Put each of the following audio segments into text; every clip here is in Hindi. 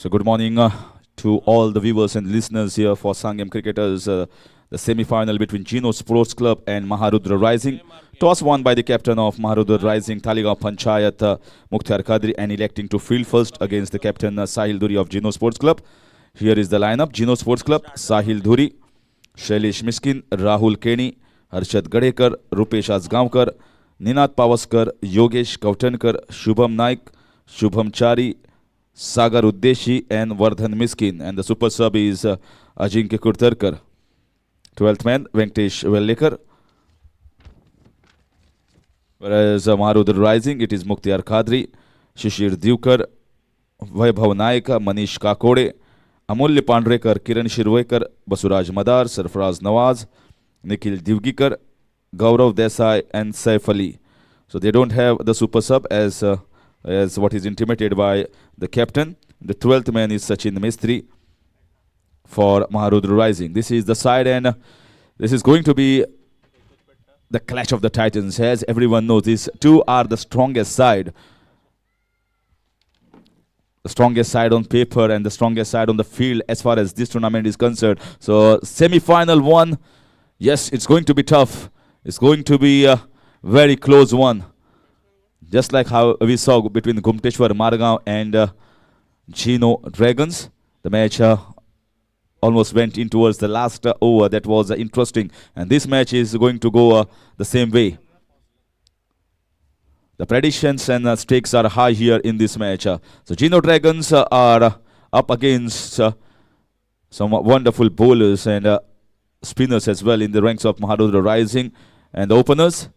So good morning to all the viewers and listeners here for Sanguem Cricketers, the semi-final between Geno Sports Club and Maharudra Rising. Toss won by the captain of Maharudra Rising, Taligaon Panchayat, Mukhtar Kadri, and electing to field first against the captain Sahil Dhuri of Geno Sports Club. Here is the lineup. Geno Sports Club, Sahil Dhuri, Shailesh Miskin, Rahul Keni, Harshad Gadekar, Rupesh Asgaonkar, Ninad Pavaskar, Yogesh Kautankar, Shubham Naik, Shubham Chari, Sagar Udeshi and Vardhan Miskin. And the super sub is Ajinkya Kurtarkar. 12th man, Venkatesh Vellekar. Whereas Maharudra Rising, it is Mukhtar Kadri, Shishir Divkar, Vaibhav Naika, Manish Kakode, Amulya Pandrekar, Kiran Shirvekar, Basuraj Madar, Sarfaraz Nawaz, Nikhil Divgikar, Gaurav Desai and Saif Ali. So they don't have the super sub as what is intimated by the captain. The 12th man is Sachin Mistry for Maharudra Rising. This is the side, and this is going to be the clash of the titans. As everyone knows, these two are the strongest side. The strongest side on paper and the strongest side on the field as far as this tournament is concerned. So semi-final one, yes, it's going to be tough. It's going to be a very close one. Just like how we saw between Gumteshwar Margaon and Geno Dragons. The match almost went in towards the last over. That was interesting. And this match is going to go the same way. The predictions and stakes are high here in this match. So Geno Dragons are up against some wonderful bowlers and spinners as well in the ranks of Maharudra Rising. And the openers,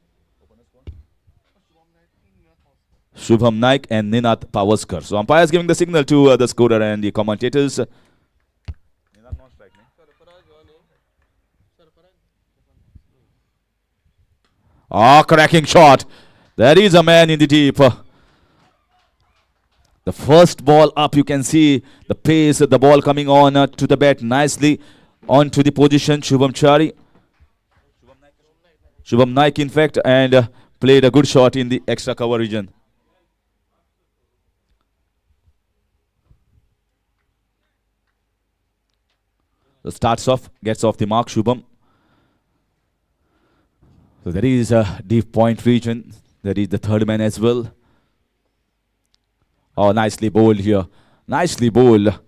Shubham Naik and Ninad Pavaskar. So umpires giving the signal to the scorer and the commentators. Cracking shot. There is a man in the deep. The first ball up, you can see the pace, the ball coming on to the bat nicely onto the position. Shubham Chari. Shubham Naik, in fact, and played a good shot in the extra cover region. So starts off, gets off the mark, Shubham. So there is a deep point region. There is the third man as well. Oh, nicely bowled here. Nicely bowled.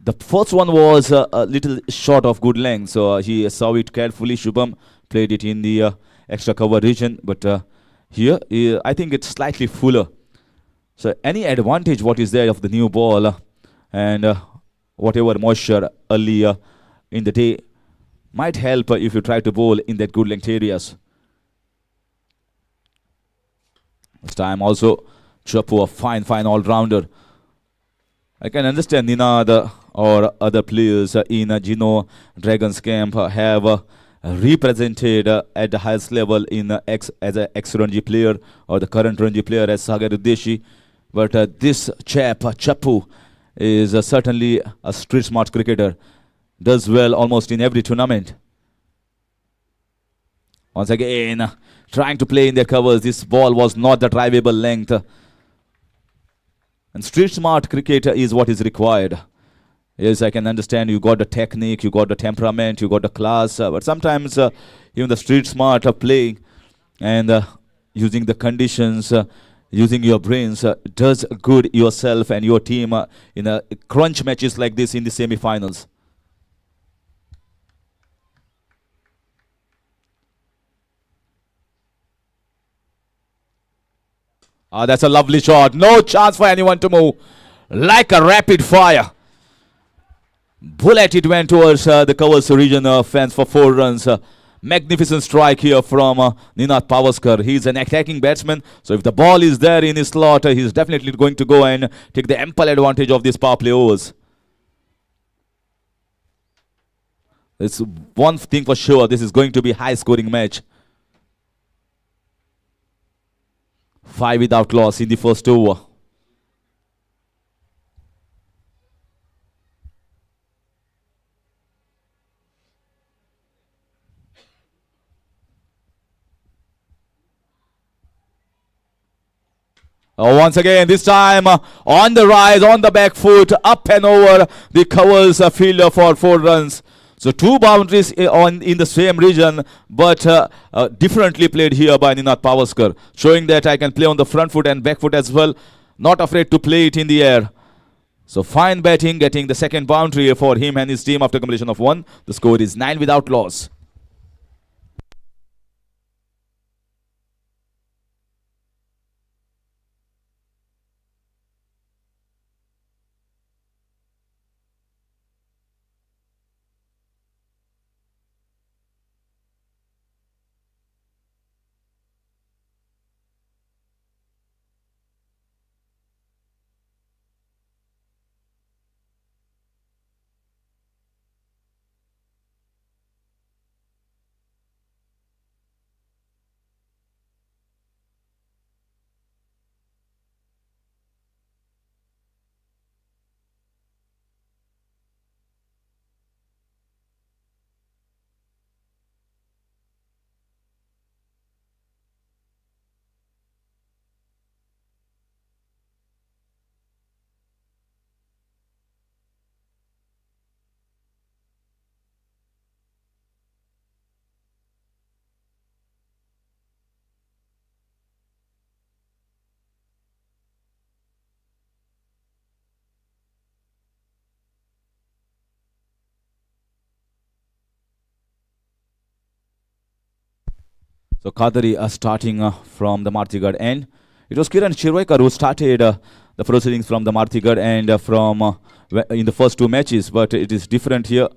The first one was a little short of good length, so he saw it carefully. Shubham played it in the extra cover region, but here I think it's slightly fuller. So any advantage what is there of the new ball and whatever moisture earlier in the day might help if you try to bowl in that good length areas. This time also Chapu, a fine all-rounder. I can understand Ninad or other players in Geno Dragons camp have represented at the highest level in as an ex-Ranji player or the current Ranji player as Sagar Udeshi. But this chap, Chapu, is certainly a street-smart cricketer. Does well almost in every tournament. Once again, trying to play in their covers. This ball was not the drivable length. And street-smart cricket is what is required. Yes, I can understand you got the technique, you got the temperament, you got the class. But sometimes even the street-smart playing and using the conditions, using your brains does good yourself and your team in crunch matches like this in the semi-finals. That's a lovely shot. No chance for anyone to move. Like a rapid fire. Bullet it went towards the covers region fence for 4 runs. Magnificent strike here from Ninad Pavaskar. He's an attacking batsman. So if the ball is there in his slot, he's definitely going to go and take the ample advantage of these power play overs. It's one thing for sure. This is going to be a high-scoring match. 5 without loss in the first over. Once again, this time on the rise, on the back foot, up and over the covers fielder for 4 runs. So 2 boundaries in the same region, but differently played here by Ninad Pavaskar, showing that I can play on the front foot and back foot as well. Not afraid to play it in the air. So fine batting, getting the second boundary for him and his team after completion of 1. The score is 9 without loss. So Kadari are starting from the Martigad end. It was Kiran Shirwaikar who started the proceedings from the Martigad end in the first 2 matches, but it is different here.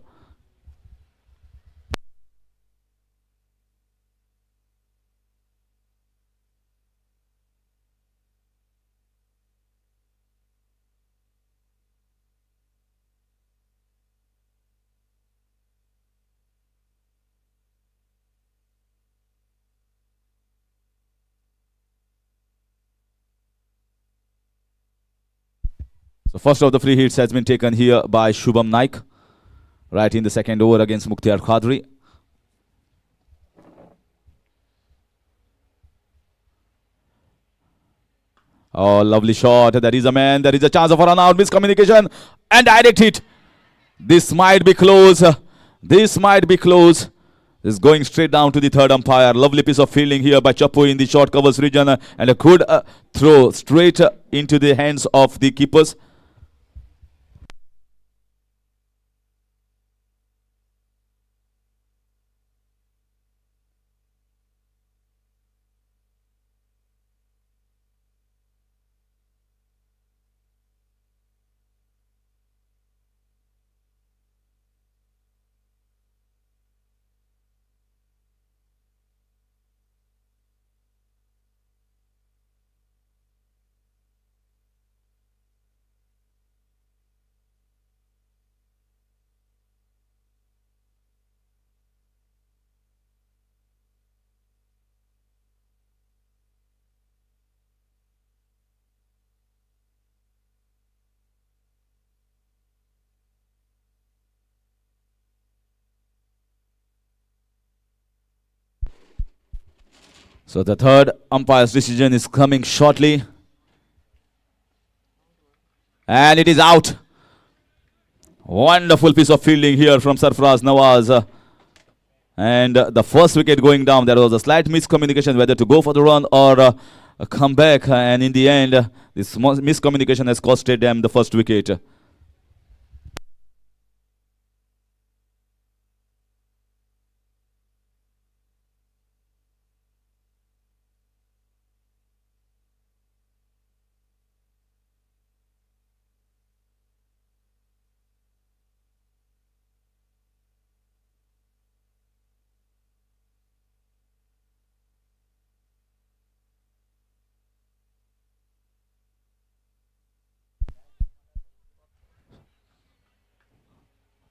So first of the free hits has been taken here by Shubham Naik, right in the second over against Mukhtar Khadri. Oh, lovely shot. There is a man. There is a chance of a run out. Miscommunication and direct hit. This might be close. This might be close. Is going straight down to the third umpire. Lovely piece of fielding here by Chapu in the short covers region, and a good throw straight into the hands of the keepers. So the third umpire's decision is coming shortly. And it is out. Wonderful piece of fielding here from Sarfraz Nawaz. And the first wicket going down, there was a slight miscommunication whether to go for the run or come back. And in the end, this miscommunication has costed them the first wicket.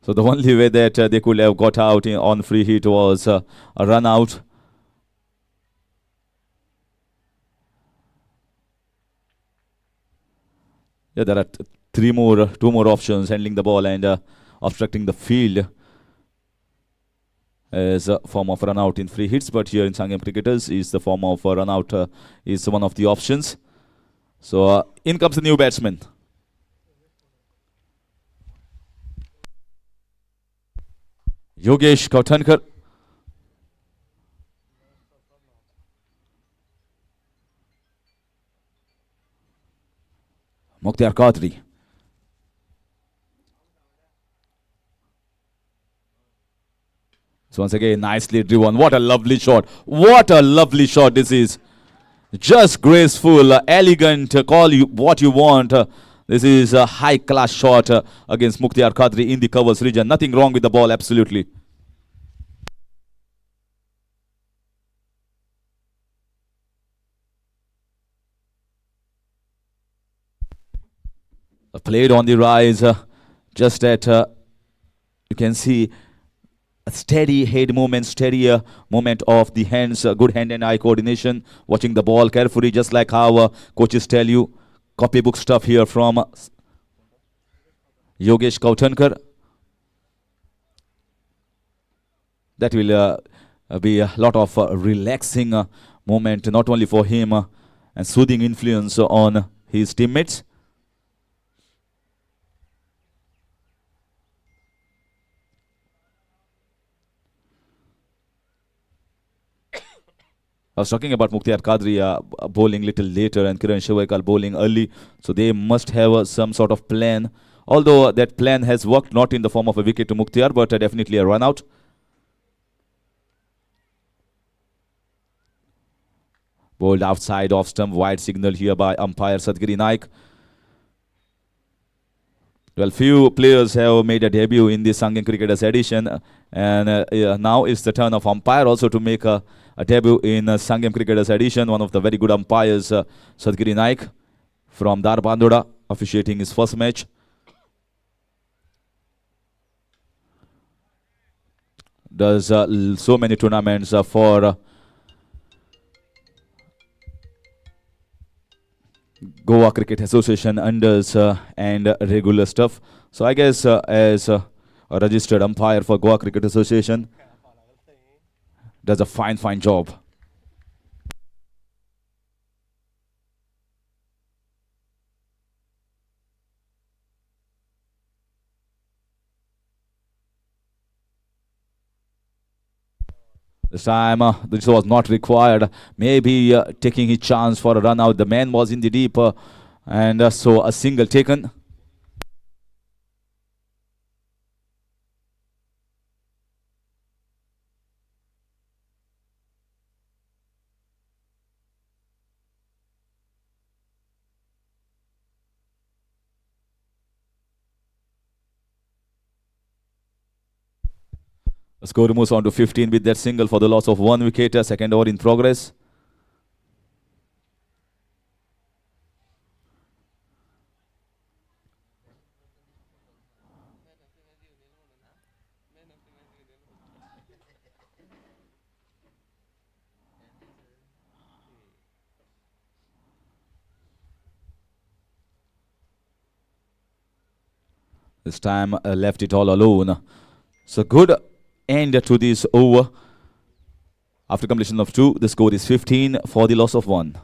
So the only way that they could have got out on free hit was a run out. Yeah, there are two more options: handling the ball and obstructing the field as a form of run out in free hits. But here in Sanguem Cricketers, is the form of run out is one of the options. So in comes the new batsman. Yogesh Kautankar. Mukhtar Qadri. So once again, nicely driven. What a lovely shot. What a lovely shot this is. Just graceful, elegant, call you what you want. This is a high-class shot against Mukhtar Qadri in the covers region. Nothing wrong with the ball, absolutely. Played on the rise, just at, you can see a steady head movement, steady movement of the hands, good hand and eye coordination, watching the ball carefully, just like how coaches tell you. Copybook stuff here from Yogesh Kautankar. That will be a lot of relaxing moment, not only for him, and soothing influence on his teammates. I was talking about Mukhtar Qadri bowling little later and Kiran Shewekar bowling early. So they must have some sort of plan. Although that plan has worked, not in the form of a wicket to Mukhtar, but definitely a run out. Bowled outside off stump, wide signal here by umpire Sadgiri Naik. Well, few players have made a debut in the Sanguem Cricketers edition, and now it's the turn of umpire also to make a debut in Sanguem Cricketers edition. One of the very good umpires, Sadgiri Naik from Darbandoda, officiating his first match. Does so many tournaments for Goa Cricket Association unders and regular stuff. So I guess as a registered umpire for Goa Cricket Association, does a fine job. This time, this was not required. Maybe taking his chance for a run out. The man was in the deep, and so a single taken. The score moves on to 15 with that single for the loss of 1 wicket. Second over in progress. This time left it all alone. So good end to this over. After completion of 2, the score is 15 for the loss of 1.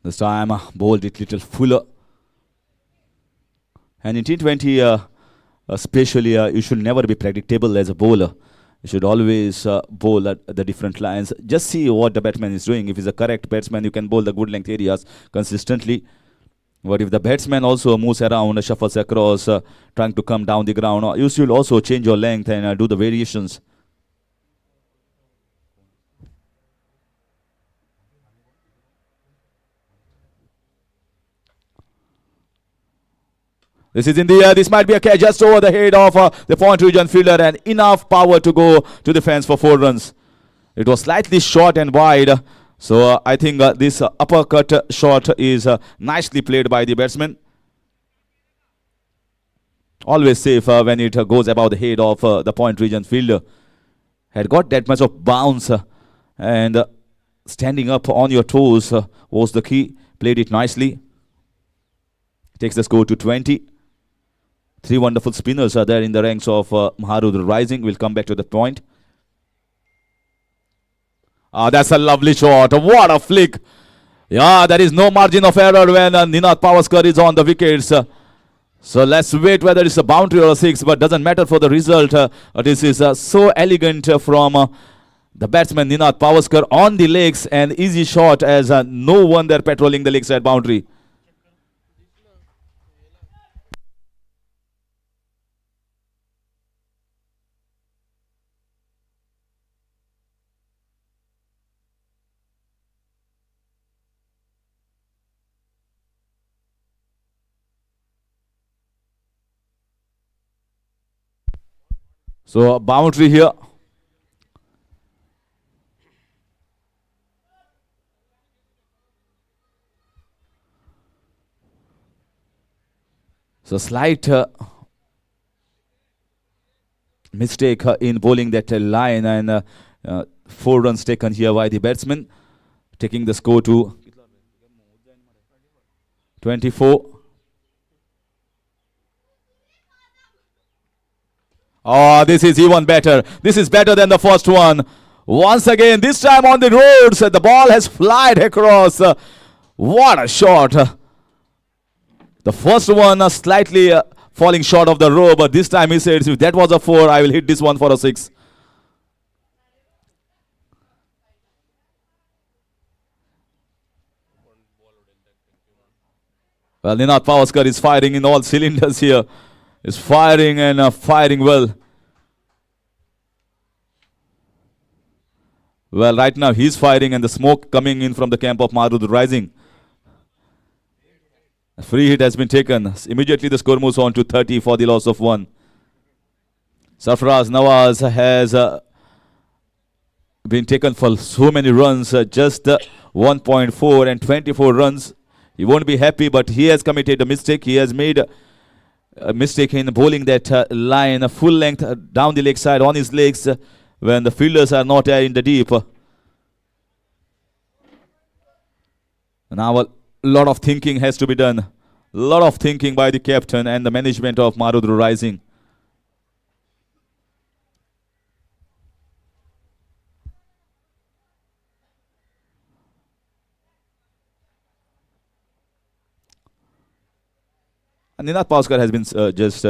This time bowled it little fuller. And in T20, especially, you should never be predictable as a bowler. You should always bowl at the different lines. Just see what the batsman is doing. If he's a correct batsman, you can bowl the good length areas consistently. But if the batsman also moves around, shuffles across, trying to come down the ground, you should also change your length and do the variations. This is in the air. This might be a catch just over the head of the point region fielder, and enough power to go to the fence for 4 runs. It was slightly short and wide. So I think this uppercut shot is nicely played by the batsman. Always safe when it goes above the head of the point region fielder. Had got that much of bounce and standing up on your toes was the key. Played it nicely. Takes the score to 20. 3 wonderful spinners are there in the ranks of Maharudra Rising. We'll come back to the point. That's a lovely shot. What a flick. Yeah, there is no margin of error when Ninath Pavaskar is on the wickets. So let's wait whether it's a boundary or a 6, but doesn't matter for the result. This is so elegant from the batsman Ninath Pavaskar on the legs, and easy shot as no one there patrolling the leg side boundary. So a boundary here. So slight mistake in bowling that line, and 4 runs taken here by the batsman, taking the score to 24. Oh, this is even better. This is better than the first one. Once again, this time on the roads, the ball has flied across. What a shot. The first one slightly falling short of the row, but this time he says, if that was a 4, I will hit this one for a 6. Well, Ninath Pavaskar is firing in all cylinders here. Is firing and firing well. Well, right now he's firing, and the smoke coming in from the camp of Maharudra Rising. A free hit has been taken. Immediately the score moves on to 30 for the loss of 1. Sarfaraz Nawaz has been taken for so many runs, just 1.4 and 24 runs. He won't be happy, but he has committed a mistake. He has made a mistake in bowling that line, a full length down the leg side on his legs when the fielders are not there in the deep. Now a lot of thinking has to be done. A lot of thinking by the captain and the management of Maharudra Rising. And Ninath Pavaskar has been just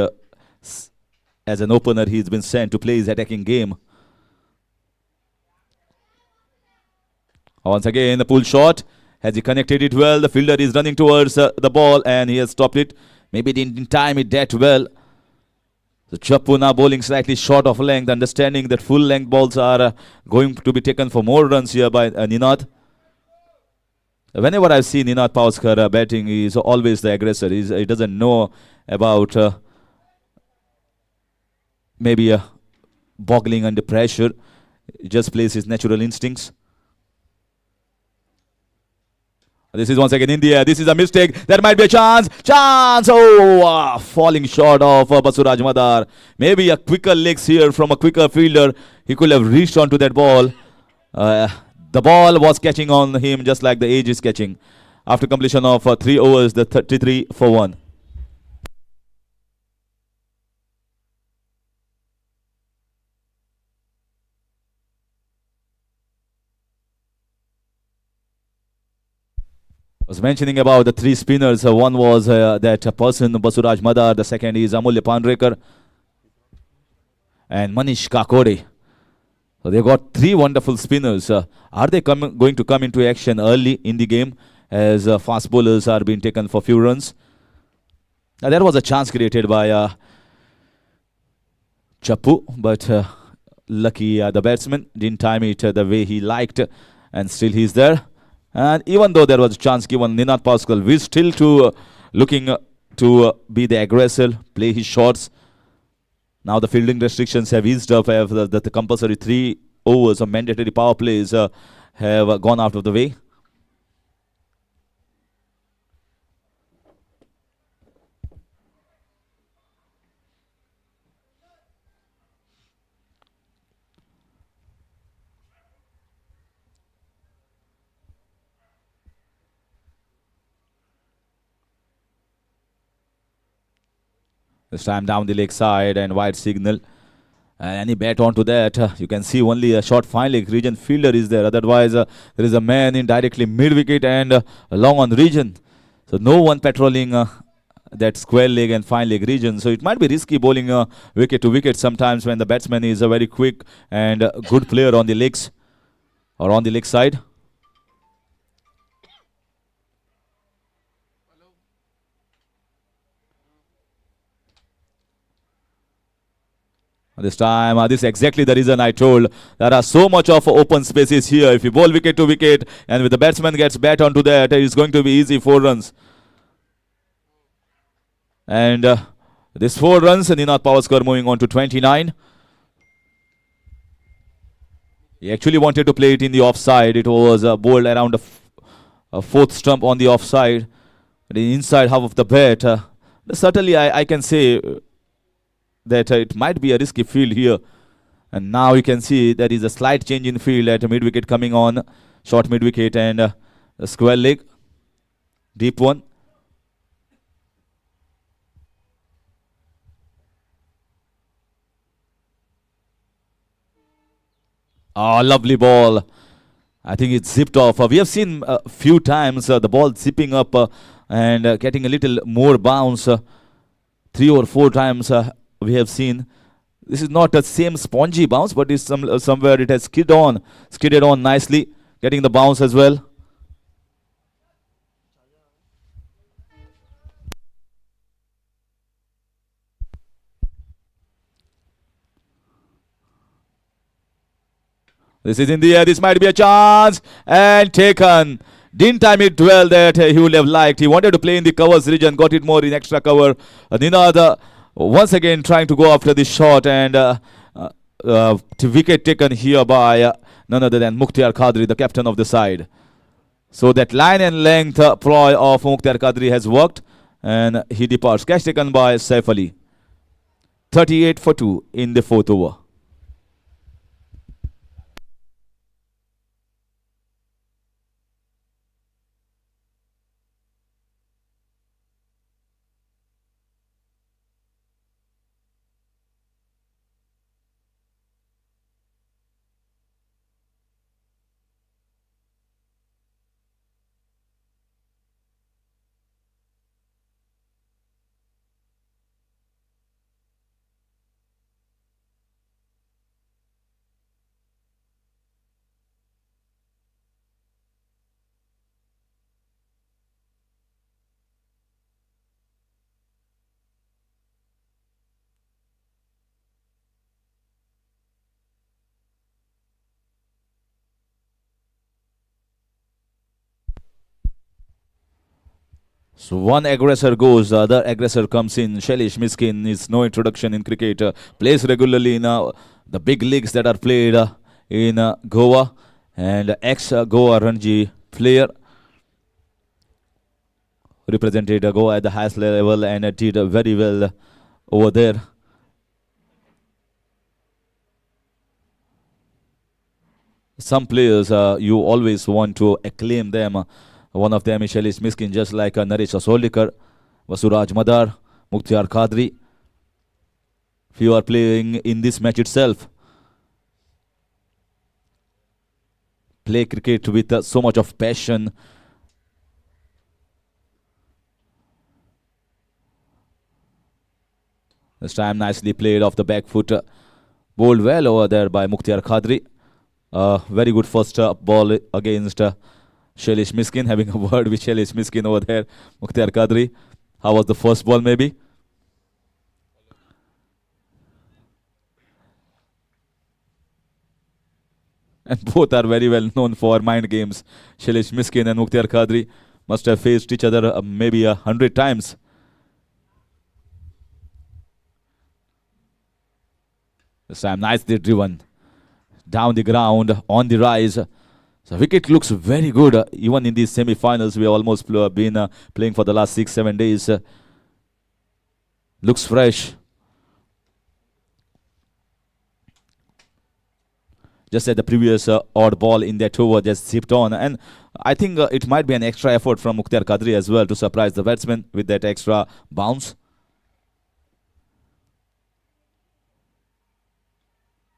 as an opener, he's been sent to play his attacking game. Once again, the pull shot. Has he connected it well? The fielder is running towards the ball, and he has stopped it. Maybe didn't time it that well. So Chappu now bowling slightly short of length, understanding that full length balls are going to be taken for more runs here by Ninath. Whenever I see Ninath Pavaskar batting, he is always the aggressor. He doesn't know about maybe boggling under pressure. He just plays his natural instincts. This is once again in the air. This is a mistake. There might be a chance. Chance! Oh, falling short of Basuraj Madar. Maybe a quicker legs here from a quicker fielder. He could have reached onto that ball. The ball was catching on him just like the age is catching. After completion of 3 overs, the 33 for 1. I was mentioning about the 3 spinners. One was that person, Basuraj Madar. The second is Amulya Pandrekar and Manish Kakode. So they've got 3 wonderful spinners. Are they going to come into action early in the game? as fast bowlers are being taken for few runs. Now, there was a chance created by Chappu, but lucky the batsman didn't time it the way he liked, and still he's there. And even though there was a chance given, Ninad Pascal is still looking to be the aggressor, play his shots. Now the fielding restrictions have eased up, have the compulsory 3 overs of mandatory power plays have gone out of the way. This time down the leg side and wide signal. Any bat onto that, you can see only a short fine leg region fielder is there. Otherwise, there is a man in directly mid wicket and long on region. So no one patrolling that square leg and fine leg region. So it might be risky bowling wicket to wicket sometimes when the batsman is a very quick and good player on the legs or on the leg side. This time, this is exactly the reason I told. There are so much of open spaces here. If you bowl wicket to wicket and with the batsman gets bat onto that, it's going to be easy 4 runs. And this 4 runs, Ninad Pavaskar moving on to 29. He actually wanted to play it in the offside. It was bowled around a 4th stump on the offside. The inside half of the bat. Certainly, I can say that it might be a risky field here. And now you can see there is a slight change in field at mid-wicket coming on. Short mid-wicket and a square leg. Deep one. Oh, lovely ball. I think it's zipped off. We have seen a few times the ball zipping up and getting a little more bounce. 3 or 4 times we have seen. This is not the same spongy bounce, but it's somewhere it has skidded on nicely, getting the bounce as well. This is in the air. This might be a chance and taken. Didn't time it well that he would have liked. He wanted to play in the covers region, got it more in extra cover. Ninad once again trying to go after this shot and wicket taken here by none other than Mukhtar Qadri, the captain of the side. So that line and length ploy of Mukhtar Qadri has worked and he departs. Catch taken by Saif Ali. 38 for 2 in the 4th over. So one aggressor goes, the other aggressor comes in. Shailesh Miskin is no introduction in cricket. Plays regularly in the big leagues that are played in Goa. And ex-Goa Ranji player. Represented Goa at the highest level and did very well over there. Some players, you always want to acclaim them. One of them is Shailesh Miskin, just like Naresh Asolikar, Vasuraj Madar, Mukhtar Qadri. Few are playing in this match itself. Play cricket with so much of passion. This time nicely played off the back foot. Bowled well over there by Mukhtar Qadri. Very good first ball against Shailesh Miskin, having a word with Shailesh Miskin over there. Mukhtar Kadri. How was the first ball maybe? And both are very well known for mind games. Shailesh Miskin and Mukhtar Kadri must have faced each other maybe 100 times. This time nicely driven down the ground on the rise. So wicket looks very good. Even in these semi-finals, we almost been playing for the last 6-7 days. Looks fresh. Just at the previous odd ball in that over just zipped on, and I think it might be an extra effort from Mukhtar Kadri as well to surprise the batsman with that extra bounce.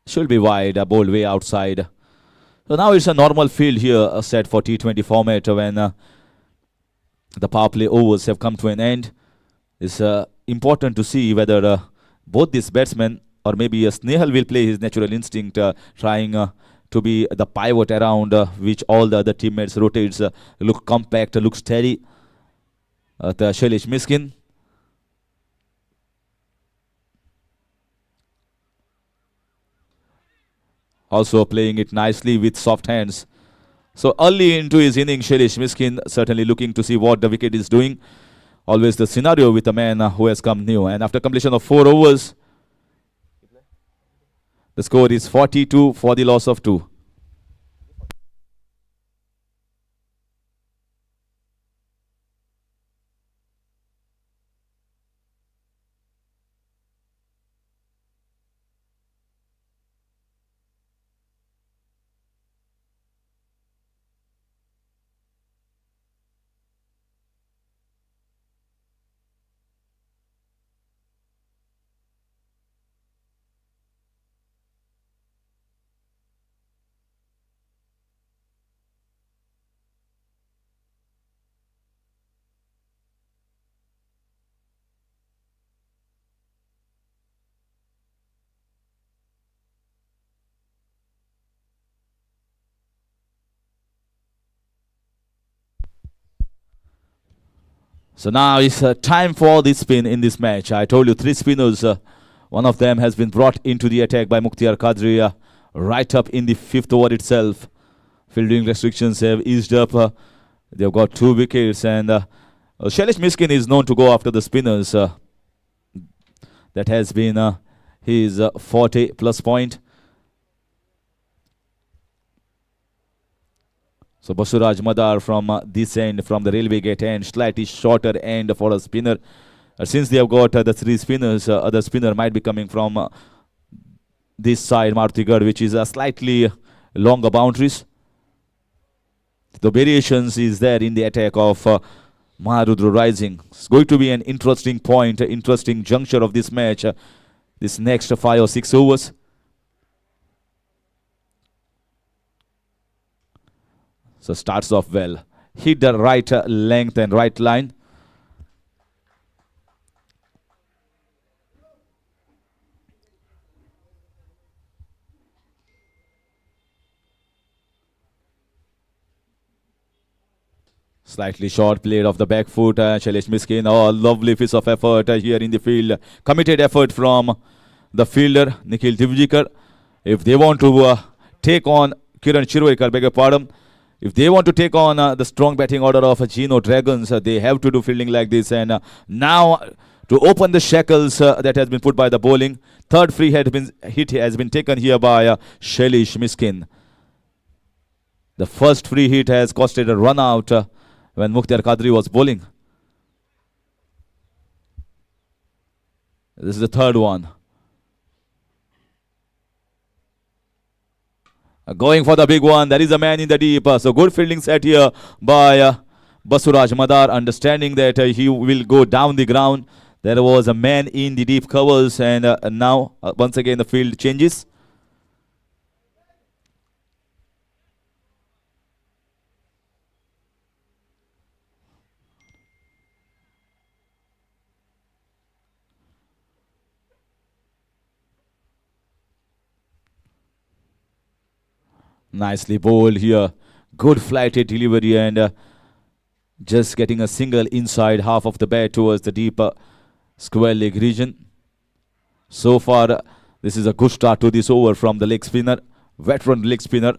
Should be wide, bowled way outside. So now it's a normal field here set for T20 format when the power play overs have come to an end. It's important to see whether both these batsmen or maybe Snehal will play his natural instinct, trying to be the pivot around which all the other teammates rotates, look compact, look steady. The Shailesh Miskin. Also playing it nicely with soft hands. So early into his innings, Shailesh Miskin certainly looking to see what the wicket is doing. Always the scenario with a man who has come new. And after completion of 4 overs, the score is 42 for the loss of 2. So now it's time for the spin in this match. I told you 3 spinners. One of them has been brought into the attack by Mukhtar Kadri right up in the 5th over itself. Fielding restrictions have eased up. They've got 2 wickets, and Shailesh Miskin is known to go after the spinners. That has been his forte plus point. So Basuraj Madar from this end, from the railway gate end, slightly shorter end for a spinner. Since they have got the 3 spinners, other spinner might be coming from this side, Martigarh, which is slightly longer boundaries. The variations is there in the attack of Maharudra Rising. It's going to be an interesting point, interesting juncture of this match, this next 5 or 6 overs. So starts off well. Hit the right length and right line. Slightly short played off the back foot. Shailesh Miskin. Oh, lovely piece of effort here in the field. Committed effort from the fielder, Nikhil Divjikar. If they want to take on Kiran Chirwekar, beg your pardon. If they want to take on the strong batting order of Geno Dragons, they have to do fielding like this. And now to open the shackles that has been put by the bowling. Third free hit has been taken here by Shailesh Miskin. The first free hit has costed a run out when Mukhtar Kadri was bowling. This is the third one. Going for the big one. There is a man in the deep. So good fielding set here by Basuraj Madar, understanding that he will go down the ground. There was a man in the deep covers, and now once again the field changes. Nicely bowled here. good flighted delivery and just getting a single inside half of the bat towards the deep square leg region. So far, this is a good start to this over from the leg spinner, veteran leg spinner.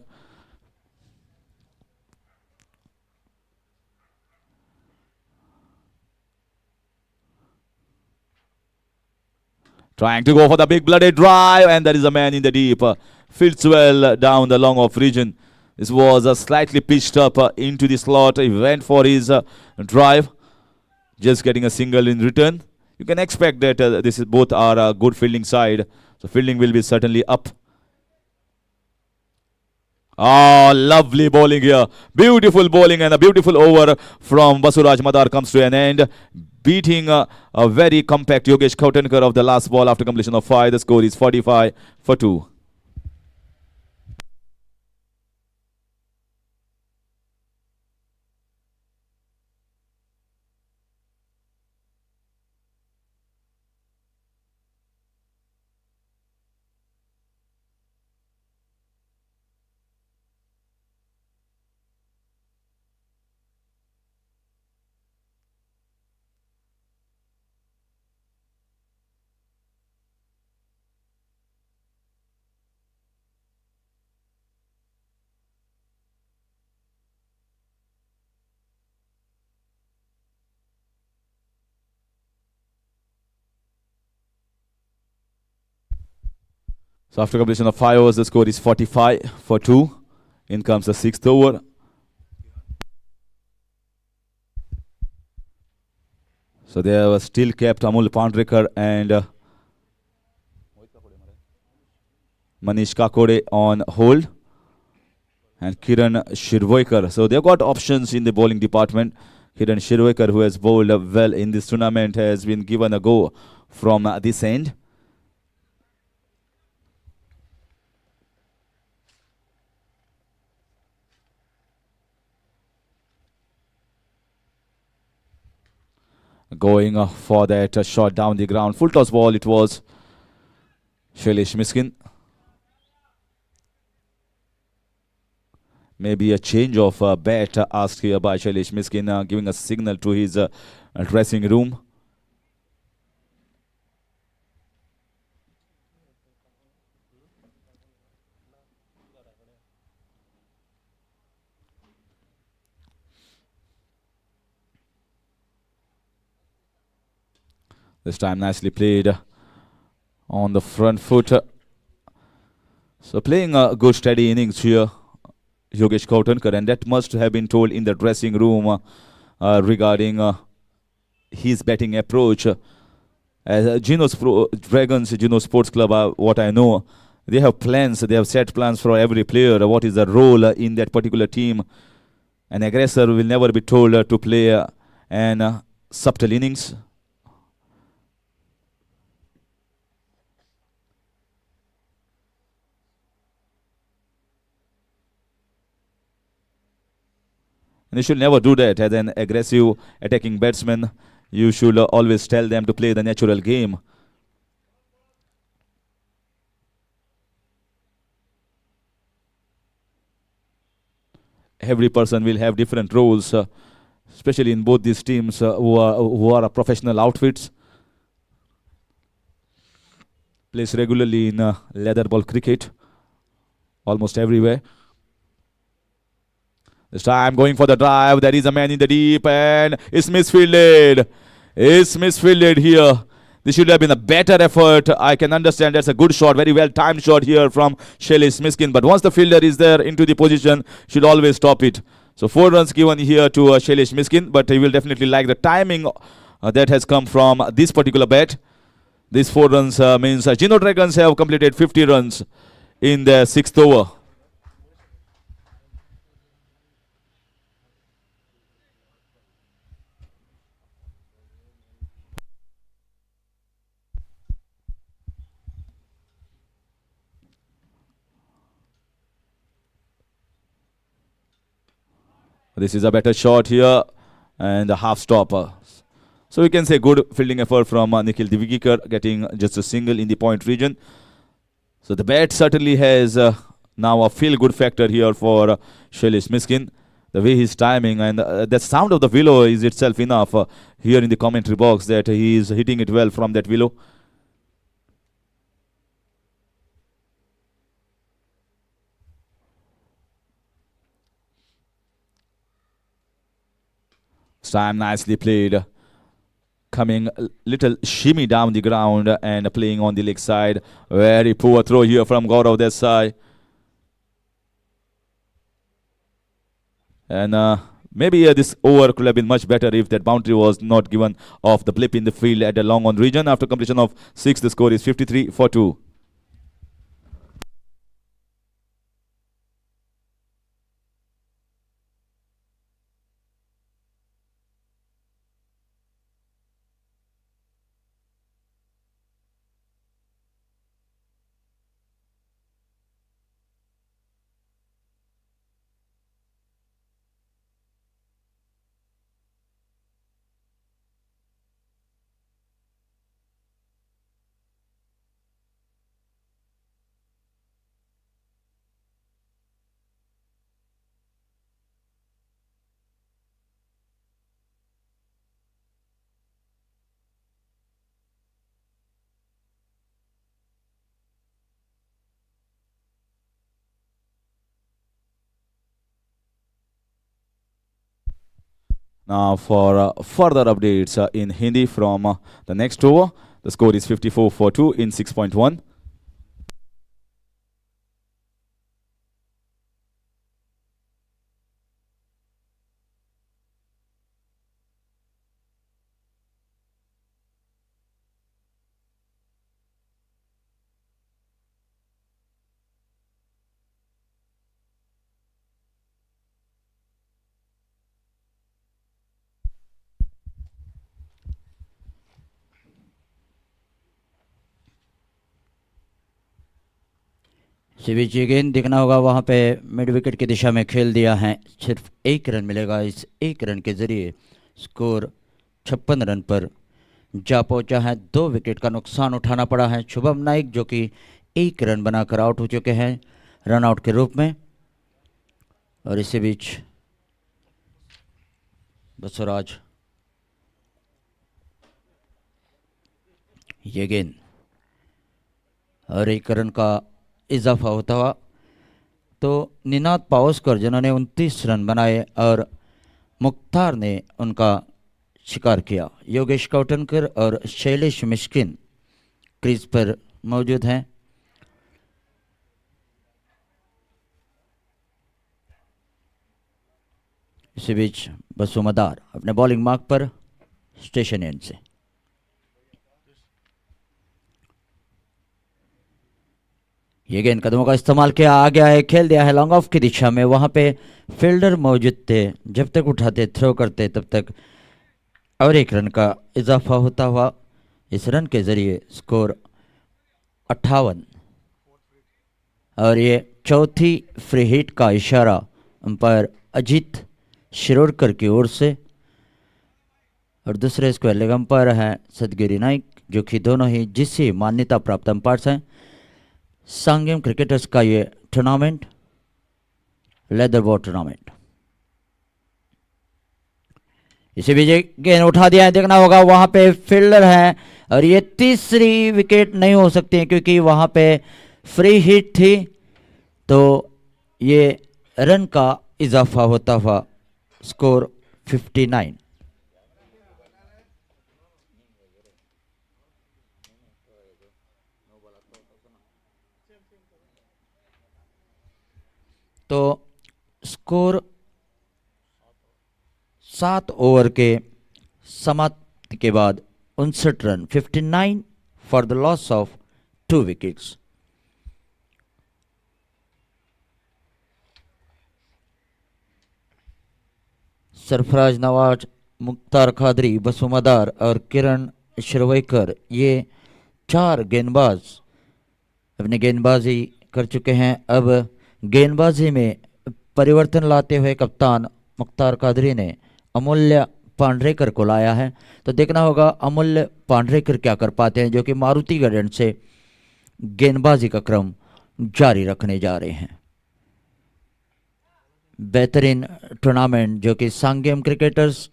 Trying to go for the big blooded drive, and there is a man in the deep. Fits well down the long off region. This was slightly pitched up into the slot. He went for his drive, just getting a single in return. You can expect that this is both are a good fielding side, so fielding will be certainly up. Oh, lovely bowling here. Beautiful bowling and a beautiful over from Basuraj Madar comes to an end, beating a very compact Yogesh Kautankar of the last ball after completion of 5. The score is 45 for 2. So after completion of 5 overs, the score is 45 for 2. In comes the 6th over. So they have still kept Amul Pandrekar and Manish Kakode on hold. And Kiran Shirvoikar. So they've got options in the bowling department. Kiran Shirvoikar, who has bowled well in this tournament, has been given a go from this end. Going for that shot down the ground. Full toss ball it was. Shailesh Miskin. Maybe a change of bat asked here by Shailesh Miskin, giving a signal to his dressing room. This time nicely played on the front foot. So playing a good steady innings here, Yogesh Kautankar, and that must have been told in the dressing room regarding his batting approach. As Geno Dragons, Geno Sports Club, what I know, they have plans, they have set plans for every player, what is the role in that particular team. An aggressor will never be told to play an subtle innings. And you should never do that. As an aggressive attacking batsman, you should always tell them to play the natural game. Every person will have different roles, especially in both these teams who are professional outfits. Plays regularly in leather ball cricket, almost everywhere. This time going for the drive. There is a man in the deep and it's misfielded. It's misfielded here. This should have been a better effort. I can understand that's a good shot. Very well timed shot here from Shailesh Miskin. But once the fielder is there into the position, should always stop it. So 4 runs given here to Shailesh Miskin. But he will definitely like the timing that has come from this particular bat. These 4 runs means Geno Dragons have completed 50 runs in the 6th over. This is a better shot here and a half stopper. So we can say good fielding effort from Nikhil Divigikar, getting just a single in the point region. So the bat certainly has Now a feel-good factor here for Shailesh Miskin. The way he's timing and the sound of the willow is itself enough here in the commentary box that he is hitting it well from that willow. Time nicely played. Coming a little shimmy down the ground and playing on the leg side. Very poor throw here from Gaurav Desai. And maybe this over could have been much better if that boundary was not given off the blip in the field at the long on region. After completion of 6, the score is 53 for 2. Now for further updates in Hindi from the next over, the score is 54 for 2 in 6.1. सीबीच गेंद देखना होगा वहाँ पे मिड विकेट की दिशा में खेल दिया है। सिर्फ 1 रन मिलेगा। इस 1 रन के जरिए स्कोर 56 रन पर जा पहुंचा है। 2 विकेट का नुकसान उठाना पड़ा है शुभम नाइक, जो कि 1 रन बनाकर आउट हो चुके हैं रन आउट के रूप में। और इसी बीच बसवराज ये गेंद और 1 रन का इजाफा होता हुआ तो निनाद पावस्कर जिन्होंने 29 रन बनाए और मुख्तार ने उनका शिकार किया। योगेश कौटनकर और शैलेश मिस्किन क्रीज पर मौजूद हैं। इसी बीच बसुमदार अपने बॉलिंग मार्क पर स्टेशन एंड से ये गेंद कदमों का इस्तेमाल किया, आ गया है, खेल दिया है लॉन्ग ऑफ की दिशा में। वहां पे फील्डर मौजूद थे, जब तक उठाते थ्रो करते तब तक और 1 रन का इजाफा होता हुआ इस रन के जरिए स्कोर 58। और ये चौथी फ्री हिट का इशारा अंपायर अजीत शिरोडकर की ओर से और दूसरे स्क्वायर लेग अंपायर हैं सदगिरी नाइक, जो कि दोनों ही जिससे मान्यता प्राप्त अंपायर्स हैं। सांगेम क्रिकेटर्स का ये टूर्नामेंट लेदर बॉल टूर्नामेंट। इसी बीच गेंद उठा दिया है, देखना होगा वहां पे फील्डर है और ये तीसरी विकेट नहीं हो सकती है क्योंकि वहां पे फ्री हिट थी, तो ये रन का इजाफा होता हुआ स्कोर 59। तो स्कोर 7 ओवर के समाप्ति के बाद 59 run, 59 for the loss of 2 wickets. Sarfaraz Nawaz, Mukhtar Qadri, Basumdar और किरण शिरवैकर, ये 4 गेंदबाज अपनी गेंदबाजी कर चुके हैं। अब गेंदबाजी में परिवर्तन लाते हुए कप्तान मुख्तार कादरी ने अमूल्य पांड्रेकर को लाया है, तो देखना होगा अमूल्य पांड्रेकर क्या कर पाते हैं, जो कि मारुति गार्डन से गेंदबाजी का क्रम जारी रखने जा रहे हैं। बेहतरीन टूर्नामेंट जो कि Sanguem cricketers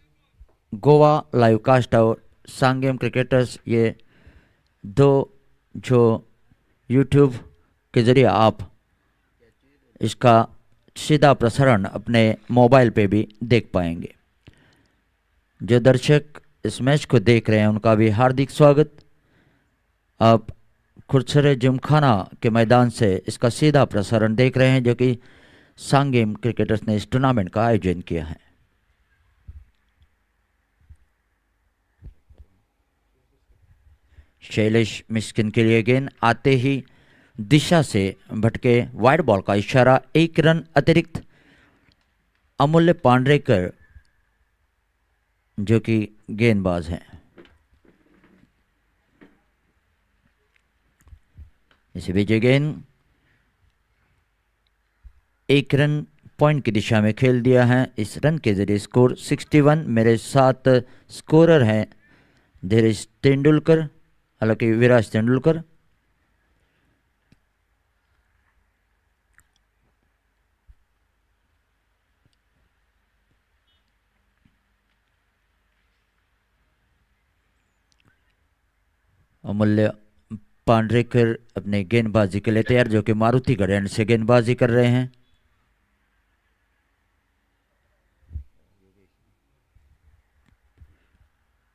Goa live cast और सांगेम क्रिकेटर्स, ये दो जो यूट्यूब के ज़रिए आप इसका सीधा प्रसारण अपने मोबाइल पे भी देख पाएंगे। जो दर्शक इस मैच को देख रहे हैं उनका भी हार्दिक स्वागत। आप खुरसरे जिमखाना के मैदान से इसका सीधा प्रसारण देख रहे हैं जो कि सांगेम क्रिकेटर्स ने इस टूर्नामेंट का आयोजन किया है। शैलेश मिस्किन के लिए गेंद आते ही दिशा से भटके वाइड बॉल का इशारा, 1 रन अतिरिक्त। अमूल्य पांड्रेकर जो कि गेंदबाज हैं, इसी बीच गेंद 1 रन पॉइंट की दिशा में खेल दिया है। इस रन के जरिए स्कोर 61। मेरे साथ स्कोरर हैं धीरेश तेंदुलकर, हालांकि विराज तेंदुलकर। अमूल्य पांड्रेकर अपने गेंदबाजी के लिए तैयार, जो कि मारुति गढ़ से गेंदबाजी कर रहे हैं।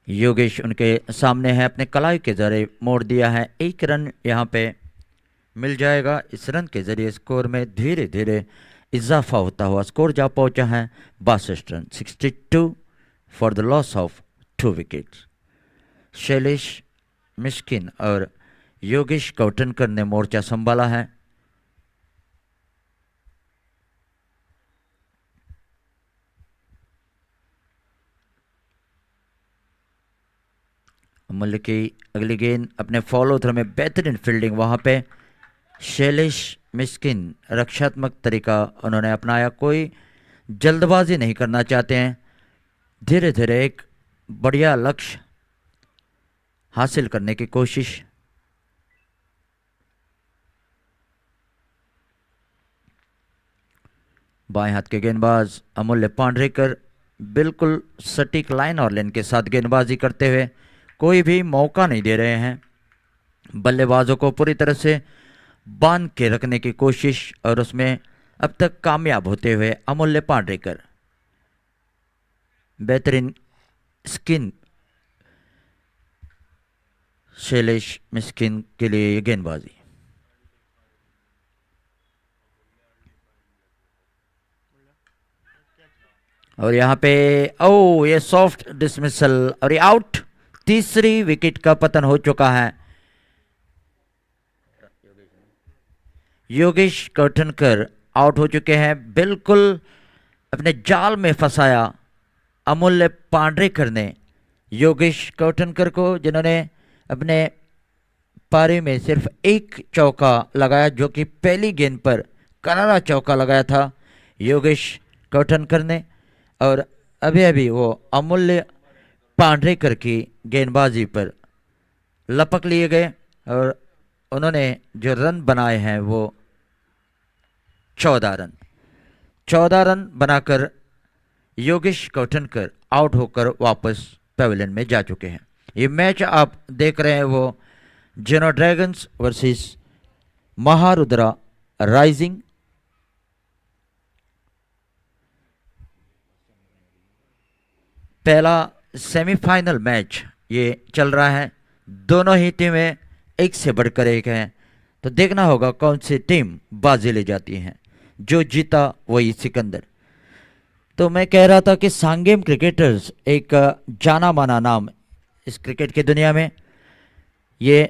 योगेश उनके सामने है, अपने कलाई के जरिए मोड़ दिया है। 1 रन यहां पे मिल जाएगा। इस रन के जरिए स्कोर में धीरे धीरे इजाफा होता हुआ स्कोर जा पहुंचा है 62 run, 62 for the loss of 2 wickets. Shailesh Miskin और योगेश कौटनकर ने मोर्चा संभाला है। अमूल्य की अगली गेंद अपने फॉलो थ्रो में बेहतरीन फील्डिंग, वहां पे शैलेश मिस्किन रक्षात्मक तरीका उन्होंने अपनाया। कोई जल्दबाजी नहीं करना चाहते हैं, धीरे धीरे एक बढ़िया लक्ष्य हासिल करने की कोशिश। बाएं हाथ के गेंदबाज अमूल्य पांड्रेकर बिल्कुल सटीक लाइन और लेन के साथ गेंदबाजी करते हुए कोई भी मौका नहीं दे रहे हैं। बल्लेबाजों को पूरी तरह से बांध के रखने की कोशिश और उसमें अब तक कामयाब होते हुए अमूल्य पांड्रेकर। बेहतरीन स्किन शैलेश मिस्किन के लिए गेंदबाजी। और यहाँ पे ये सॉफ्ट डिसमिसल और ये आउट। तीसरी विकेट का पतन हो चुका है। योगेश कौटनकर आउट हो चुके हैं। बिल्कुल अपने जाल में फंसाया अमूल्य पांड्रेकर ने योगेश कौटनकर को, जिन्होंने अपने पारी में सिर्फ 1 चौका लगाया, जो कि पहली गेंद पर करारा चौका लगाया था योगेश कौटनकर ने। और अभी अभी वो अमूल्य पांड्रेकर की गेंदबाजी पर लपक लिए गए और उन्होंने जो रन बनाए हैं वो 14 रन। 14 रन बनाकर योगेश कौटनकर आउट होकर वापस पवेलियन में जा चुके हैं। ये मैच आप देख रहे हैं वो जेनो ड्रैगन्स वर्सेस महारुद्रा राइजिंग। पहला सेमीफाइनल मैच ये चल रहा है। दोनों ही टीमें एक से बढ़कर एक हैं, तो देखना होगा कौन सी टीम बाजी ले जाती है। जो जीता वही सिकंदर। तो मैं कह रहा था कि सांगेम क्रिकेटर्स एक जाना माना नाम इस क्रिकेट की दुनिया में। ये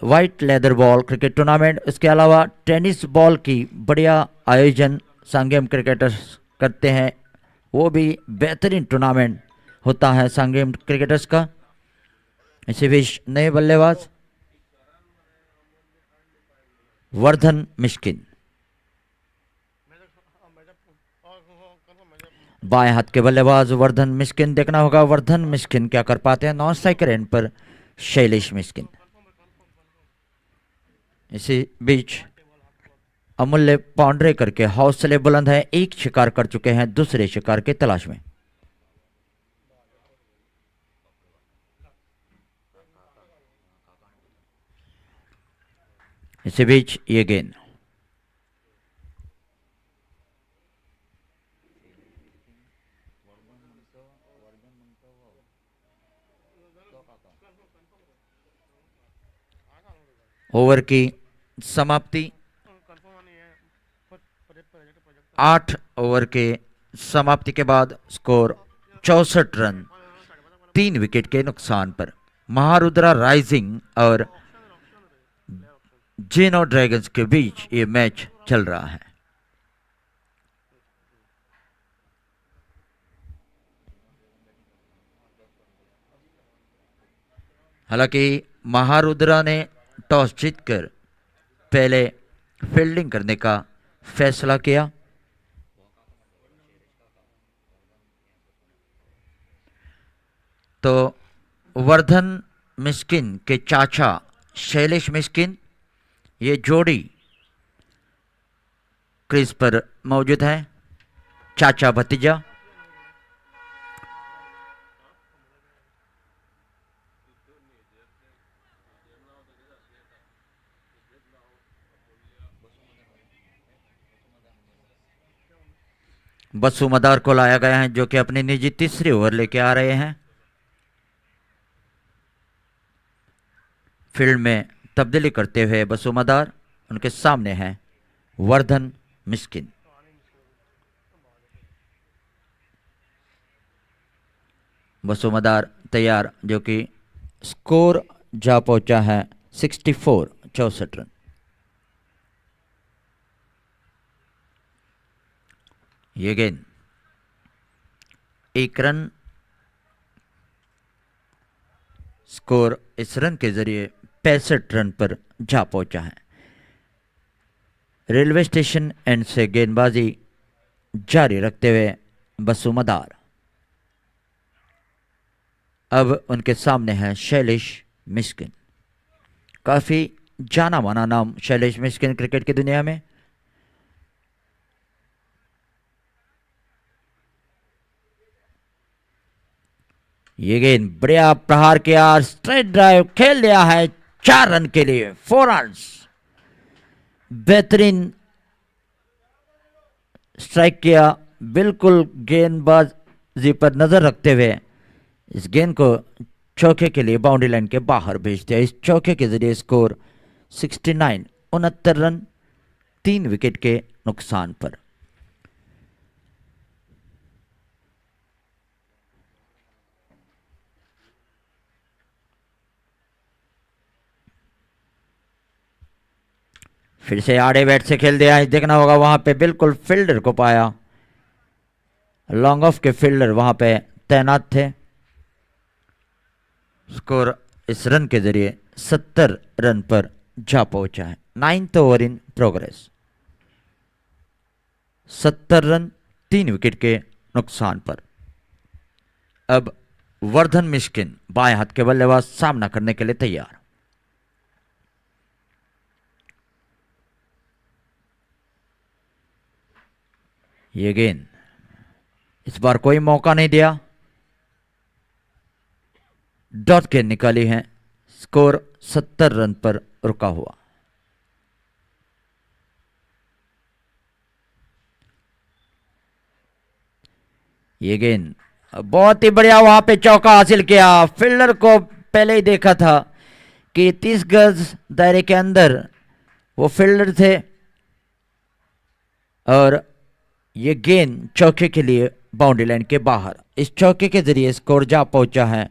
white leather ball cricket tournament, इसके अलावा टेनिस बॉल की बढ़िया आयोजन सांगेम क्रिकेटर्स करते हैं। वो भी बेहतरीन टूर्नामेंट होता है सांगेम क्रिकेटर्स का। इसी बीच नए बल्लेबाज वर्धन मिस्किन, बाएं हाथ के बल्लेबाज वर्धन मिस्किन। देखना होगा वर्धन मिस्किन क्या कर पाते हैं। नॉन स्ट्राइकर एंड पर शैलेश मिस्किन। इसी बीच अमूल्य बाउंड्री करके हौसले बुलंद है, एक शिकार कर चुके हैं, दूसरे शिकार की तलाश में। इसी बीच ये गेंद ओवर की समाप्ति। 8 ओवर के समाप्ति के बाद स्कोर 64 रन 3 विकेट के नुकसान पर महारुद्रा राइजिंग और जेनो ड्रैगन्स के बीच ये मैच चल रहा है। हालांकि महारुद्रा ने टॉस जीतकर पहले फील्डिंग करने का फैसला किया। तो वर्धन मिस्किन के चाचा शैलेश मिस्किन, ये जोड़ी क्रीज पर मौजूद है, चाचा भतीजा। बसु मदार को लाया गया है जो कि अपनी निजी तीसरी ओवर लेके आ रहे हैं। फील्ड में तब्दीली करते हुए बसु मदार, उनके सामने है वर्धन मिस्किन। बसु मदार तैयार, जो कि स्कोर जा पहुंचा है 64 रन। ये गेंद 1 रन, स्कोर इस रन के जरिए 65 रन पर जा पहुंचा है। रेलवे स्टेशन एंड से गेंदबाजी जारी रखते हुए बसु मदार। अब उनके सामने है शैलेश मिस्किन, काफी जाना माना नाम शैलेश मिस्किन क्रिकेट की दुनिया में। ये गेंद बढ़िया प्रहार किया, स्ट्रेट ड्राइव खेल दिया है 4 रन के लिए, 4 रन्स। बेहतरीन स्ट्राइक किया, बिल्कुल गेंदबाजी पर नजर रखते हुए इस गेंद को चौके के लिए बाउंड्री लाइन के बाहर भेज दिया। इस चौके के जरिए स्कोर 69 रन 3 विकेट के नुकसान पर। फिर से आड़े बैट से खेल दिया है, देखना होगा वहां पे बिल्कुल फील्डर को पाया, लॉन्ग ऑफ के फील्डर वहां पे तैनात थे। स्कोर इस रन के जरिए 70 रन पर जा पहुंचा है। 9th over in progress, 70 run 3 wicket के नुकसान पर। अब वर्धन मिस्किन बाएं हाथ के बल्लेबाज सामना करने के लिए तैयार। ये गेंद इस बार कोई मौका नहीं दिया, डॉट गेंद निकाली है, स्कोर 70 रन पर रुका हुआ। ये गेंद बहुत ही बढ़िया, वहां पे चौका हासिल किया। फील्डर को पहले ही देखा था कि 30 गज दायरे के अंदर वो फील्डर थे और ये गेंद चौके के लिए बाउंड्री लाइन के बाहर। इस चौके के जरिए स्कोर जा पहुंचा है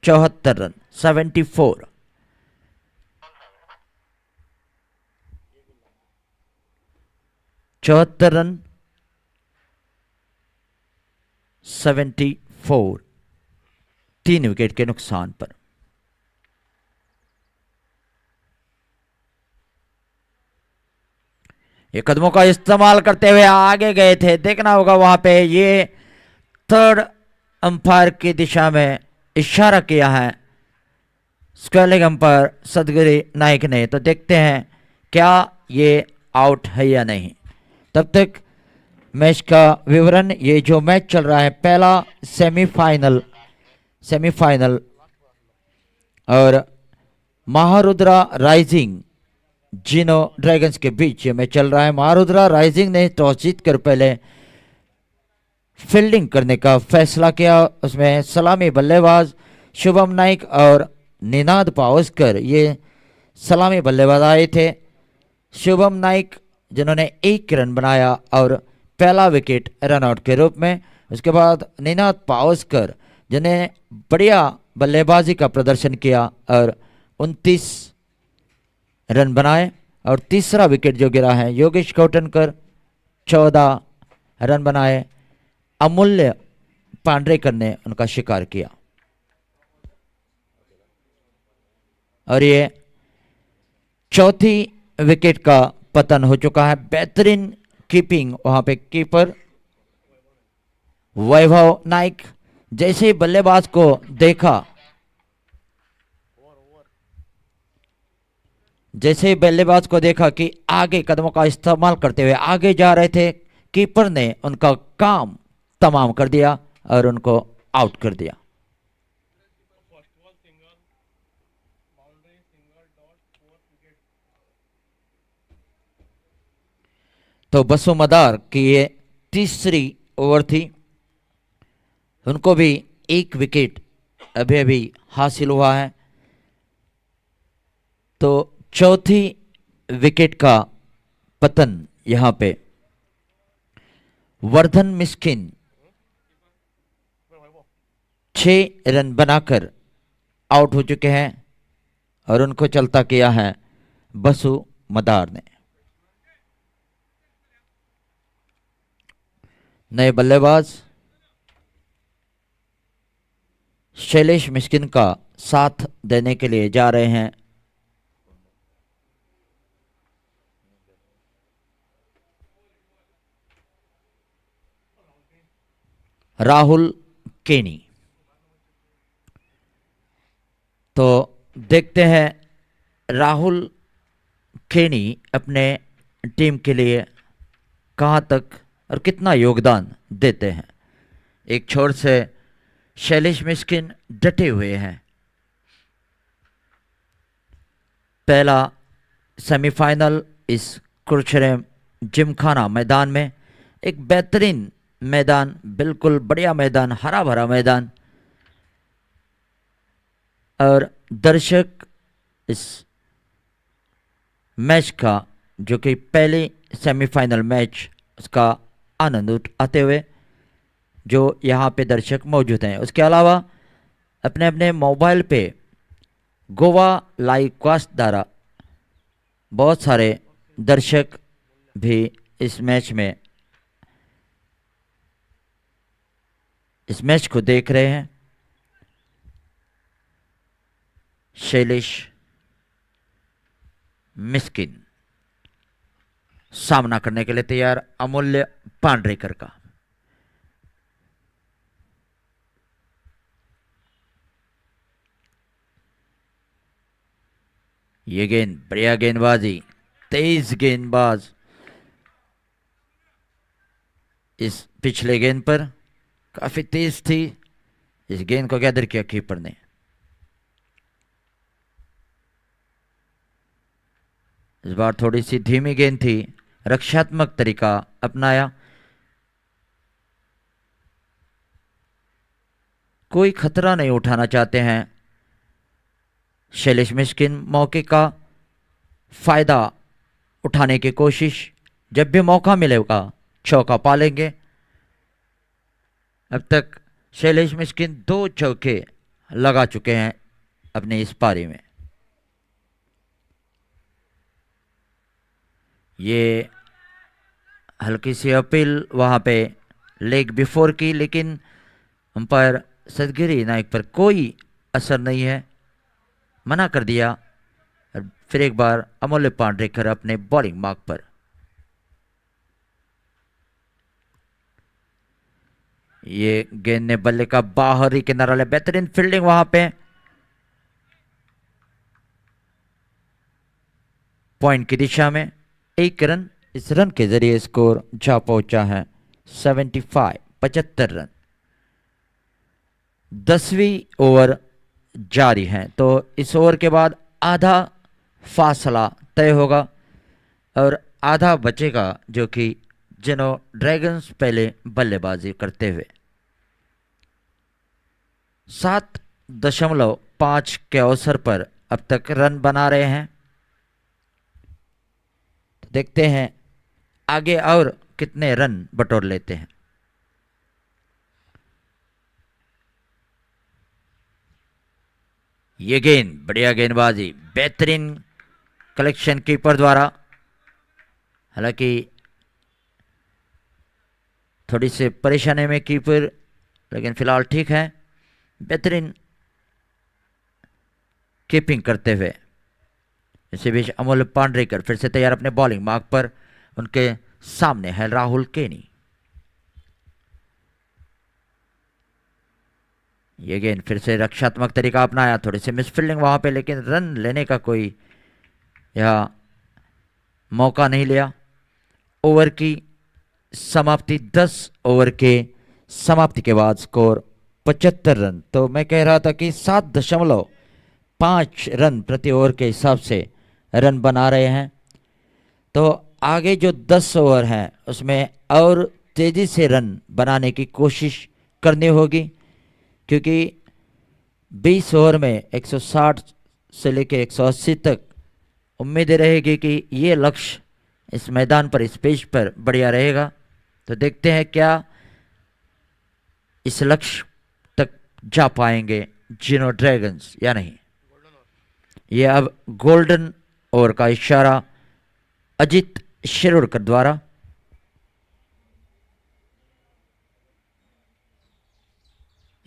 74 रन 74। चौहत्तर रन 74, 3 विकेट के नुकसान पर। ये कदमों का इस्तेमाल करते हुए आगे गए थे, देखना होगा वहां पे ये थर्ड अंपायर की दिशा में इशारा किया है स्क्वेलिंग अंपायर सदगुरु नाइक ने। तो देखते हैं क्या ये आउट है या नहीं। तब तक मैच का विवरण, ये जो मैच चल रहा है पहला सेमीफाइनल और महारुद्रा राइजिंग जिनो ड्रैगन्स के बीच ये मैच चल रहा है। महारुद्रा राइजिंग ने टॉस जीतकर पहले फील्डिंग करने का फैसला किया। उसमें सलामी बल्लेबाज शुभम नाइक और निनाद पावस्कर ये सलामी बल्लेबाज आए थे। शुभम नाइक जिन्होंने 1 रन बनाया और पहला विकेट रनआउट के रूप में। उसके बाद निनाद पावस्कर जिन्हें बढ़िया बल्लेबाजी का प्रदर्शन किया और 29 रन बनाए। और तीसरा विकेट जो गिरा है योगेश कौटनकर 14 रन बनाए। अमूल्य पांड्रेकर ने उनका शिकार किया। और ये चौथी विकेट का पतन हो चुका है। बेहतरीन कीपिंग वहां पे कीपर वैभव नाइक, जैसे ही बल्लेबाज को देखा, कि आगे कदमों का इस्तेमाल करते हुए आगे जा रहे थे, कीपर ने उनका काम तमाम कर दिया और उनको आउट कर दिया। तो बसु मदार की ये तीसरी ओवर थी, उनको भी 1 विकेट अभी अभी हासिल हुआ है। तो चौथी विकेट का पतन यहां पे वर्धन मिस्किन 6 रन बनाकर आउट हो चुके हैं और उनको चलता किया है बसु मदार ने। नए बल्लेबाज शैलेश मिस्किन का साथ देने के लिए जा रहे हैं राहुल केनी। तो देखते हैं राहुल केनी अपने टीम के लिए कहां तक और कितना योगदान देते हैं। एक छोर से शैलेश मिस्किन डटे हुए हैं। पहला सेमीफाइनल इस कुरुक्षेत्र जिमखाना मैदान में, एक बेहतरीन मैदान, बिल्कुल बढ़िया मैदान, हरा भरा मैदान, और दर्शक इस मैच का, जो कि पहले सेमीफाइनल मैच, उसका आनंद उठाते हुए जो यहाँ पे दर्शक मौजूद हैं। उसके अलावा अपने अपने मोबाइल पे गोवा लाइव कास्ट द्वारा बहुत सारे दर्शक भी इस मैच को देख रहे हैं। शैलेश मिस्किन सामना करने के लिए तैयार अमूल्य पांड्रेकर का। ये गेंद, बढ़िया गेंदबाजी, तेज गेंदबाज इस पिछले गेंद पर काफी तेज थी। इस गेंद को गैदर किया कीपर ने। इस बार थोड़ी सी धीमी गेंद थी, रक्षात्मक तरीका अपनाया। कोई खतरा नहीं उठाना चाहते हैं शैलेश मिस्किन, मौके का फायदा उठाने की कोशिश, जब भी मौका मिलेगा चौका पालेंगे। अब तक शैलेश मिस्किन 2 चौके लगा चुके हैं अपनी इस पारी में। ये हल्की सी अपील वहां पे लेग बिफोर की, लेकिन अंपायर सदगिरी नाइक पर कोई असर नहीं है, मना कर दिया। और फिर एक बार अमूल्य पांड्रेकर अपने बॉलिंग मार्क पर। ये गेंद ने बल्ले का बाहरी किनारा ले, बेहतरीन फील्डिंग वहां पे, पॉइंट की दिशा में 1 रन। इस रन के जरिए स्कोर जा पहुंचा है 75, 75 रन। 10वीं ओवर जारी है, तो इस ओवर के बाद आधा फासला तय होगा और आधा बचेगा, जो कि जेनो ड्रैगन्स पहले बल्लेबाजी करते हुए 7.5 के अवसर पर अब तक रन बना रहे हैं। तो देखते हैं आगे और कितने रन बटोर लेते हैं। ये गेंद, बढ़िया गेंदबाजी, बेहतरीन कलेक्शन कीपर द्वारा। हालांकि थोड़ी सी परेशानी में कीपर, लेकिन फिलहाल ठीक है। बेहतरीन कीपिंग करते हुए इसी बीच अमोल पांड्रेकर फिर से तैयार अपने बॉलिंग मार्क पर। उनके सामने है राहुल केनी। ये गेंद फिर से रक्षात्मक तरीका अपनाया, थोड़ी सी मिसफील्डिंग वहां पे, लेकिन रन लेने का कोई यह मौका नहीं लिया। ओवर की समाप्ति, 10 ओवर के समाप्ति के बाद स्कोर 75 रन। तो मैं कह रहा था कि 7.5 रन प्रति ओवर के हिसाब से रन बना रहे हैं। तो आगे जो 10 ओवर हैं उसमें और तेजी से रन बनाने की कोशिश करनी होगी, क्योंकि 20 ओवर में 160 से लेकर 180 तक उम्मीद रहेगी कि ये लक्ष्य इस मैदान पर, इस पेज पर बढ़िया रहेगा। तो देखते हैं क्या इस लक्ष्य तक जा पाएंगे जेनो ड्रैगन्स या नहीं। ये अब गोल्डन ओवर का इशारा अजित शिरोडकर द्वारा।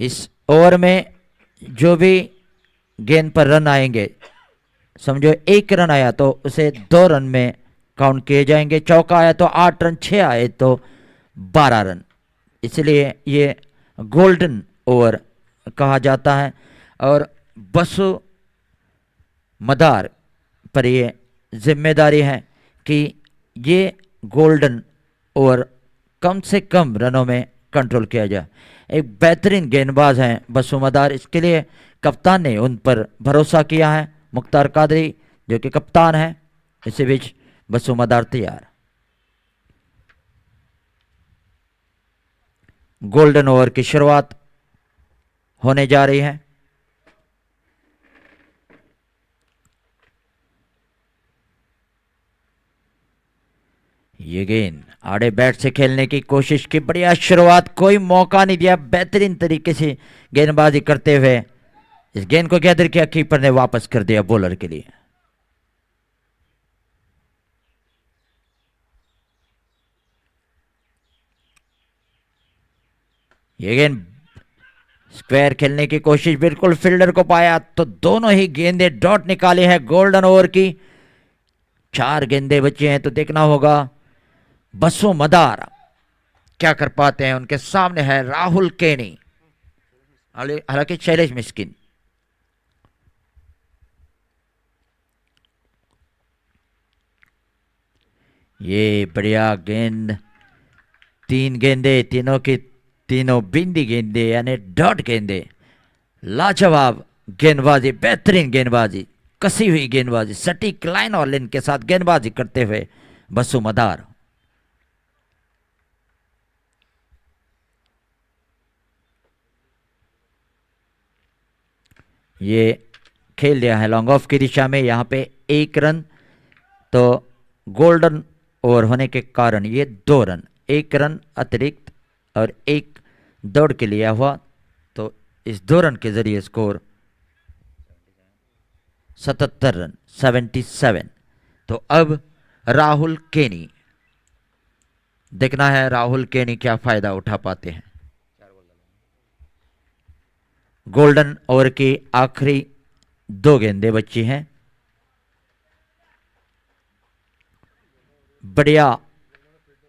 इस ओवर में जो भी गेंद पर रन आएंगे, समझो 1 रन आया तो उसे 2 रन में काउंट किए जाएंगे, चौका आया तो 8 रन, 6 आए तो 12 रन। इसलिए ये गोल्डन ओवर कहा जाता है। और बसु मदार पर ये जिम्मेदारी है कि ये गोल्डन ओवर कम से कम रनों में कंट्रोल किया जाए। एक बेहतरीन गेंदबाज हैं बसु मदार, इसके लिए कप्तान ने उन पर भरोसा किया है, मुख्तार कादरी जो कि कप्तान है। इसी बीच बसु मदार तैयार। गोल्डन ओवर की शुरुआत होने जा रही है। ये गेंद आड़े बैट से खेलने की कोशिश की, बढ़िया शुरुआत, कोई मौका नहीं दिया, बेहतरीन तरीके से गेंदबाजी करते हुए इस गेंद को गैदर किया, कीपर ने वापस कर दिया बॉलर के लिए। ये गेंद स्क्वायर खेलने की कोशिश, बिल्कुल फील्डर को पाया, तो दोनों ही गेंदे डॉट निकाले हैं गोल्डन ओवर की। 4 गेंदे बचे हैं, तो देखना होगा बसु मदार क्या कर पाते हैं। उनके सामने है राहुल केनी, हालांकि शैलेश मिस्किन। ये बढ़िया गेंद, 3 गेंदे, तीनों की तीनों बिंदी गेंदे यानी डॉट गेंदे। लाजवाब गेंदबाजी, बेहतरीन गेंदबाजी, कसी हुई गेंदबाजी, सटीक लाइन और लेन के साथ गेंदबाजी करते हुए बसु मदार। ये खेल दिया है लॉन्ग ऑफ की दिशा में, यहां पे 1 रन। तो गोल्डन ओवर होने के कारण ये 2 रन, 1 रन अतिरिक्त और 1 दौड़ के लिया हुआ, तो इस 2 रन के जरिए स्कोर 77 रन, 77। तो अब राहुल केनी, देखना है राहुल केनी क्या फायदा उठा पाते हैं। गोल्डन ओवर की आखिरी 2 गेंदें बची हैं। बढ़िया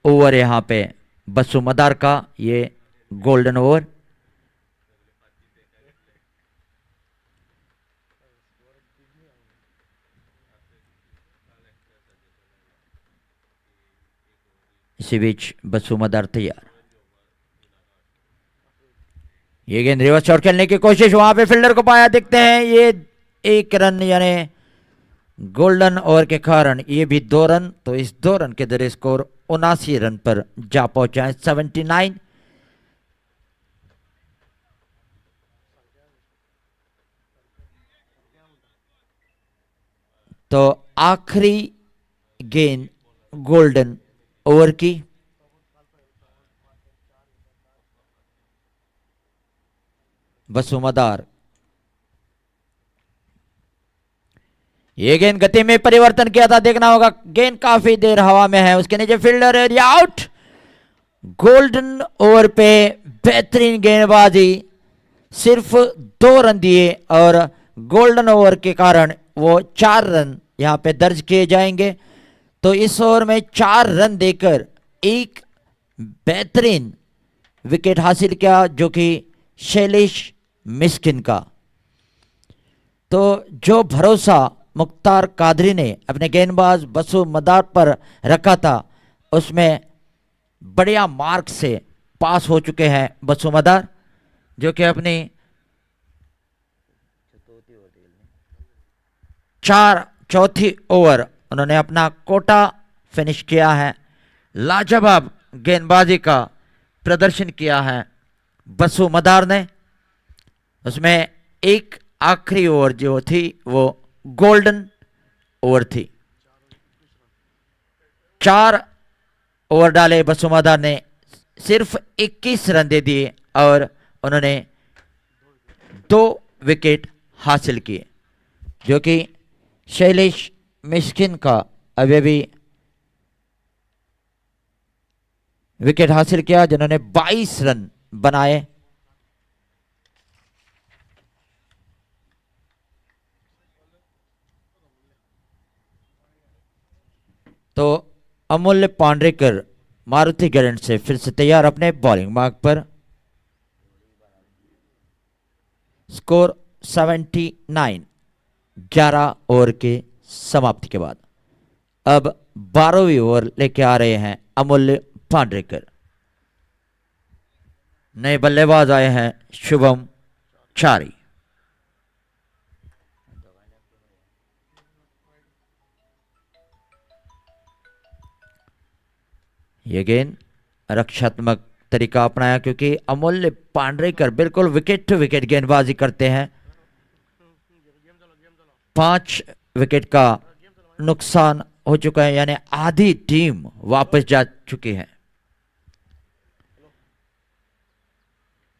ओवर यहां पे बसु मदार का, ये गोल्डन ओवर। इसी बीच बसु मदार तैयार। ये गेंद रिवर्स शॉट खेलने की कोशिश, वहां पे फील्डर को पाया, देखते हैं ये 1 रन, यानी गोल्डन ओवर के कारण ये भी 2 रन, तो इस 2 रन के जरिए स्कोर 79 रन पर जा पहुंचा है, 79। तो आखिरी गेंद गोल्डन ओवर की। वसुमदार, ये गेंद गति में परिवर्तन किया था, देखना होगा, गेंद काफी देर हवा में है, उसके नीचे fielder area out. Golden over पे बेहतरीन गेंदबाजी, सिर्फ 2 रन दिए और गोल्डन ओवर के कारण वो 4 रन यहां पे दर्ज किए जाएंगे। तो इस ओवर में 4 रन देकर एक बेहतरीन विकेट हासिल किया, जो कि शैलेश मिस्किन का। तो जो भरोसा मुख्तार कादरी ने अपने गेंदबाज बसु मदार पर रखा था, उसमें बढ़िया मार्क से पास हो चुके हैं बसु मदार, जो कि अपनी चौथी ओवर उन्होंने अपना कोटा फिनिश किया है। लाजवाब गेंदबाजी का प्रदर्शन किया है बसु मदार ने। उसमें एक आखिरी ओवर जो थी वो गोल्डन ओवर थी। 4 ओवर डाले बसु मदार ने, सिर्फ 21 रन दे दिए और उन्होंने 2 विकेट हासिल किए, जो कि शैलेश मिस्किन का अभी भी विकेट हासिल किया, जिन्होंने 22 रन बनाए। तो अमूल्य पांड्रेकर मारुति गैरेंट से फिर से तैयार अपने बॉलिंग मार्क पर। स्कोर 79, 11 ओवर के समाप्ति के बाद। अब 12वीं ओवर लेके आ रहे हैं अमूल्य पांड्रेकर। नए बल्लेबाज आए हैं शुभम चारी। ये गेंद रक्षात्मक तरीका अपनाया, क्योंकि अमूल्य पांड्रेकर बिल्कुल विकेट टू विकेट गेंदबाजी करते हैं। 5 विकेट का नुकसान हो चुका है, यानी आधी टीम वापस जा चुकी है।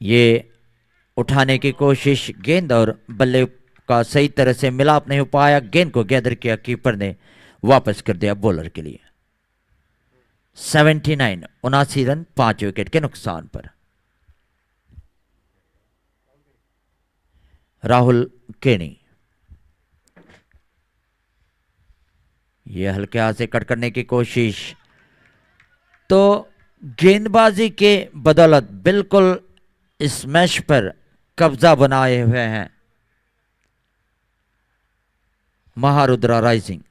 ये उठाने की कोशिश, गेंद और बल्ले का सही तरह से मिलाप नहीं हो पाया, गेंद को गैदर किया, कीपर ने वापस कर दिया बॉलर के लिए। 79, 79 रन 5 विकेट के नुकसान पर। राहुल केनी, ये हल्के हाथ से कट करने की कोशिश, तो गेंदबाजी के बदौलत बिल्कुल इस मैच पर कब्जा बनाए हुए हैं महारुद्रा राइजिंग।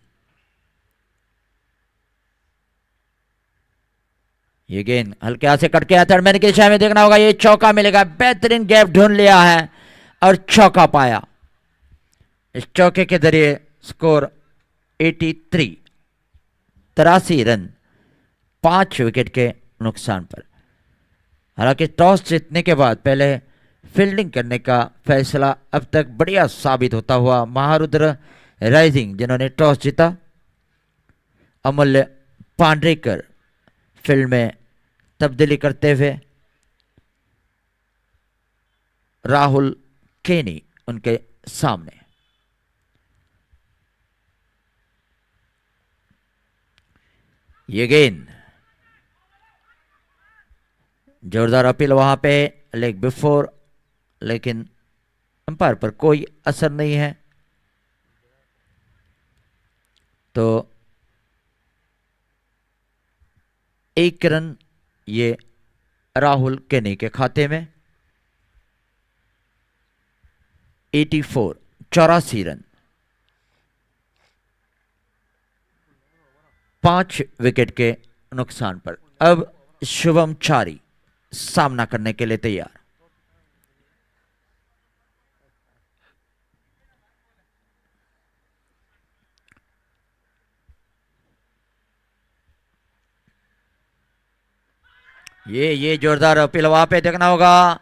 ये गेंद हल्के हाथ से कट के आता है, मैंने के दिशा में, देखना होगा, ये चौका मिलेगा, बेहतरीन गैप ढूंढ लिया है और चौका पाया। इस चौके के जरिए स्कोर 83, 83 रन 5 विकेट के नुकसान पर। हालांकि टॉस जीतने के बाद पहले फील्डिंग करने का फैसला अब तक बढ़िया साबित होता हुआ महारुद्र राइजिंग, जिन्होंने टॉस जीता। अमूल्य पांड्रेकर फील्ड में तब्दीली करते हुए, राहुल केनी उनके सामने। ये गेंद जोरदार अपील वहां पे लेग बिफोर, लेकिन अंपायर पर कोई असर नहीं है। तो 1 रन ये राहुल केनी के खाते में। 84, 84 रन 5 विकेट के नुकसान पर। अब शुभम चारी सामना करने के लिए तैयार। ये जोरदार अपील वहां पे देखना होगा।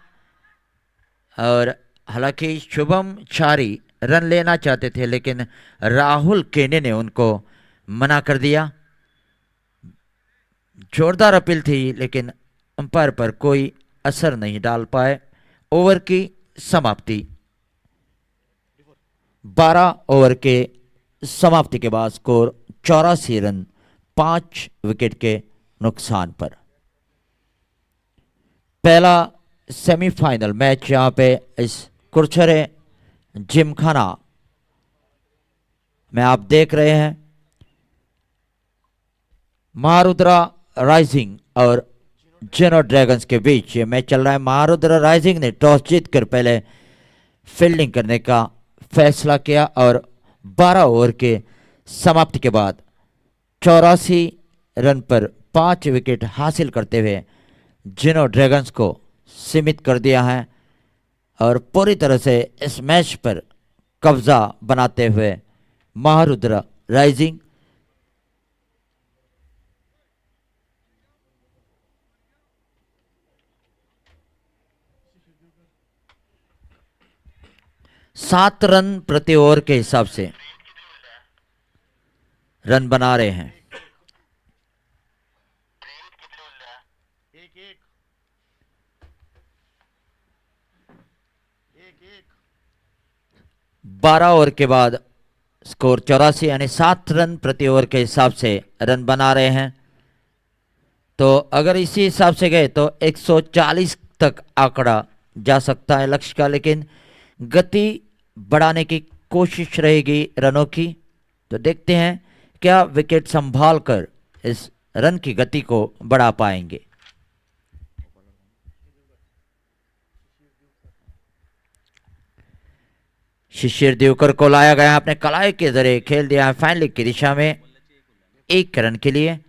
और हालांकि शुभम चारी रन लेना चाहते थे लेकिन राहुल केने ने उनको मना कर दिया। जोरदार अपील थी लेकिन अंपायर पर कोई असर नहीं डाल पाए। ओवर की समाप्ति। 12 ओवर के समाप्ति के बाद स्कोर 84 रन 5 विकेट के नुकसान पर। पहला सेमीफाइनल मैच यहां पे इस कुरछरे जिमखाना में आप देख रहे हैं। महारुद्रा राइजिंग और जेनो ड्रैगन्स के बीच ये मैच चल रहा है। महारुद्रा राइजिंग ने टॉस जीतकर पहले फील्डिंग करने का फैसला किया और 12 ओवर के समाप्ति के बाद 84 रन पर 5 विकेट हासिल करते हुए जेनो ड्रैगन्स को सीमित कर दिया है और पूरी तरह से इस मैच पर कब्जा बनाते हुए महारुद्रा राइजिंग सात रन प्रति ओवर के हिसाब से रन बना रहे हैं। 12 ओवर के बाद स्कोर 84 यानी 7 रन प्रति ओवर के हिसाब से रन बना रहे हैं। तो अगर इसी हिसाब से गए तो 140 तक आंकड़ा जा सकता है लक्ष्य का, लेकिन गति बढ़ाने की कोशिश रहेगी रनों की। तो देखते हैं क्या विकेट संभाल कर इस रन की गति को बढ़ा पाएंगे। शिशिर देवकर को लाया गया, अपने कलाई के जरिए खेल दिया है फाइनल की दिशा में 1 रन के लिए।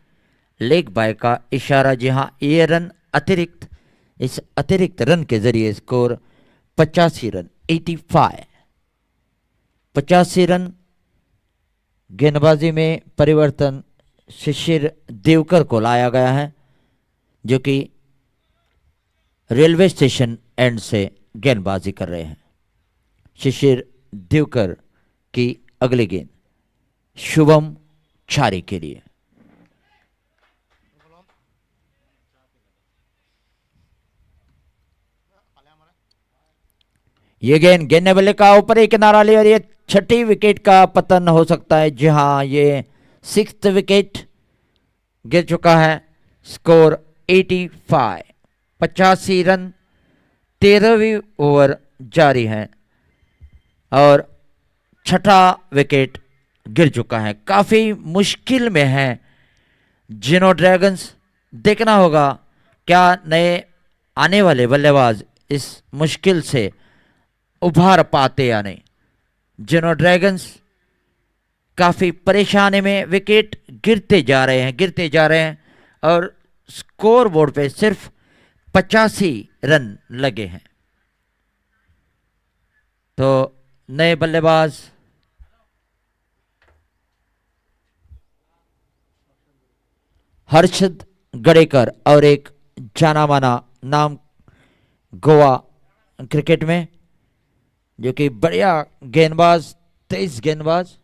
लेग बाय का इशारा। जी हाँ, ये रन अतिरिक्त, इस अतिरिक्त रन के जरिए स्कोर 85 रन 85 रन। गेंदबाजी में परिवर्तन शिशिर देवकर को लाया गया है जो कि रेलवे स्टेशन एंड से गेंदबाजी कर रहे हैं। शिशिर देवकर की अगली गेंद शुभम चारी के लिए। ये गेंद ने बल्ले का ऊपर ही किनारा लिया और ये 6ठी विकेट का पतन हो सकता है। जी हाँ, ये 6th विकेट गिर चुका है। Score 85 85 run. 13वीं ओवर जारी है और 6ठा विकेट गिर चुका है। काफी मुश्किल में है जेनो ड्रैगन्स। देखना होगा क्या नए आने वाले बल्लेबाज इस मुश्किल से उभार पाते या नहीं। जेनो ड्रैगन्स काफी परेशानी में, विकेट गिरते जा रहे हैं और स्कोर बोर्ड पे सिर्फ 85 रन लगे हैं। तो नए बल्लेबाज हर्षद गड़ेकर और एक जाना माना नाम गोवा क्रिकेट में, जो कि बढ़िया गेंदबाज, 23 गेंदबाज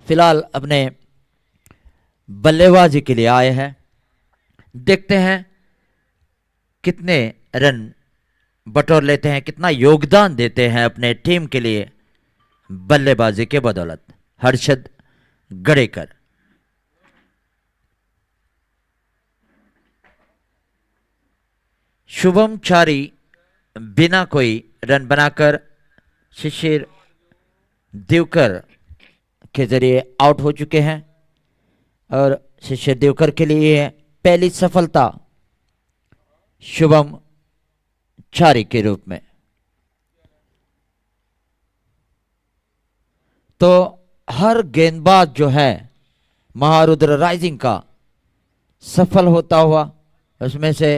फिलहाल अपने बल्लेबाजी के लिए आए हैं। देखते हैं कितने रन बटोर लेते हैं, कितना योगदान देते हैं अपने टीम के लिए बल्लेबाजी के बदौलत हर्षद गड़ेकर। शुभम चारी बिना कोई रन बनाकर शिशिर देवकर के जरिए आउट हो चुके हैं और शिशिर देवकर के लिए पहली सफलता शुभम चारी के रूप में। तो हर गेंदबाज जो है महारुद्र राइजिंग का सफल होता हुआ, उसमें से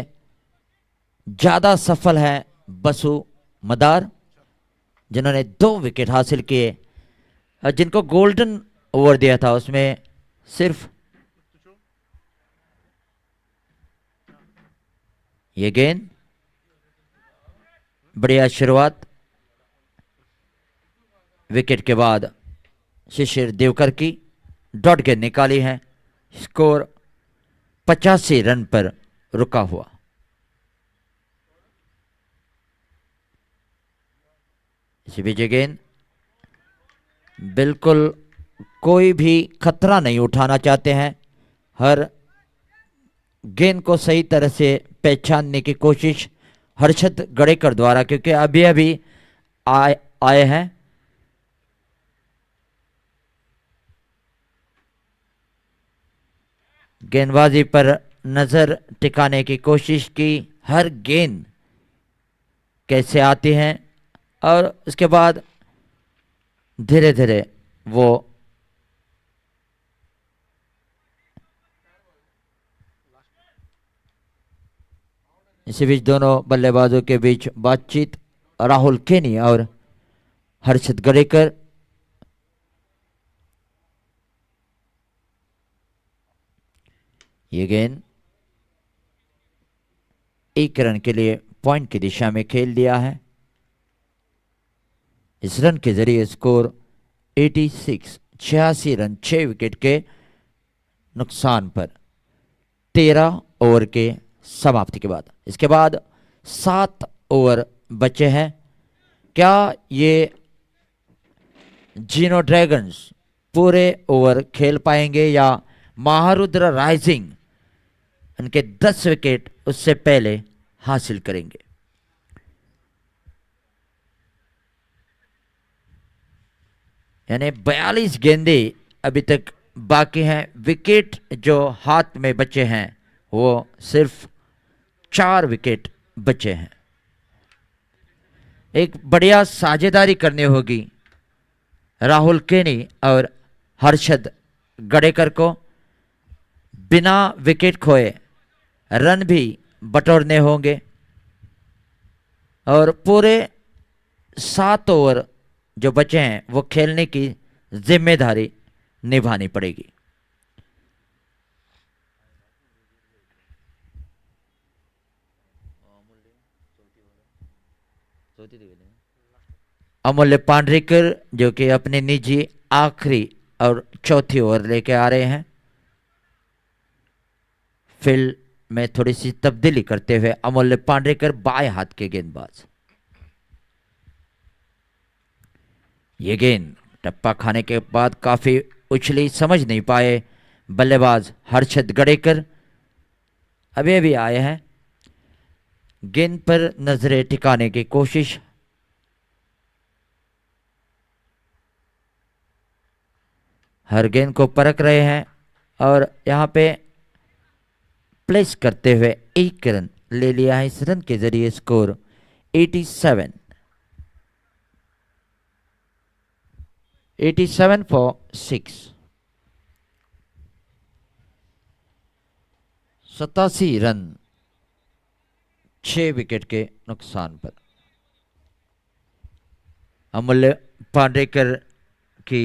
ज्यादा सफल है बसु मदार जिन्होंने 2 विकेट हासिल किए, और जिनको गोल्डन ओवर दिया था उसमें सिर्फ ये गेंद, बढ़िया शुरुआत विकेट के बाद शिशिर देवकर की डॉट गेंद निकाली है। स्कोर 85 रन पर रुका हुआ। इसी बीच गेंद, बिल्कुल कोई भी खतरा नहीं उठाना चाहते हैं, हर गेंद को सही तरह से पहचानने की कोशिश हर्षद गड़ेकर द्वारा, क्योंकि अभी अभी आए हैं। गेंदबाजी पर नजर टिकाने की कोशिश की, हर गेंद कैसे आती हैं, और उसके बाद धीरे धीरे वो इसी बीच दोनों बल्लेबाजों के बीच बातचीत, राहुल केनी और हर्षद गड़ेकर। ये गेंद 1 रन के लिए पॉइंट की दिशा में खेल दिया है। इस रन के जरिए स्कोर 86 रन 6 विकेट के नुकसान पर 13 ओवर के समाप्ति के बाद। इसके बाद 7 ओवर बचे हैं। क्या ये जीनो ड्रैगन्स पूरे ओवर खेल पाएंगे या महारुद्र राइजिंग उनके 10 विकेट उससे पहले हासिल करेंगे? यानी 42 गेंदें अभी तक बाकी हैं। विकेट जो हाथ में बचे हैं वो सिर्फ 4 विकेट बचे हैं। एक बढ़िया साझेदारी करनी होगी राहुल केनी और हर्षद गड़ेकर को। बिना विकेट खोए रन भी बटोरने होंगे और पूरे 7 ओवर जो बचे हैं वो खेलने की जिम्मेदारी निभानी पड़ेगी। अमूल्य पांड्रेकर जो कि अपने निजी आखिरी और चौथी ओवर लेके आ रहे हैं। फील्ड में थोड़ी सी तब्दीली करते हुए अमूल्य पांड्रेकर बाएं हाथ के गेंदबाज। ये गेंद टप्पा खाने के बाद काफी उछली, समझ नहीं पाए बल्लेबाज हर्षद गड़ेकर। अभी अभी आए हैं, गेंद पर नजरें टिकाने की कोशिश। हर गेंद को परख रहे हैं और यहां पे प्लेस करते हुए 1 रन ले लिया है। इस रन के जरिए स्कोर 87 फॉर 6। 87 रन 6 विकेट के नुकसान पर। अमूल्य पांड्रेकर की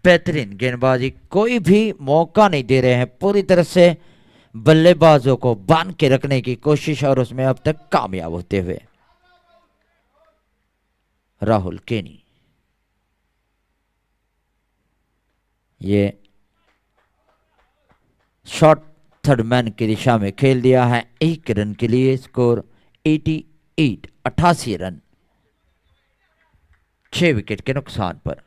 बेहतरीन गेंदबाजी, कोई भी मौका नहीं दे रहे हैं, पूरी तरह से बल्लेबाजों को बांध के रखने की कोशिश और उसमें अब तक कामयाब होते हुए राहुल केनी। ये शॉट थर्ड मैन की दिशा में खेल दिया है 1 रन के लिए। स्कोर 88 रन 6 विकेट के नुकसान पर।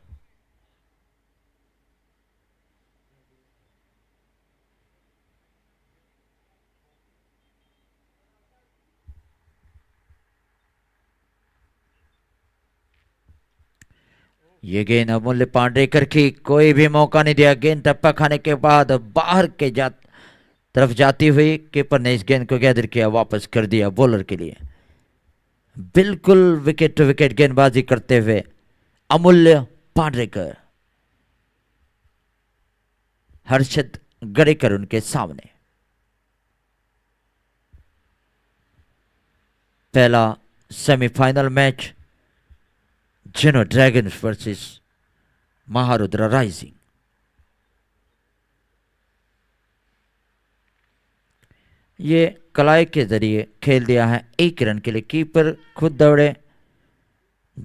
ये गेंद अमूल्य पांड्रेकर की, कोई भी मौका नहीं दिया। गेंद टप्पा खाने के बाद बाहर के तरफ जाती हुई कीपर ने इस गेंद को गैदर किया, वापस कर दिया बॉलर के लिए। बिल्कुल विकेट टू विकेट गेंदबाजी करते हुए अमूल्य पांड्रेकर हर्षद गरेकर उनके सामने। पहला सेमीफाइनल मैच जेनो ड्रैगन्स वर्सेस महारुद्रा राइजिंग। ये कलाई के जरिए खेल दिया है 1 रन के लिए। कीपर खुद दौड़े,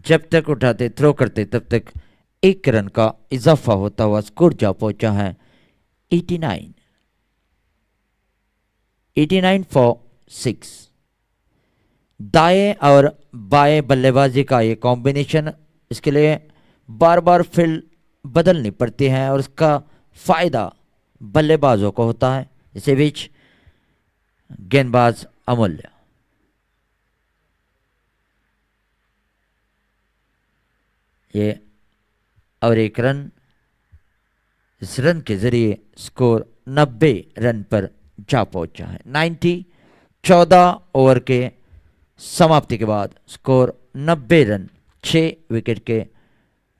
जब तक उठाते थ्रो करते तब तक 1 रन का इजाफा होता हुआ स्कोर जा पहुंचा है 89 फॉर 6। दाएं और बाएं बल्लेबाजी का ये कॉम्बिनेशन, इसके लिए बार बार फील्ड बदलनी पड़ती है और उसका फायदा बल्लेबाजों को होता है। इसी बीच गेंदबाज अमूल्य, ये और 1 रन। इस रन के जरिए स्कोर 90 रन पर जा पहुंचा है। 14 ओवर के समाप्ति के बाद स्कोर 90 रन 6 विकेट के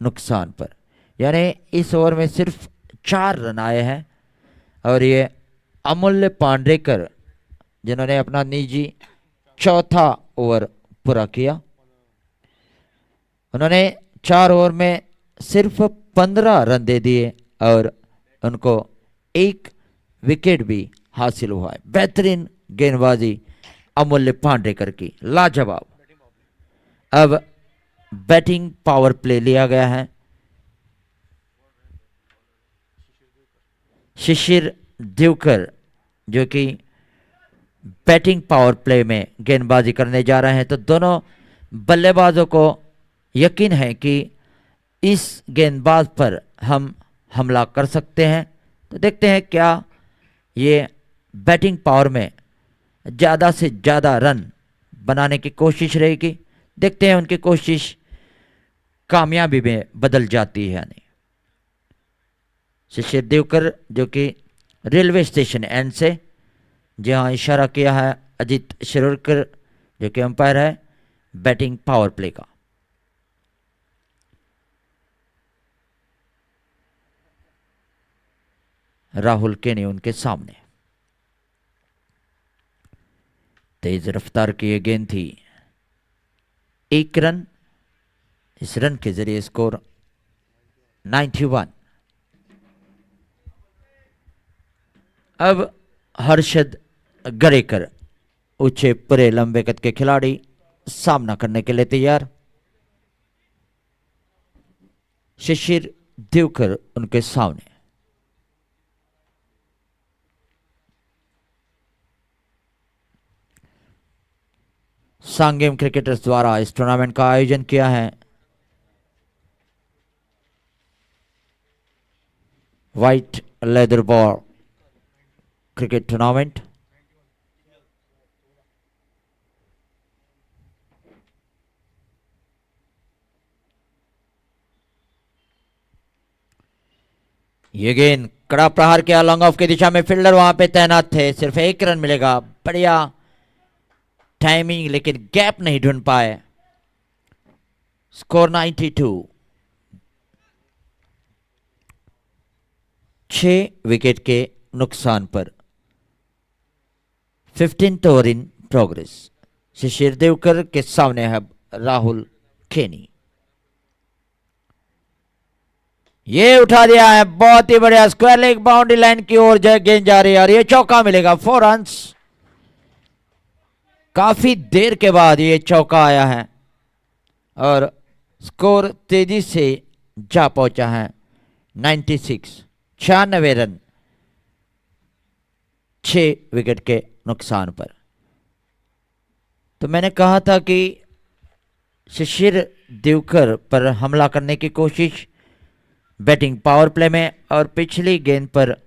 नुकसान पर, यानी इस ओवर में सिर्फ 4 रन आए हैं। और ये अमूल्य पांडेकर जिन्होंने अपना निजी 4था ओवर पूरा किया, उन्होंने 4 ओवर में सिर्फ 15 रन दे दिए और उनको 1 विकेट भी हासिल हुआ है। बेहतरीन गेंदबाजी अमूल्य पांडेकर की, लाजवाब। अब बैटिंग पावर प्ले लिया गया है। शिशिर दिवकर जो कि बैटिंग पावर प्ले में गेंदबाजी करने जा रहे हैं, तो दोनों बल्लेबाजों को यकीन है कि इस गेंदबाज पर हम हमला कर सकते हैं। तो देखते हैं क्या ये बैटिंग पावर में ज़्यादा से ज़्यादा रन बनाने की कोशिश रहेगी। देखते हैं उनकी कोशिश कामयाबी में बदल जाती है या नहीं। शिशिर देवकर जो कि रेलवे स्टेशन एंड से, जहां इशारा किया है अजीत शिरोडकर जो कि अंपायर है बैटिंग पावर प्ले का। राहुल केनी उनके सामने। तेज रफ्तार की यह गेंद थी, 1 रन। इस रन के जरिए स्कोर 91। अब हर्षद गरेकर ऊंचे पूरे लंबे कद के खिलाड़ी सामना करने के लिए तैयार। शिशिर दिवकर उनके सामने। सांगेम क्रिकेटर्स द्वारा इस टूर्नामेंट का आयोजन किया है। White leather ball cricket tournament. ये गेंद कड़ा प्रहार किया लॉन्ग ऑफ की दिशा में, फील्डर वहां पे तैनात थे। सिर्फ 1 रन मिलेगा। बढ़िया टाइमिंग, लेकिन गैप नहीं ढूंढ पाए। स्कोर 92। 6 विकेट के नुकसान पर 15th ओवर इन प्रोग्रेस। शिशिर देवकर के सामने है राहुल खेनी। ये उठा दिया है, बहुत ही बढ़िया। स्क्वायर लेग बाउंड्री लाइन की ओर गेंद जा रही है और ये चौका मिलेगा। 4 रन्स। काफी देर के बाद ये चौका आया है और स्कोर तेजी से जा पहुंचा है 96। 96 रन 6 विकेट के नुकसान पर। तो मैंने कहा था कि शिशिर देवकर पर हमला करने की कोशिश बैटिंग पावर प्ले में, और पिछली गेंद पर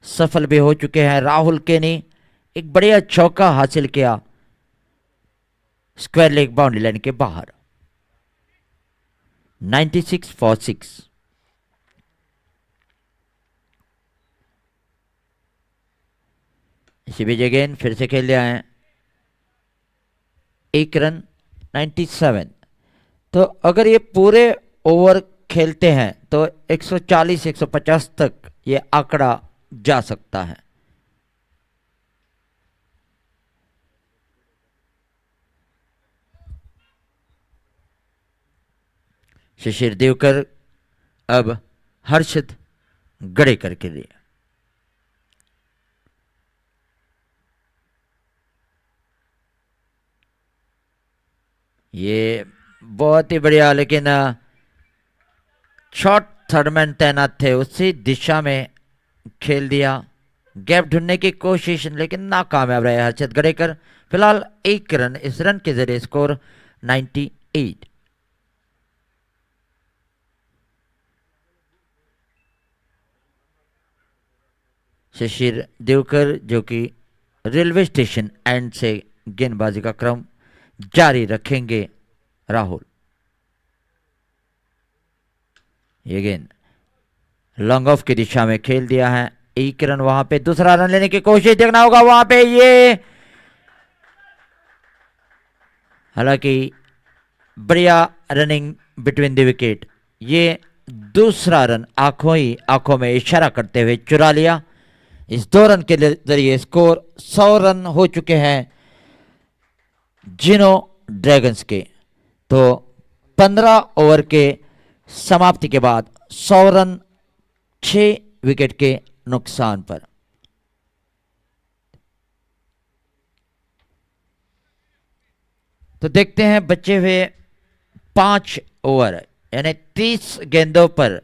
सफल भी हो चुके हैं। राहुल केनी एक बढ़िया चौका हासिल किया स्क्वायर लेग बाउंड्री लाइन के बाहर। 96 फॉर 6। इसी बीच गेंद फिर से खेल दिया है, 1 रन 97। तो अगर ये पूरे ओवर खेलते हैं तो 140 150 तक ये आंकड़ा जा सकता है। शिशिर देवकर अब हर्षित गड़ेकर के लिए। ये बहुत ही बढ़िया, लेकिन शॉर्ट थर्डमैन तैनात थे, उसी दिशा में खेल दिया। गैप ढूंढने की कोशिश लेकिन नाकामयाब रहे हर्षित गड़ेकर। फिलहाल 1 रन, इस रन के जरिए स्कोर 98। शिशिर देवकर जो कि रेलवे स्टेशन एंड से गेंदबाजी का क्रम जारी रखेंगे। राहुल, ये गेंद लॉन्ग ऑफ की दिशा में खेल दिया है। 1 रन, वहां पे दूसरा रन लेने की कोशिश देखना होगा वहां पे। ये हालांकि बढ़िया रनिंग बिटवीन द विकेट। ये दूसरा रन आंखों में इशारा करते हुए चुरा लिया। इस 2 रन के जरिए स्कोर 100 रन हो चुके हैं जिनो ड्रैगन्स के। तो 15 ओवर के समाप्ति के बाद 100 रन 6 विकेट के नुकसान पर। तो देखते हैं बचे हुए 5 ओवर यानी 30 गेंदों पर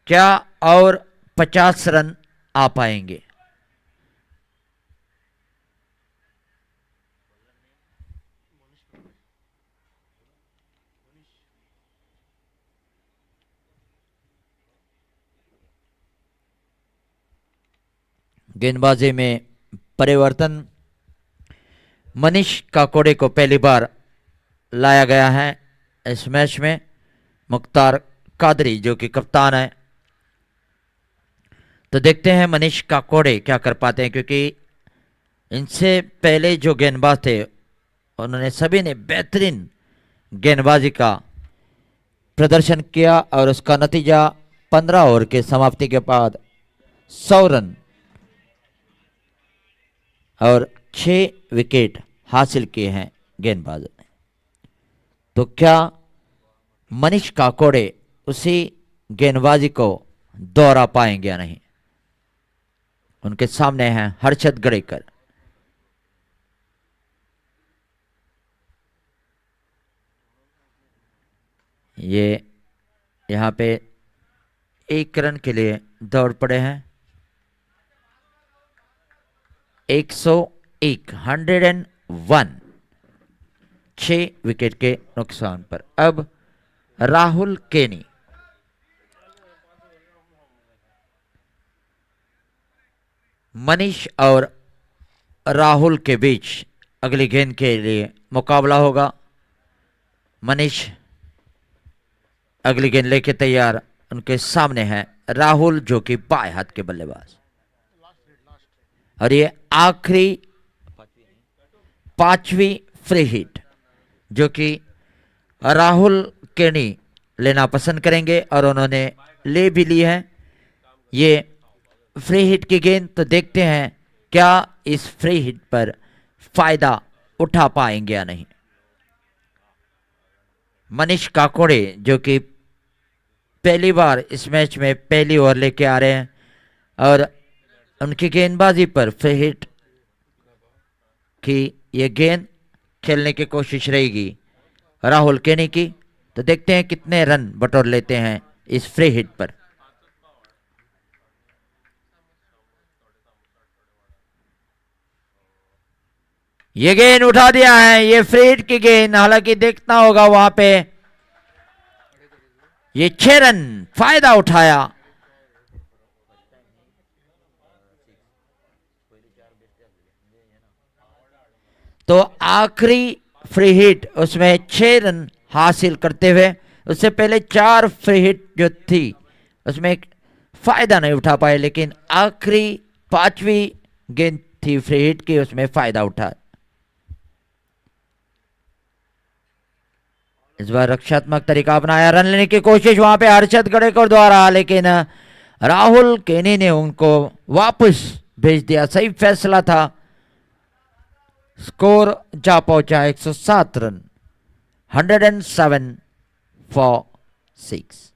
क्या और 50 रन आ पाएंगे। गेंदबाजी में परिवर्तन, मनीष काकोड़े को पहली बार लाया गया है इस मैच में। मुख्तार कादरी जो कि कप्तान है। तो देखते हैं मनीष काकोड़े क्या कर पाते हैं, क्योंकि इनसे पहले जो गेंदबाज थे उन्होंने सभी ने बेहतरीन गेंदबाजी का प्रदर्शन किया और उसका नतीजा 15 ओवर के समाप्ति के बाद 100 रन और 6 विकेट हासिल किए हैं गेंदबाज ने। तो क्या मनीष काकोड़े उसी गेंदबाजी को दोहरा पाएंगे या नहीं। उनके सामने हैं हर्षित गड़ेकर। ये यहां पे 1 रन के लिए दौड़ पड़े हैं। 101, 101, 6 विकेट के नुकसान पर। अब राहुल केनी, मनीष और राहुल के बीच अगली गेंद के लिए मुकाबला होगा। मनीष अगली गेंद लेके तैयार, उनके सामने है राहुल जो कि बाएं हाथ के बल्लेबाज। और ये आखिरी 5वीं फ्री हिट जो कि राहुल केनी लेना पसंद करेंगे और उन्होंने ले भी ली है ये फ्री हिट की गेंद। तो देखते हैं क्या इस फ्री हिट पर फायदा उठा पाएंगे या नहीं। मनीष काकोड़े जो कि पहली बार इस मैच में पहली ओवर लेके आ रहे हैं और उनकी गेंदबाजी पर फ्री हिट की ये गेंद खेलने की कोशिश रहेगी राहुल केनी की। तो देखते हैं कितने रन बटोर लेते हैं इस फ्री हिट पर। ये गेंद उठा दिया है, ये फ्री हिट की गेंद। हालांकि देखना होगा वहां पे ये 6 रन फायदा उठाया। तो आखिरी फ्री हिट उसमें 6 रन हासिल करते हुए, उससे पहले 4 फ्री हिट जो थी उसमें फायदा नहीं उठा पाए, लेकिन आखिरी 5वीं गेंद थी फ्री हिट की, उसमें फायदा उठा। इस बार रक्षात्मक तरीका अपनाया, रन लेने की कोशिश वहां पे हर्षित गड़ेकर द्वारा, लेकिन राहुल केनी ने उनको वापस भेज दिया, सही फैसला था। स्कोर जा पहुंचा 107 रन, 107 फॉर 6।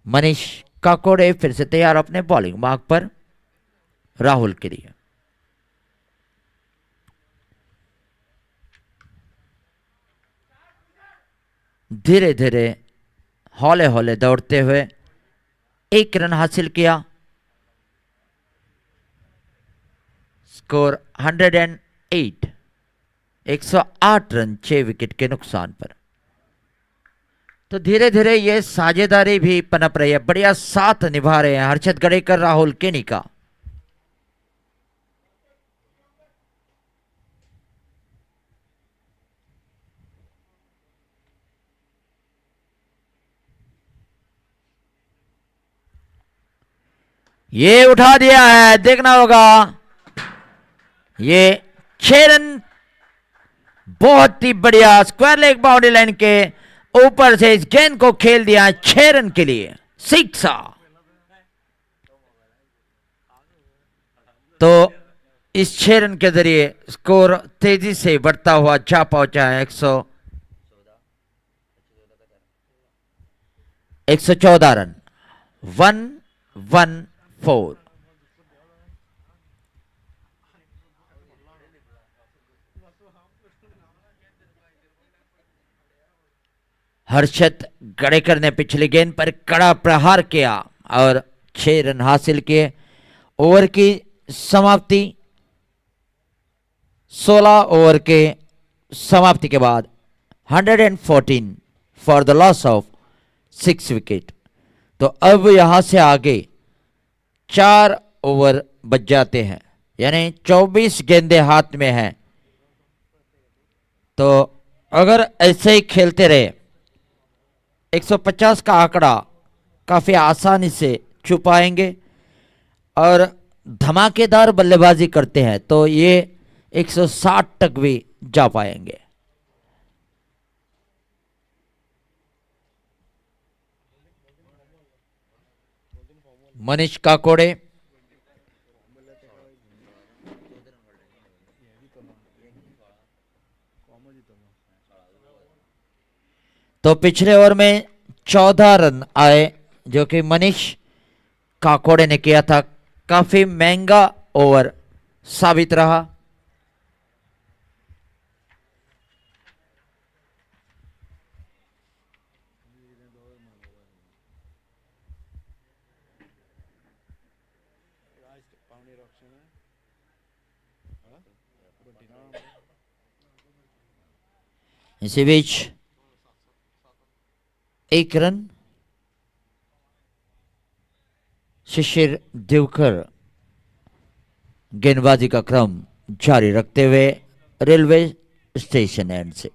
मनीष काकोड़े फिर से तैयार अपने बॉलिंग मार्क पर राहुल के लिए। धीरे धीरे हौले हौले दौड़ते हुए 1 रन हासिल किया। स्कोर 108, 108 रन 6 विकेट के नुकसान पर। तो धीरे धीरे ये साझेदारी भी पनप रही है, बढ़िया साथ निभा रहे हैं हर्षद गड़ेकर राहुल केनी का। ये उठा दिया है, देखना होगा। ये 6 रन, बहुत ही बढ़िया स्क्वायर लेग बाउंड्री लाइन के ऊपर से इस गेंद को खेल दिया 6 रन के लिए, 6। तो इस 6 रन के जरिए स्कोर तेजी से बढ़ता हुआ जा पहुंचा है 114 रन, 114। हर्षद गड़ेकर ने पिछली गेंद पर कड़ा प्रहार किया और 6 रन हासिल किए। ओवर की समाप्ति 16 ओवर के समाप्ति के बाद 114 for the loss of 6 wicket. तो अब यहां से आगे 4 ओवर बच जाते हैं, यानी 24 गेंदें हाथ में हैं। तो अगर ऐसे ही खेलते रहे 150 का आंकड़ा काफी आसानी से छू पाएंगे और धमाकेदार बल्लेबाजी करते हैं तो ये 160 तक भी जा पाएंगे। मनीष काकोड़े तो पिछले ओवर में 14 रन आए जो कि मनीष काकोड़े ने किया था। काफी महंगा ओवर साबित रहा। इसी बीच 1 रन शिशिर देवकर गेंदबाजी का क्रम जारी रखते हुए रेलवे स्टेशन एंड से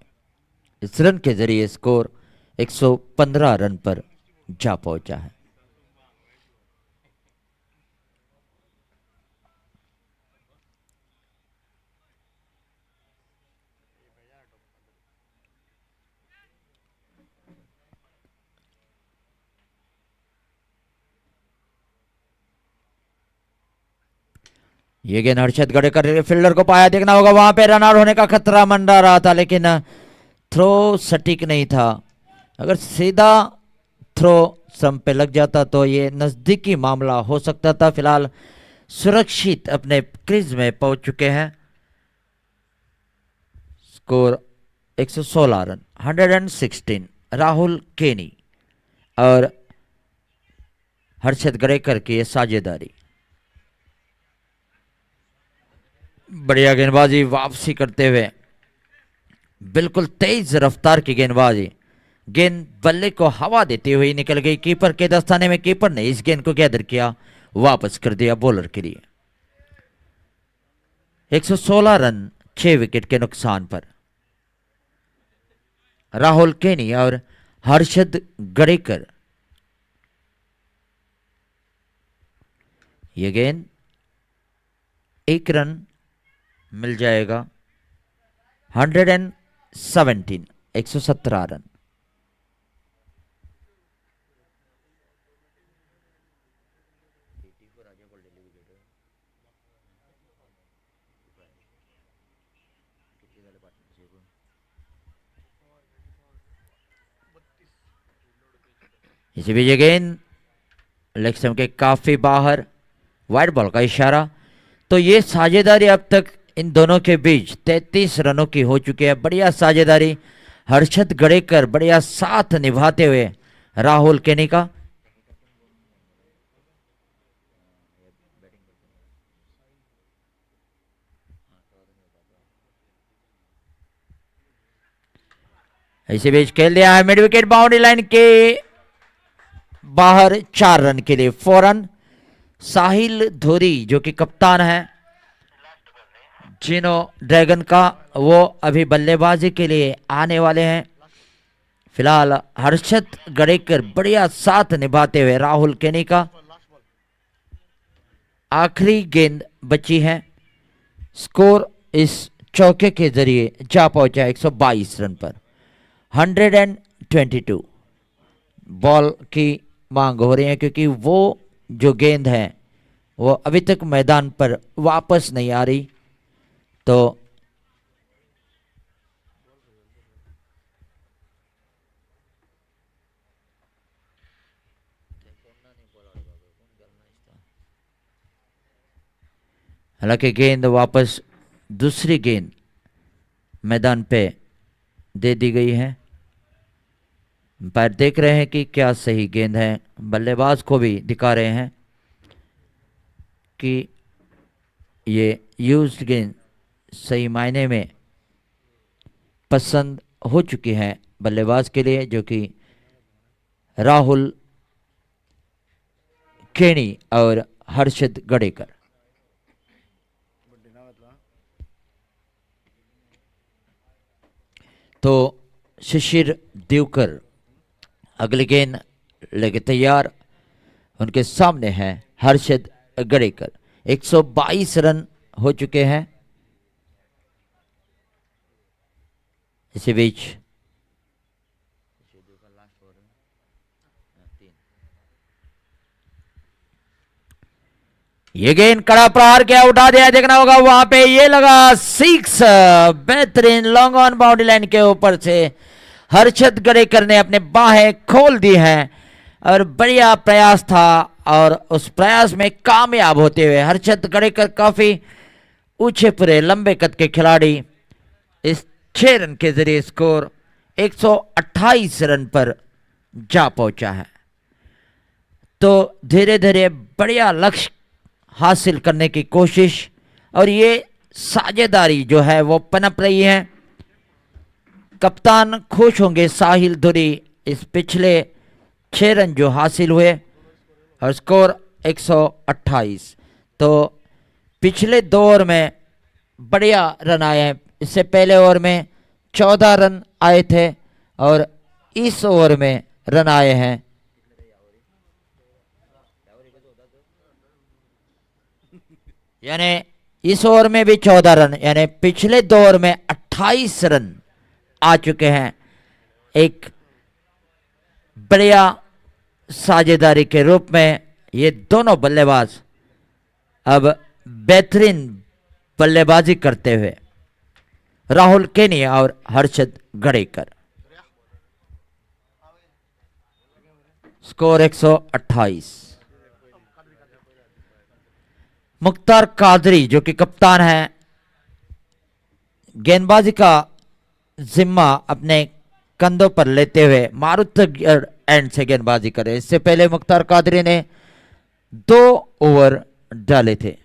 इस रन के जरिए स्कोर 115 रन पर जा पहुंचा है। ये गेंद हर्षद गड़ेकर फील्डर को पाया, देखना होगा वहां पे रन आउट होने का खतरा मंडरा रहा था लेकिन थ्रो सटीक नहीं था। अगर सीधा थ्रो स्टंप पे लग जाता तो ये नजदीकी मामला हो सकता था। फिलहाल सुरक्षित अपने क्रीज में पहुंच चुके हैं। स्कोर 116 रन, 116 राहुल केनी और हर्षद गड़ेकर की ये साझेदारी। बढ़िया गेंदबाजी वापसी करते हुए, बिल्कुल तेज रफ्तार की गेंदबाजी। गेंद बल्ले को हवा देते हुए निकल गई कीपर के दस्ताने में। कीपर ने इस गेंद को गैदर किया, वापस कर दिया बॉलर के लिए। 116 रन 6 विकेट के नुकसान पर राहुल केनी और हर्षद गड़ेकर। यह गेंद 1 रन मिल जाएगा। 117, 117 रन। इसी बीच गेंद लेग स्टंप के काफी बाहर, वाइड बॉल का इशारा। तो ये साझेदारी अब तक इन दोनों के बीच 33 रनों की हो चुकी है। बढ़िया साझेदारी, हर्षद गड़ेकर बढ़िया साथ निभाते हुए राहुल केनी का। इसी बीच खेल दिया है मिड विकेट बाउंड्री लाइन के बाहर 4 रन के लिए 4 रन। साहिल धोरी जो कि कप्तान है जिनो ड्रैगन का, वो अभी बल्लेबाजी के लिए आने वाले हैं। फिलहाल हर्षद गड़ेकर बढ़िया साथ निभाते हुए राहुल केनी का। आखिरी गेंद बची है। स्कोर इस चौके के जरिए जा पहुंचा 122 रन पर। 122 बॉल की मांग हो रही है क्योंकि वो जो गेंद है वो अभी तक मैदान पर वापस नहीं आ रही। तो हालांकि गेंद वापस दूसरी गेंद मैदान पे दे दी गई है। अंपायर देख रहे हैं कि क्या सही गेंद है, बल्लेबाज को भी दिखा रहे हैं कि ये यूज्ड गेंद सही मायने में पसंद हो चुकी है बल्लेबाज के लिए, जो कि राहुल केनी और हर्षद गड़ेकर। तो शिशिर देवकर अगली गेंद लेके तैयार, उनके सामने है हर्षद गड़ेकर। 122 रन हो चुके हैं। इसी बीच ये गेंद कड़ा प्रहार किया, उठा दिया, देखना होगा वहां पे, ये लगा 6। बेहतरीन लॉन्ग ऑन बाउंड्री लाइन के ऊपर से हर्षद गड़ेकर ने अपने बाहें खोल दी हैं और बढ़िया प्रयास था और उस प्रयास में कामयाब होते हुए हर्षद गड़ेकर काफी ऊंचे पूरे लंबे कद के खिलाड़ी इस 6 रन के जरिए स्कोर 128 रन पर जा पहुंचा है। तो धीरे धीरे बढ़िया लक्ष्य हासिल करने की कोशिश और ये साझेदारी जो है वो पनप रही है। कप्तान खुश होंगे साहिल धुरी इस पिछले 6 रन जो हासिल हुए और स्कोर 128। तो पिछले 2 ओवर में बढ़िया रन आए हैं। इससे पहले ओवर में 14 रन आए थे और इस ओवर में रन आए हैं यानी इस ओवर में भी 14 रन, यानी पिछले 2 ओवर में 28 रन आ चुके हैं। एक बढ़िया साझेदारी के रूप में ये दोनों बल्लेबाज अब बेहतरीन बल्लेबाजी करते हुए, राहुल केनी और हर्षद गड़ेकर। स्कोर 128। मुख्तार कादरी जो कि कप्तान है, गेंदबाजी का जिम्मा अपने कंधों पर लेते हुए मारुद्रा एंड से गेंदबाजी करे। इससे पहले मुख्तार कादरी ने 2 ओवर डाले थे।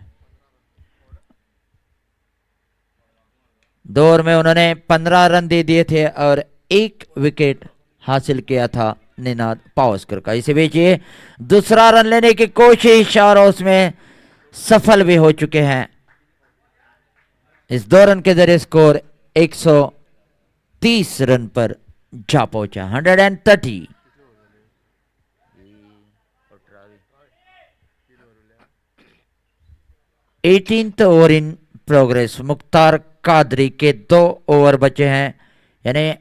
2 ओवर में उन्होंने 15 रन दे दिए थे और 1 विकेट हासिल किया था निनाद पावस्कर का। इसी बीच ये दूसरा रन लेने की कोशिश और उसमें सफल भी हो चुके हैं। इस 2 रन के जरिए स्कोर 130 रन पर जा पहुंचा। 130। 18th over in progress. Mukhtar Qadri के 2 ओवर बचे हैं, यानी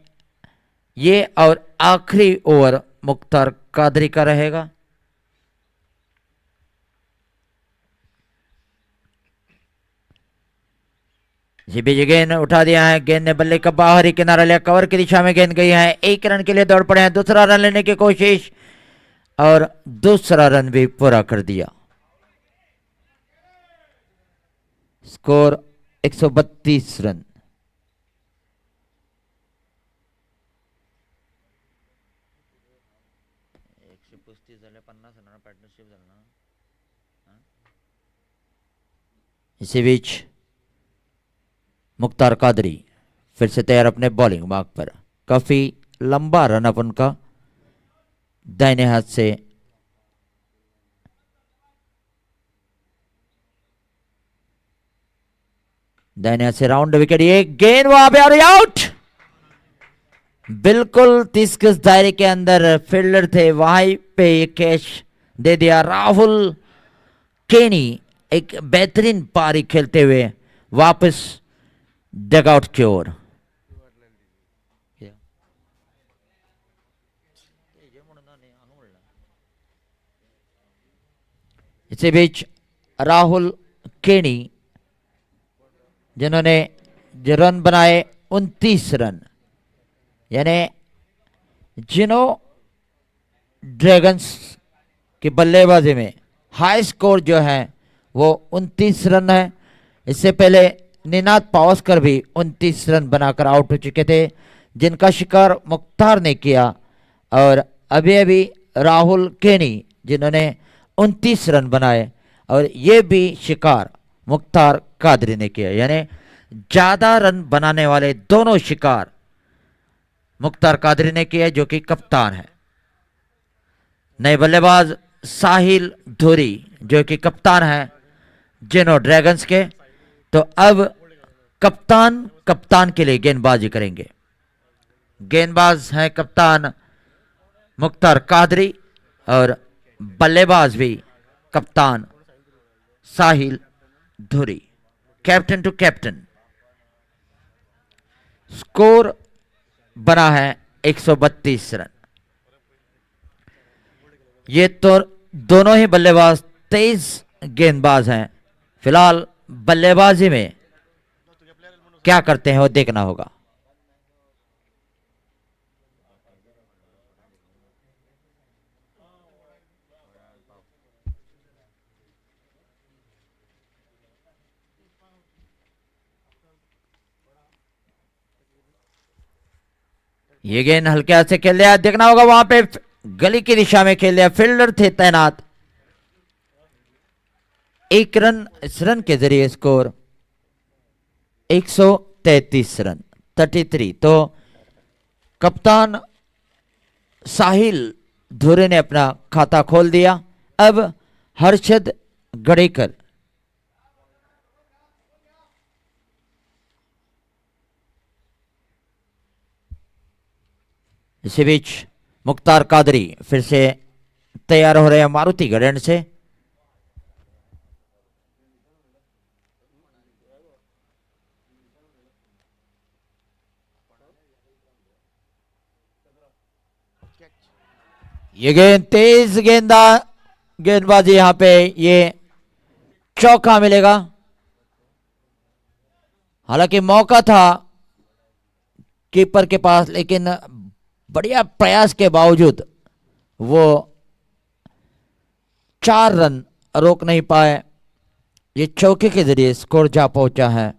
ये और आखिरी ओवर मुख्तार कादरी का रहेगा। इसी बीच गेंद उठा दिया है, गेंद ने बल्ले का बाहरी किनारा लिया, कवर की दिशा में गेंद गई है, 1 रन के लिए दौड़ पड़े हैं, दूसरा रन लेने की कोशिश और दूसरा रन भी पूरा कर दिया। Score 132 run. इसी बीच मुख्तार कादरी फिर से तैयार अपने बॉलिंग मार्क पर। काफी लंबा रन अप उनका, दाहिने हाथ से राउंड विकेट, ये गेंद वहां पे और आउट। बिल्कुल 30 गज दायरे के अंदर फील्डर थे, वहीं पे ये कैच दे दिया। राहुल केनी एक बेहतरीन पारी खेलते हुए वापस डगआउट की ओर। इसी बीच राहुल केनी जिन्होंने जो रन बनाए 29 रन, यानी जिनो ड्रैगन्स की बल्लेबाजी में हाई स्कोर जो है वो 29 रन है। इससे पहले निनाद पावस्कर भी 29 रन बनाकर आउट हो चुके थे, जिनका शिकार मुख्तार ने किया। और अभी अभी राहुल केनी जिन्होंने 29 रन बनाए, और ये भी शिकार मुख्तार कादरी ने किया, यानी ज्यादा रन बनाने वाले दोनों शिकार मुख्तार कादरी ने किए, जो कि कप्तान है। नए बल्लेबाज साहिल धुरी जो कि कप्तान है जेनो ड्रैगन्स के। तो अब कप्तान के लिए गेंदबाजी करेंगे। गेंदबाज हैं कप्तान मुख्तार कादरी और बल्लेबाज भी कप्तान साहिल धुरी, कैप्टन टू कैप्टन। स्कोर बना है 132 रन। ये तो दोनों ही बल्लेबाज तेज गेंदबाज हैं। फिलहाल बल्लेबाजी में क्या करते हैं वो देखना होगा। ये गेंद हल्के हाथ से खेल दिया, देखना होगा वहां पे गली की दिशा में खेल दिया, फील्डर थे तैनात। 1 रन, इस रन के जरिए स्कोर 133 रन, 33। तो कप्तान साहिल धुरे ने अपना खाता खोल दिया। अब हर्षद गड़ेकर इसी बीच मुख्तार कादरी फिर से तैयार हो रहे हैं मारुति गढ़ से। ये गेंद तेज गेंदबाजी, यहां पे ये चौका मिलेगा। हालांकि मौका था कीपर के पास, लेकिन बढ़िया प्रयास के बावजूद वो 4 रन रोक नहीं पाए। ये चौके के जरिए स्कोर जा पहुंचा है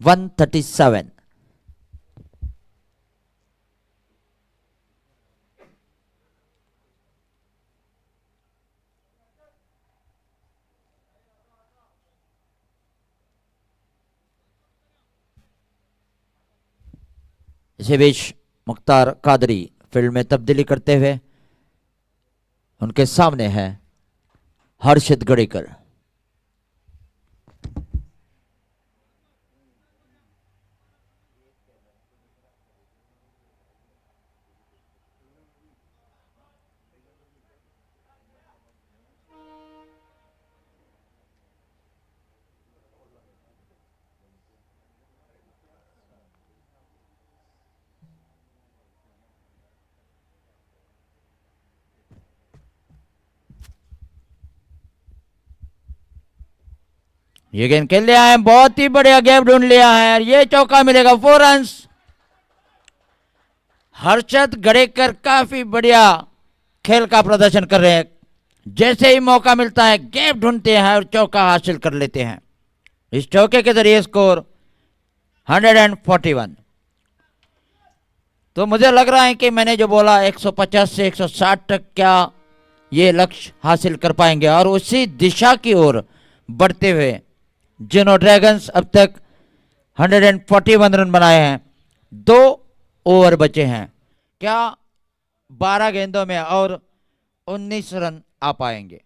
137। इसी बीच मुख्तार कादरी फील्ड में तब्दीली करते हुए, उनके सामने है हर्षद गड़ेकर। ये गेंद खेल लिया है, बहुत ही बढ़िया गैप ढूंढ लिया है, ये चौका मिलेगा, 4 रन। हर्षद गड़ेकर काफी बढ़िया खेल का प्रदर्शन कर रहे हैं, जैसे ही मौका मिलता है गैप ढूंढते हैं और चौका हासिल कर लेते हैं। इस चौके के जरिए स्कोर 141। तो मुझे लग रहा है कि मैंने जो बोला 150 से 160 तक क्या ये लक्ष्य हासिल कर पाएंगे, और उसी दिशा की ओर बढ़ते हुए जेनो ड्रैगन्स अब तक 141 रन बनाए हैं। 2 ओवर बचे हैं, क्या 12 गेंदों में और 19 रन आ पाएंगे?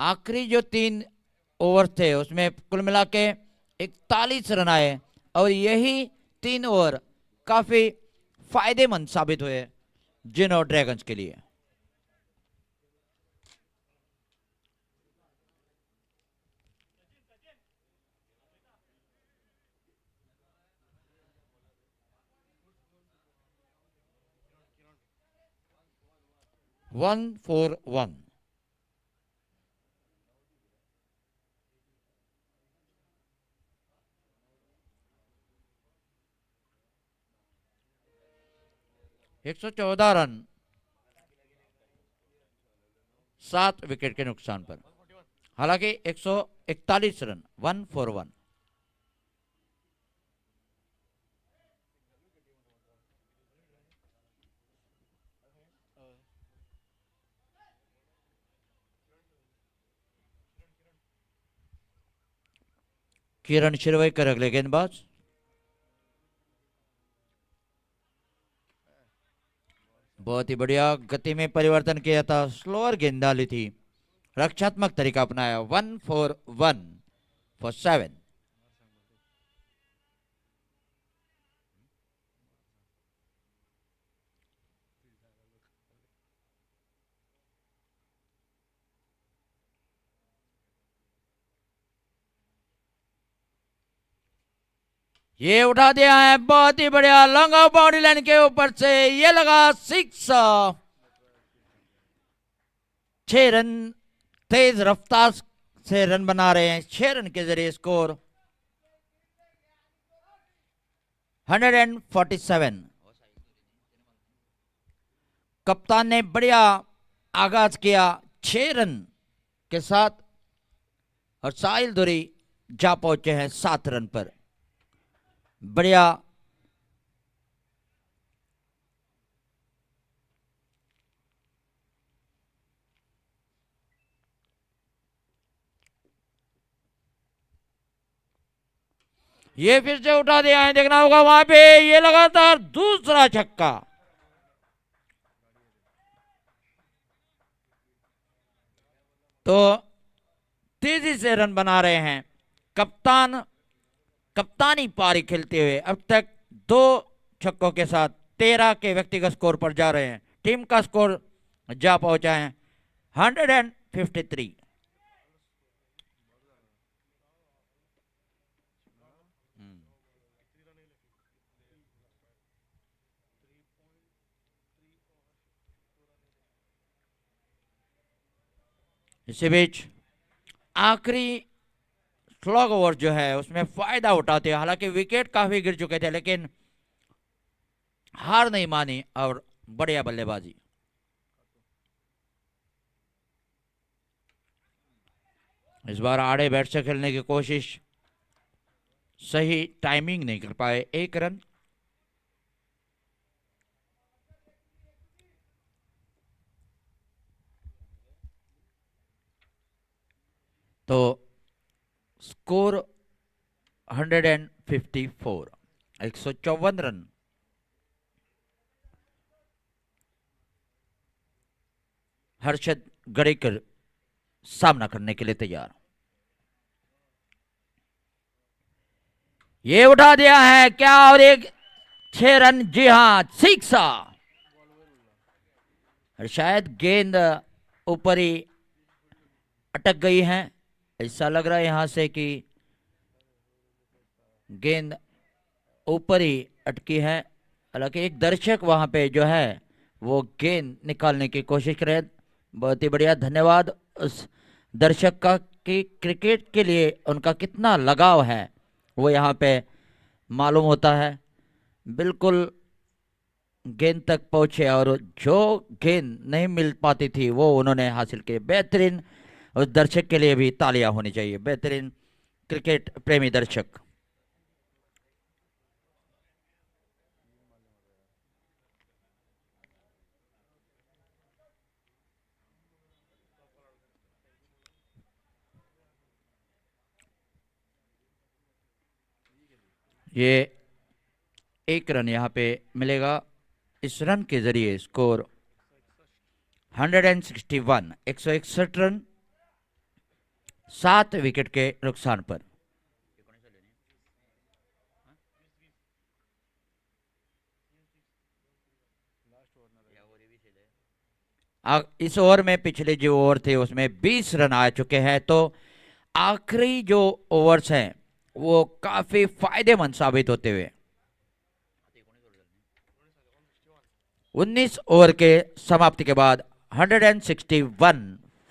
आखिरी जो 3 ओवर थे उसमें कुल मिला के 41 रन आए, और यही 3 ओवर काफी फायदेमंद साबित हुए जेनो ड्रैगन्स के लिए। One four one. एक 114 रन 7 विकेट के नुकसान पर, हालांकि 141 रन 141। किरण शिरवैकर अगले गेंदबाज। बहुत ही बढ़िया गति में परिवर्तन किया था, स्लोअर गेंद डाली थी, रक्षात्मक तरीका अपनाया। 141 फॉर 7। ये उठा दिया है, बहुत ही बढ़िया, लॉन्ग ऑफ बाउंड्री लाइन के ऊपर से ये लगा 6। 6 रन तेज रफ्तार से रन बना रहे हैं, 6 रन के जरिए स्कोर 147। कप्तान ने बढ़िया आगाज किया 6 रन के साथ, और साहिल धुरी जा पहुंचे हैं 7 रन पर। बढ़िया ये फिर से उठा दिया है, देखना होगा वहां पे, ये लगातार दूसरा छक्का। तो तेजी से रन बना रहे हैं कप्तान, कप्तानी पारी खेलते हुए अब तक 2 छक्कों के साथ 13 के व्यक्तिगत स्कोर पर जा रहे हैं। टीम का स्कोर जा पहुंचा है 153। इसी बीच आखिरी स्लॉग ओवर जो है उसमें फायदा उठाते हैं, हालांकि विकेट काफी गिर चुके थे, लेकिन हार नहीं मानी और बढ़िया बल्लेबाजी। इस बार आड़े बैट से खेलने की कोशिश, सही टाइमिंग नहीं कर पाए, 1 रन। तो स्कोर 154, 154 रन। हर्षद गड़ेकर सामना करने के लिए तैयार। ये उठा दिया है क्या, और एक 6 रन, जी हां 6। शायद गेंद ऊपर ही अटक गई है, ऐसा लग रहा है यहां से कि गेंद ऊपर ही अटकी है। हालांकि एक दर्शक वहां पे जो है वो गेंद निकालने की कोशिश करे। बहुत ही बढ़िया, धन्यवाद उस दर्शक का कि क्रिकेट के लिए उनका कितना लगाव है वो यहाँ पे मालूम होता है। बिल्कुल गेंद तक पहुंचे और जो गेंद नहीं मिल पाती थी वो उन्होंने हासिल की। बेहतरीन, उस दर्शक के लिए भी तालियां होनी चाहिए, बेहतरीन क्रिकेट प्रेमी दर्शक। ये एक रन यहाँ पे मिलेगा। इस रन के जरिए स्कोर 161, 161 रन 7 विकेट के नुकसान पर। इस ओवर में पिछले जो ओवर थे उसमें 20 रन आ चुके हैं, तो आखिरी जो ओवर्स हैं वो काफी फायदेमंद साबित होते हुए 19 ओवर के समाप्ति के बाद 161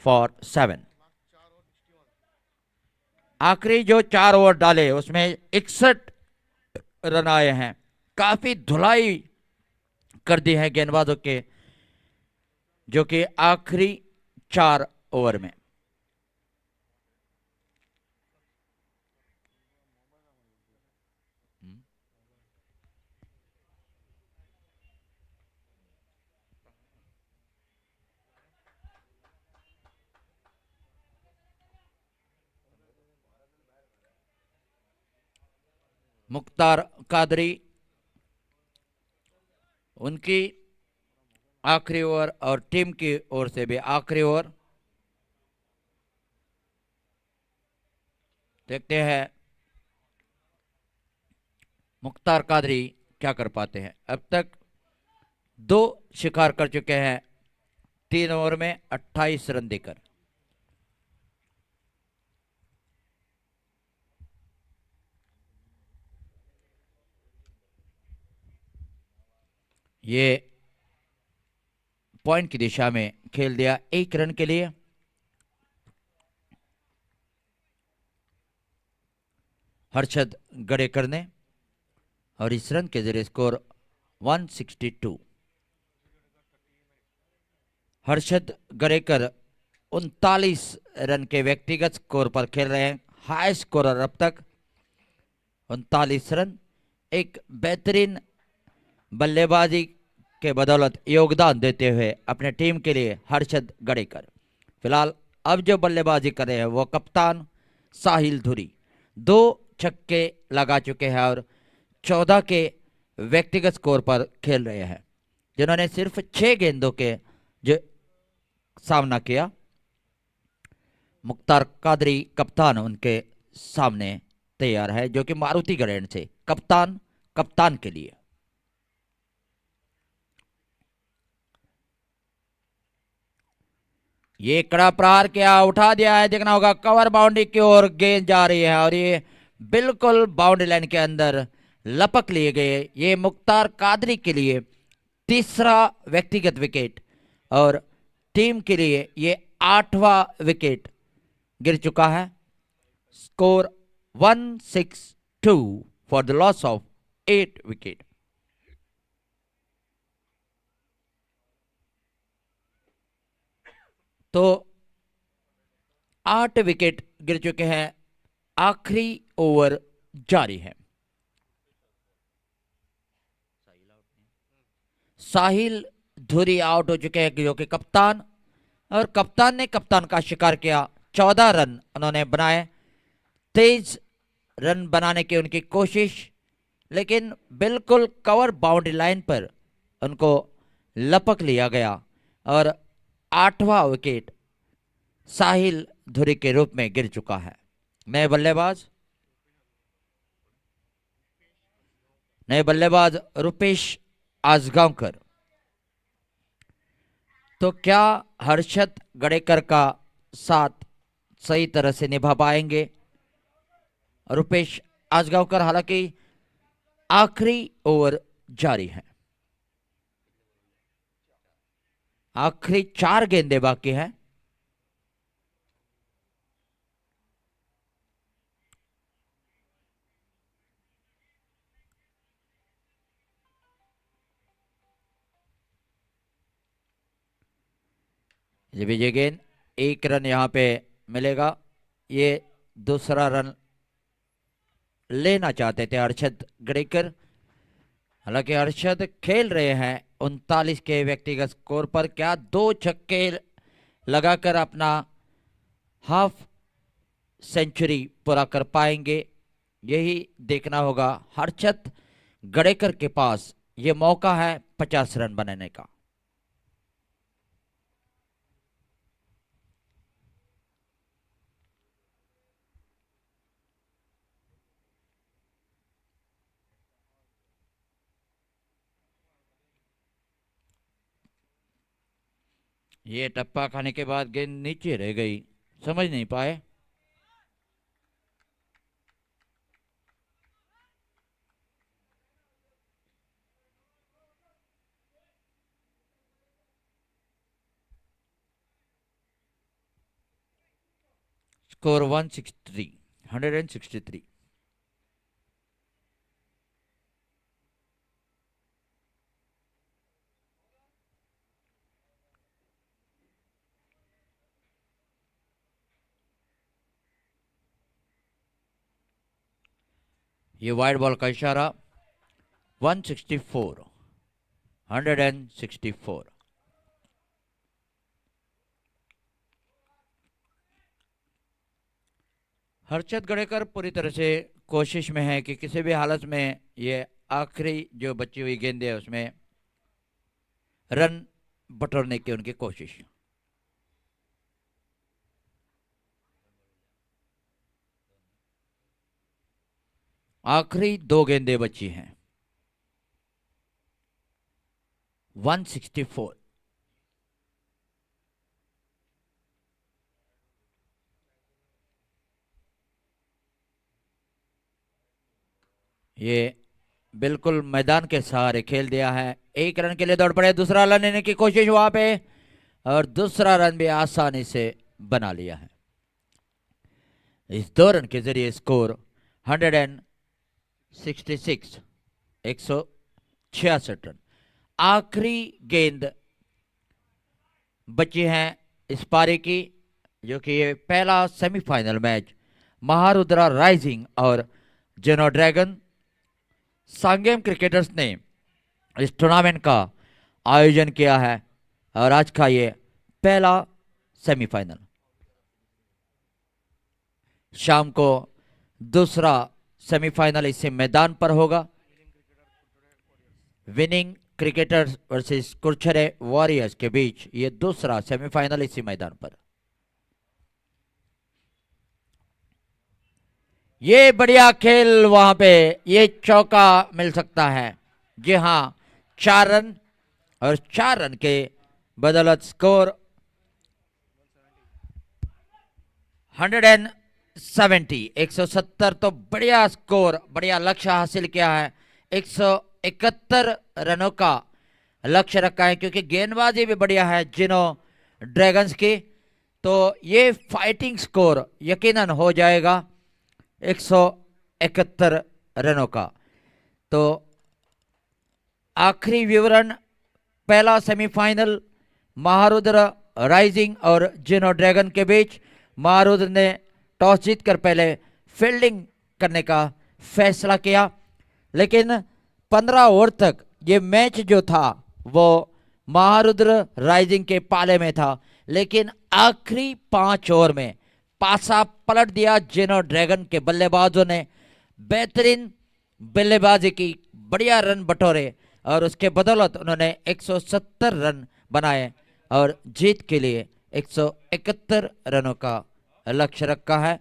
फॉर 7। आखिरी जो 4 ओवर डाले उसमें 61 रन आए हैं। काफी धुलाई कर दी है गेंदबाजों के, जो कि आखिरी 4 ओवर में। मुख्तार कादरी, उनकी आखिरी ओवर और टीम की ओर से भी आखिरी ओवर। देखते हैं मुख्तार कादरी क्या कर पाते हैं। अब तक 2 शिकार कर चुके हैं 3 ओवर में 28 रन देकर। ये पॉइंट की दिशा में खेल दिया 1 रन के लिए। हर्षद गड़ेकर ने, और इस रन के जरिए स्कोर 162। हर्षद गड़ेकर 39 रन के व्यक्तिगत स्कोर पर खेल रहे हैं, हाई स्कोरर अब तक 39 रन। एक बेहतरीन बल्लेबाजी के बदौलत योगदान देते हुए अपने टीम के लिए हर्षद गड़ेकर। फिलहाल अब जो बल्लेबाजी कर रहे हैं वो कप्तान साहिल धुरी 2 छक्के लगा चुके हैं और 14 के व्यक्तिगत स्कोर पर खेल रहे हैं, जिन्होंने सिर्फ 6 गेंदों के जो सामना किया। मुख्तार कादरी कप्तान उनके सामने तैयार है, जो कि मारुति ग्रैंड से कप्तान के लिए। ये कड़ा प्रहार किया, उठा दिया है, देखना होगा कवर बाउंड्री की ओर गेंद जा रही है और ये बिल्कुल बाउंड्री लाइन के अंदर लपक लिए गए। ये मुख्तार कादरी के लिए तीसरा व्यक्तिगत विकेट और टीम के लिए ये 8वां विकेट गिर चुका है। Score 162 for the loss of 8 wicket. तो 8 विकेट गिर चुके हैं, आखिरी ओवर जारी है। साहिल धुरी आउट हो चुके हैं, जो कि कप्तान, और कप्तान ने कप्तान का शिकार किया। 14 रन उन्होंने बनाए, 23 रन बनाने की उनकी कोशिश, लेकिन बिल्कुल कवर बाउंड्री लाइन पर उनको लपक लिया गया और 8वां विकेट साहिल धुरी के रूप में गिर चुका है। नए बल्लेबाज रुपेश आजगांवकर। तो क्या हर्षद गड़ेकर का साथ सही तरह से निभा पाएंगे रुपेश आजगांवकर? हालांकि आखिरी ओवर जारी है, आखिरी 4 गेंदें बाकी हैं। ये विजय गेंद, 1 रन यहां पे मिलेगा। ये दूसरा रन लेना चाहते थे हर्षद गड़ेकर, हालांकि हर्षद खेल रहे हैं 39 के व्यक्तिगत स्कोर पर। क्या 2 छक्के लगाकर अपना हाफ सेंचुरी पूरा कर पाएंगे, यही देखना होगा। हर्षद गड़ेकर के पास ये मौका है 50 रन बनाने का। ये टप्पा खाने के बाद गेंद नीचे रह गई, समझ नहीं पाए। स्कोर 163। ये वाइड बॉल का इशारा। 164, 164। हर्षद गड़ेकर पूरी तरह से कोशिश में है कि किसी भी हालत में ये आखिरी जो बची हुई गेंदें है उसमें रन बटोरने की उनकी कोशिश। आखिरी 2 गेंदें बची हैं। 164। ये बिल्कुल मैदान के सहारे खेल दिया है। 1 रन के लिए दौड़ पड़े, दूसरा रन लेने की कोशिश वहां पे, और दूसरा रन भी आसानी से बना लिया है। इस 2 रन के जरिए स्कोर 166, 166 रन। आखिरी गेंद बची है इस पारी की, जो कि ये पहला सेमीफाइनल मैच महारुद्रा राइजिंग और जेनो ड्रैगन सांगेम क्रिकेटर्स ने इस टूर्नामेंट का आयोजन किया है, और आज का ये पहला सेमीफाइनल। शाम को दूसरा सेमीफाइनल इसी मैदान पर होगा। विनिंग क्रिकेटर्स वर्सेस कुरछरे वॉरियर्स के बीच ये दूसरा सेमीफाइनल इसी मैदान पर। ये बढ़िया खेल, वहां पे ये चौका मिल सकता है। जी हां, 4 रन, और 4 रन के बदौलत स्कोर 170, 170। तो बढ़िया स्कोर, बढ़िया लक्ष्य हासिल किया है। 171 रनों का लक्ष्य रखा है, क्योंकि गेंदबाजी भी बढ़िया है जिनो ड्रैगन्स की। तो ये फाइटिंग स्कोर यकीनन हो जाएगा 171 रनों का। तो आखिरी विवरण, पहला सेमीफाइनल महारुद्र राइजिंग और जेनो ड्रैगन के बीच। महारुद्र ने टॉस जीतकर पहले फील्डिंग करने का फैसला किया, लेकिन 15 ओवर तक ये मैच जो था वो महारुद्र राइजिंग के पाले में था, लेकिन आखिरी 5 ओवर में पासा पलट दिया जेनो ड्रैगन के बल्लेबाजों ने। बेहतरीन बल्लेबाजी की, बढ़िया रन बटोरे, और उसके बदौलत उन्होंने 170 रन बनाए और जीत के लिए 171 रनों का लक्ष्य रखा है।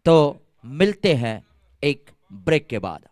तो मिलते हैं एक ब्रेक के बाद।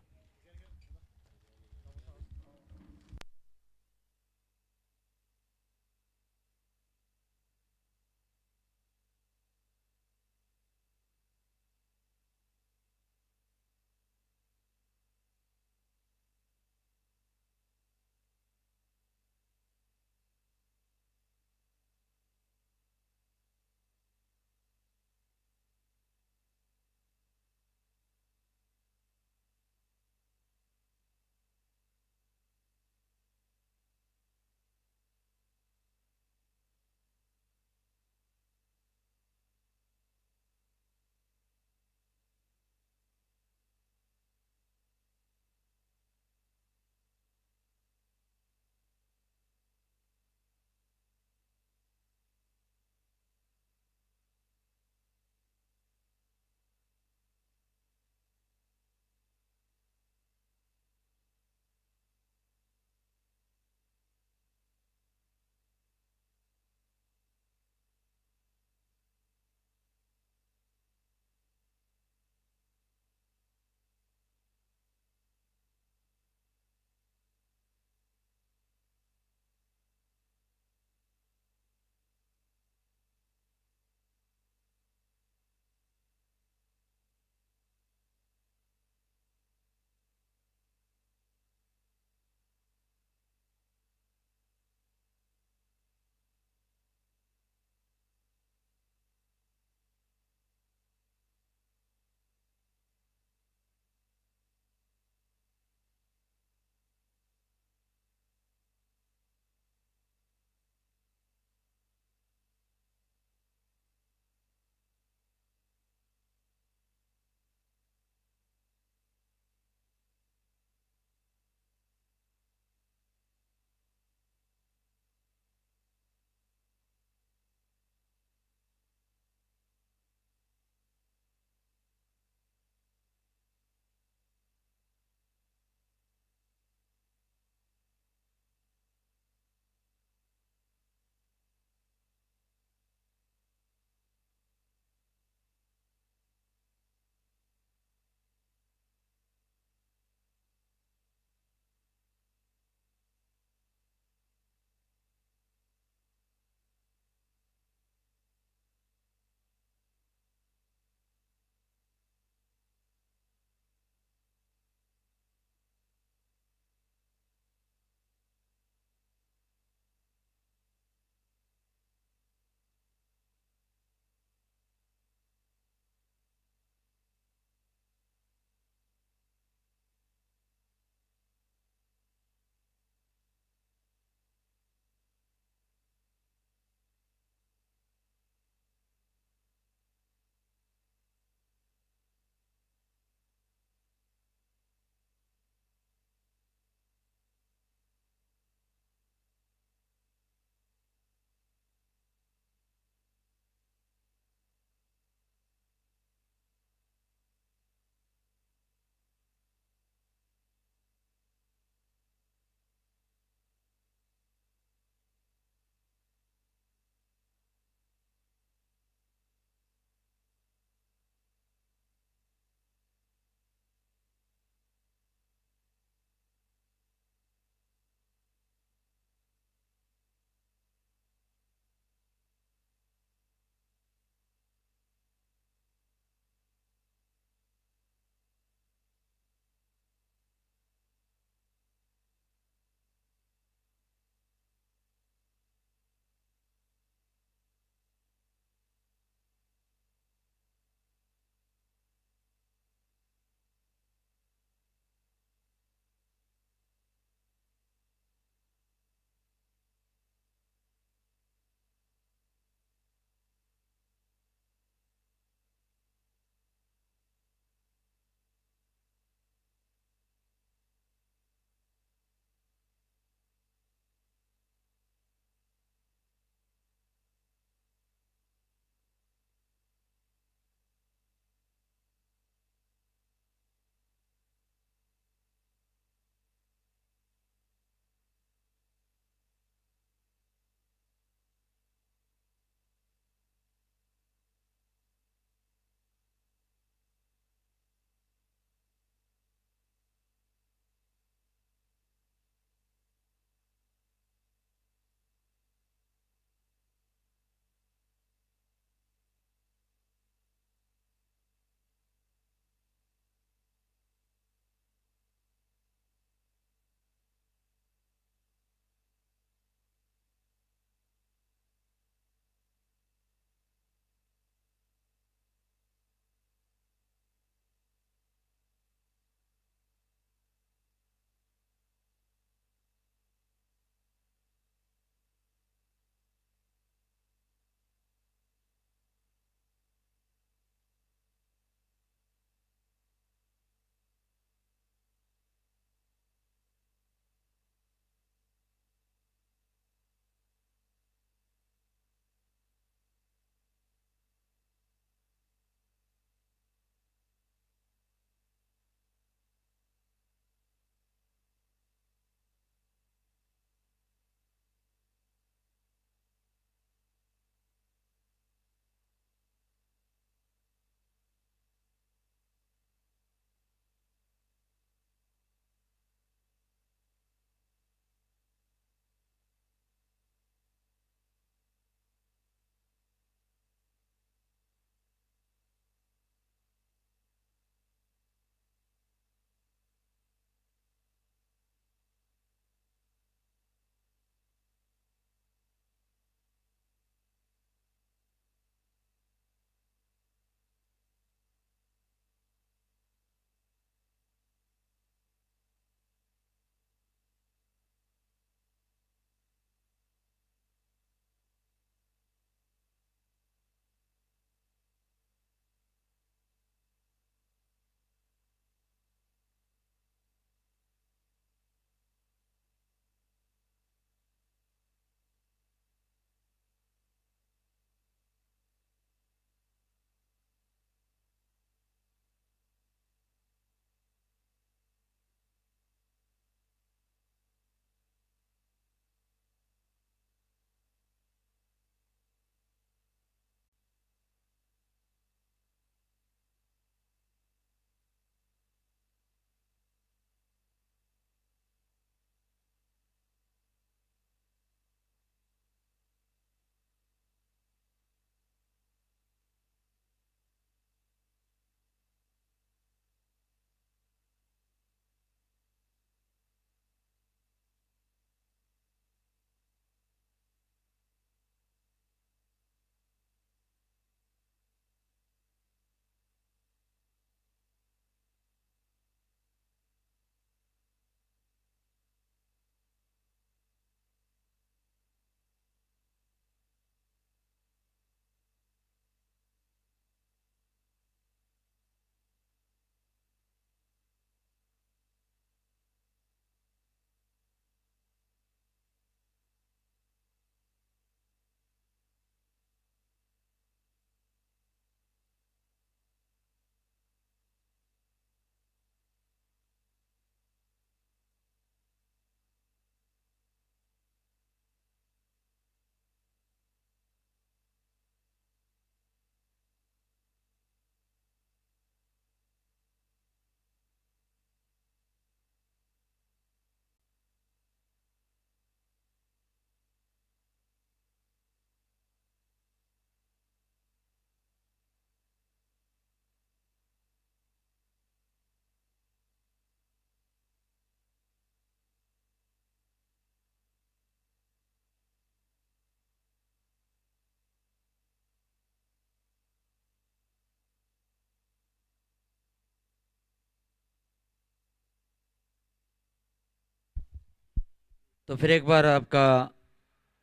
तो फिर एक बार आपका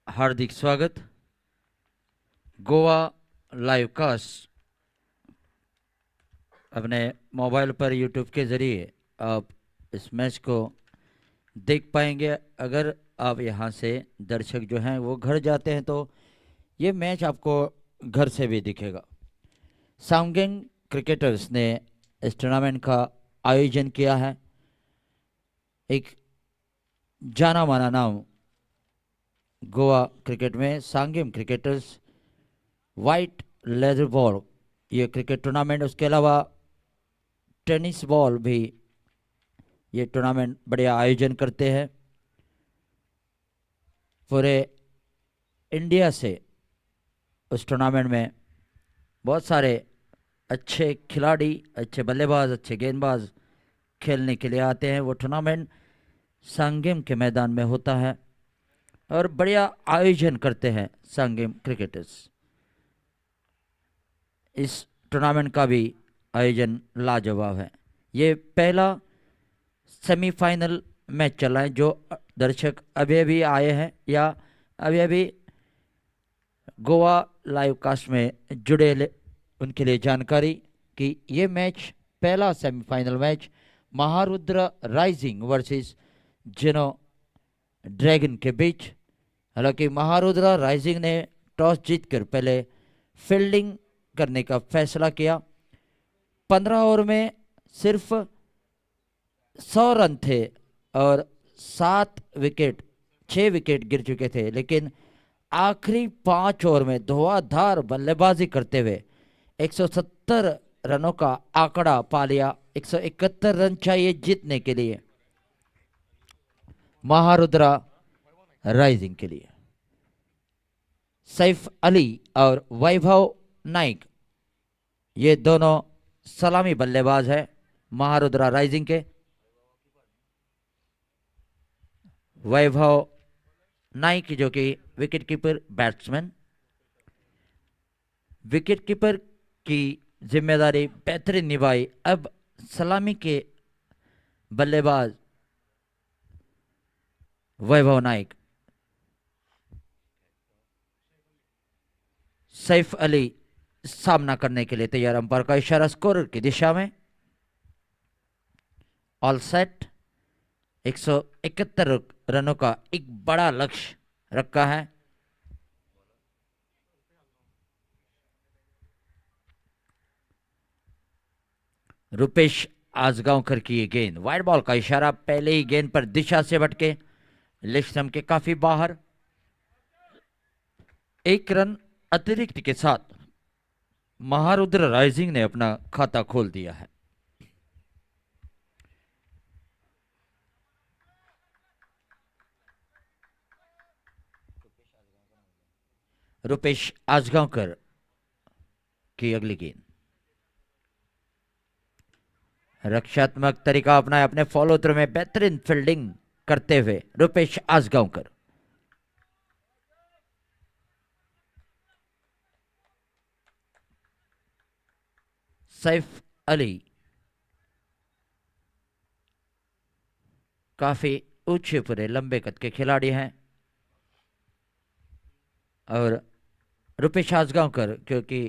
हार्दिक स्वागत। गोवा लाइव कास्ट अपने मोबाइल पर यूट्यूब के ज़रिए आप इस मैच को देख पाएंगे। अगर आप यहाँ से दर्शक जो हैं वो घर जाते हैं तो ये मैच आपको घर से भी दिखेगा। सांगेम क्रिकेटर्स ने इस टूर्नामेंट का आयोजन किया है। एक जाना माना नाम गोवा क्रिकेट में Sanguem cricketers white leather ball ये क्रिकेट टूर्नामेंट, उसके अलावा टेनिस बॉल भी ये टूर्नामेंट बढ़िया आयोजन करते हैं। पूरे इंडिया से उस टूर्नामेंट में बहुत सारे अच्छे खिलाड़ी, अच्छे बल्लेबाज, अच्छे गेंदबाज खेलने के लिए आते हैं। वो टूर्नामेंट सांगेम के मैदान में होता है और बढ़िया आयोजन करते हैं सांगेम क्रिकेटर्स। इस टूर्नामेंट का भी आयोजन लाजवाब है। ये पहला सेमीफाइनल मैच चला है। जो दर्शक अभी अभी आए हैं या अभी अभी गोवा लाइव कास्ट में जुड़े, उनके लिए जानकारी कि ये मैच पहला semifinal match Maharudra rising versus जेनो ड्रैगन के बीच। हालांकि महारुद्र राइजिंग ने टॉस जीतकर पहले फील्डिंग करने का फैसला किया। 15 ओवर में सिर्फ 100 रन थे और 6 विकेट गिर चुके थे, लेकिन आखिरी 5 ओवर में धुआंधार बल्लेबाजी करते हुए 170 रनों का आंकड़ा पा लिया। 171 रन चाहिए जीतने के लिए महारुद्रा राइजिंग के लिए। सैफ अली और वैभव नाइक ये दोनों सलामी बल्लेबाज है महारुद्रा राइजिंग के। वैभव नाइक जो कि wicket keeper batsman, wicket keeper की जिम्मेदारी बेहतरीन निभाई। अब सलामी के बल्लेबाज वैभव नाइक। सैफ अली सामना करने के लिए तैयार। अंपायर का इशारा स्कोर की दिशा में। All set. 171 रनों का एक बड़ा लक्ष्य रखा है। रुपेश आजगांवकर की ये गेंद, वाइड बॉल का इशारा। पहले ही गेंद पर दिशा से भटके, लेग स्टंप के काफी बाहर। 1 रन अतिरिक्त के साथ महारुद्र राइजिंग ने अपना खाता खोल दिया है। रुपेश आजगांवकर की अगली गेंद, रक्षात्मक तरीका अपनाया अपने फॉलो थ्रू में बेहतरीन फील्डिंग करते हुए रुपेश आजगांवकर। सैफ अली काफी ऊंचे पूरे लंबे कद के खिलाड़ी हैं और रुपेश आजगांवकर क्योंकि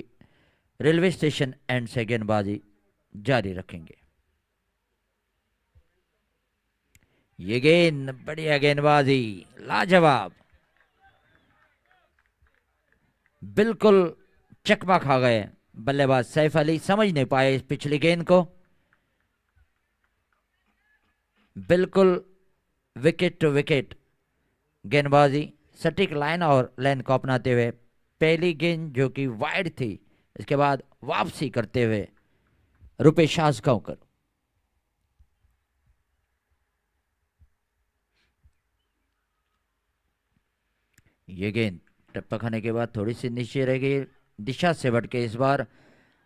रेलवे स्टेशन एंड से गेंदबाजी जारी रखेंगे। ये गेंद बढ़िया गेंदबाजी, लाजवाब, बिल्कुल चकमा खा गए बल्लेबाज सैफ अली। समझ नहीं पाए इस पिछली गेंद को। बिल्कुल विकेट टू विकेट गेंदबाजी, सटीक लाइन और लेंथ को अपनाते हुए पहली गेंद जो कि वाइड थी, इसके बाद वापसी करते हुए रुपेश आजगांवकर। ये गेंद टप्पा खाने के बाद थोड़ी सी नीचे रह गई, दिशा से भटके इस बार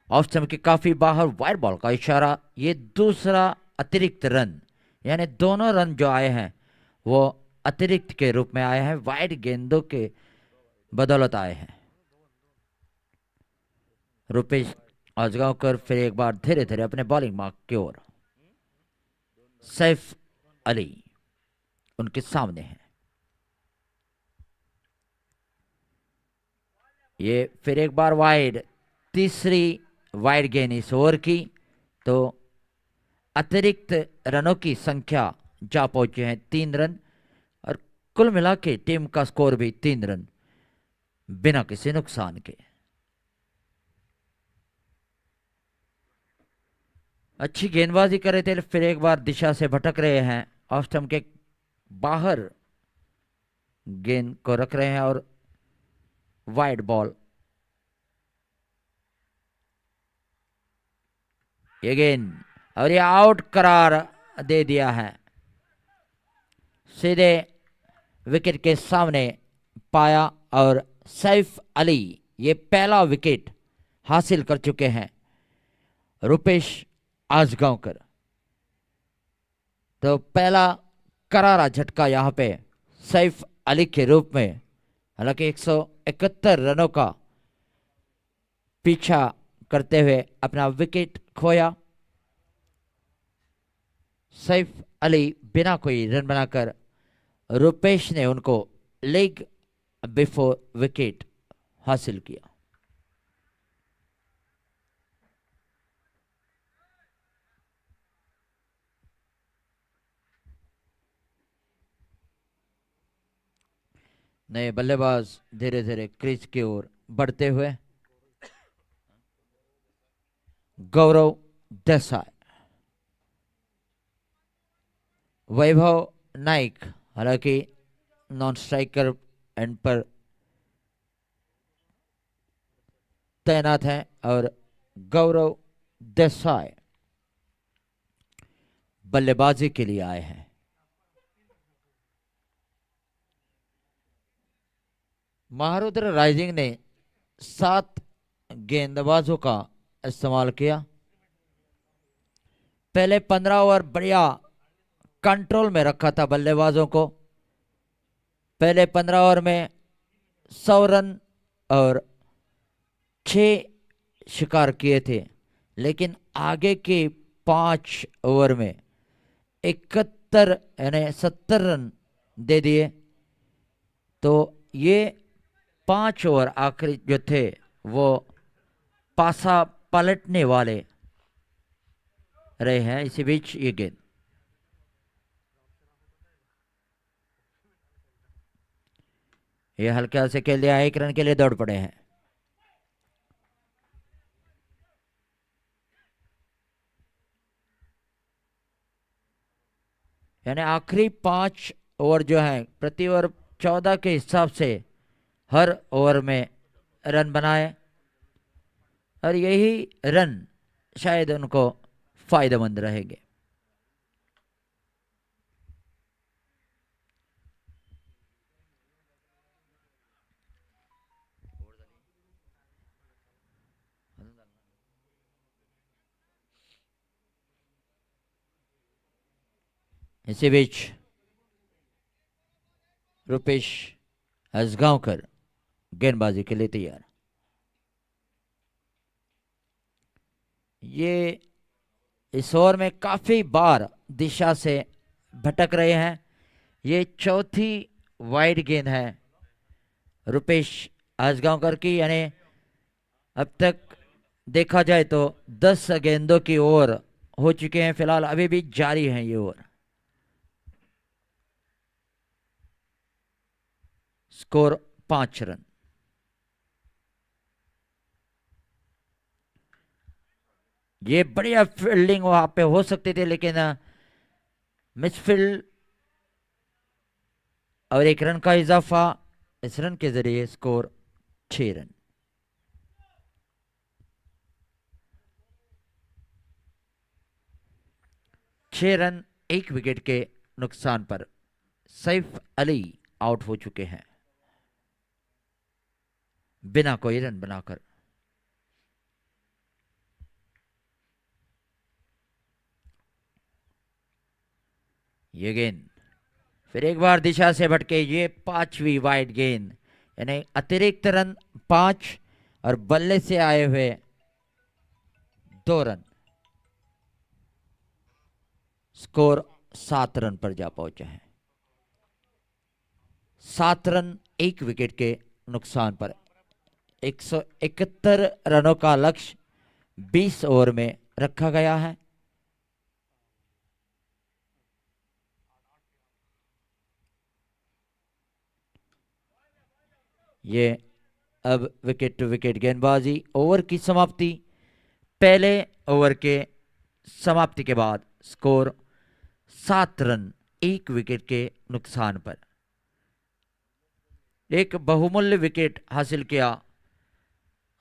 ऑफ स्टंप के काफी बाहर। वाइड बॉल का इशारा। ये दूसरा अतिरिक्त रन, यानी दोनों रन जो आए हैं वो अतिरिक्त के रूप में आए हैं, वाइड गेंदों के बदौलत आए हैं। रुपेश आजगांवकर फिर एक बार धीरे धीरे अपने बॉलिंग मार्क की ओर। सैफ अली उनके सामने है। ये फिर एक बार वाइड, तीसरी वाइड गेंद इस ओवर की, तो अतिरिक्त रनों की संख्या जा पहुंचे हैं 3 रन, और कुल मिला के टीम का स्कोर भी 3 रन बिना किसी नुकसान के। अच्छी गेंदबाजी कर रहे थे, फिर एक बार दिशा से भटक रहे हैं, ऑफ स्टंप के बाहर गेंद को रख रहे हैं और वाइड बॉल। ये गेंद और ये आउट करार दे दिया है, सीधे विकेट के सामने पाया, और सैफ अली ये पहला विकेट हासिल कर चुके हैं रुपेश आजगांवकर। तो पहला करारा झटका यहां पे सैफ अली के रूप में, हालांकि 171 रनों का पीछा करते हुए अपना विकेट खोया। सैफ अली बिना कोई रन बनाकर, रुपेश ने उनको लेग बिफोर विकेट हासिल किया। नए बल्लेबाज धीरे धीरे क्रीज की ओर बढ़ते हुए, गौरव देसाई, वैभव नाइक हालांकि नॉन स्ट्राइकर एंड पर तैनात हैं, और गौरव देसाई बल्लेबाजी के लिए आए हैं। महारुद्र राइजिंग ने 7 गेंदबाजों का इस्तेमाल किया। पहले 15 ओवर बढ़िया कंट्रोल में रखा था बल्लेबाजों को। पहले 15 ओवर में 100 रन और 6 शिकार किए थे, लेकिन आगे के 5 ओवर में 71 यानी 70 रन दे दिए। तो ये 5 ओवर आखिरी जो थे वो पासा पलटने वाले रहे हैं। इसी बीच ये गेंद, ये हल्का से खेल दिया, 1 रन के लिए दौड़ पड़े हैं। यानी आखिरी 5 ओवर जो है प्रति ओवर 14 के हिसाब से हर ओवर में रन बनाए, और यही रन शायद उनको फायदेमंद रहेंगे। इसी बीच रुपेश आजगांवकर गेंदबाजी के लिए तैयार। ये इस ओवर में काफी बार दिशा से भटक रहे हैं। ये चौथी वाइड गेंद है रुपेश आजगांवकर की, यानी अब तक देखा जाए तो 10 गेंदों की ओवर हो चुके हैं। फिलहाल अभी भी जारी है ये ओवर। Score 5 run. ये बढ़िया फील्डिंग वहां पे हो सकती थी, लेकिन मिसफील्ड और 1 रन का इजाफा, इस रन के जरिए स्कोर 6 रन। छह रन 1 विकेट के नुकसान पर सैफ अली आउट हो चुके हैं बिना कोई रन बनाकर। ये गेंद फिर एक बार दिशा से भटके, ये 5वीं वाइड गेंद, यानी अतिरिक्त रन 5 और बल्ले से आए हुए 2 रन। स्कोर 7 रन पर जा पहुंचे हैं। 7 रन 1 विकेट के नुकसान पर 171 रनों का लक्ष्य 20 ओवर में रखा गया है। ये अब विकेट टू विकेट गेंदबाजी। ओवर की समाप्ति। पहले ओवर के समाप्ति के बाद स्कोर 7 रन 1 विकेट के नुकसान पर। एक बहुमूल्य विकेट हासिल किया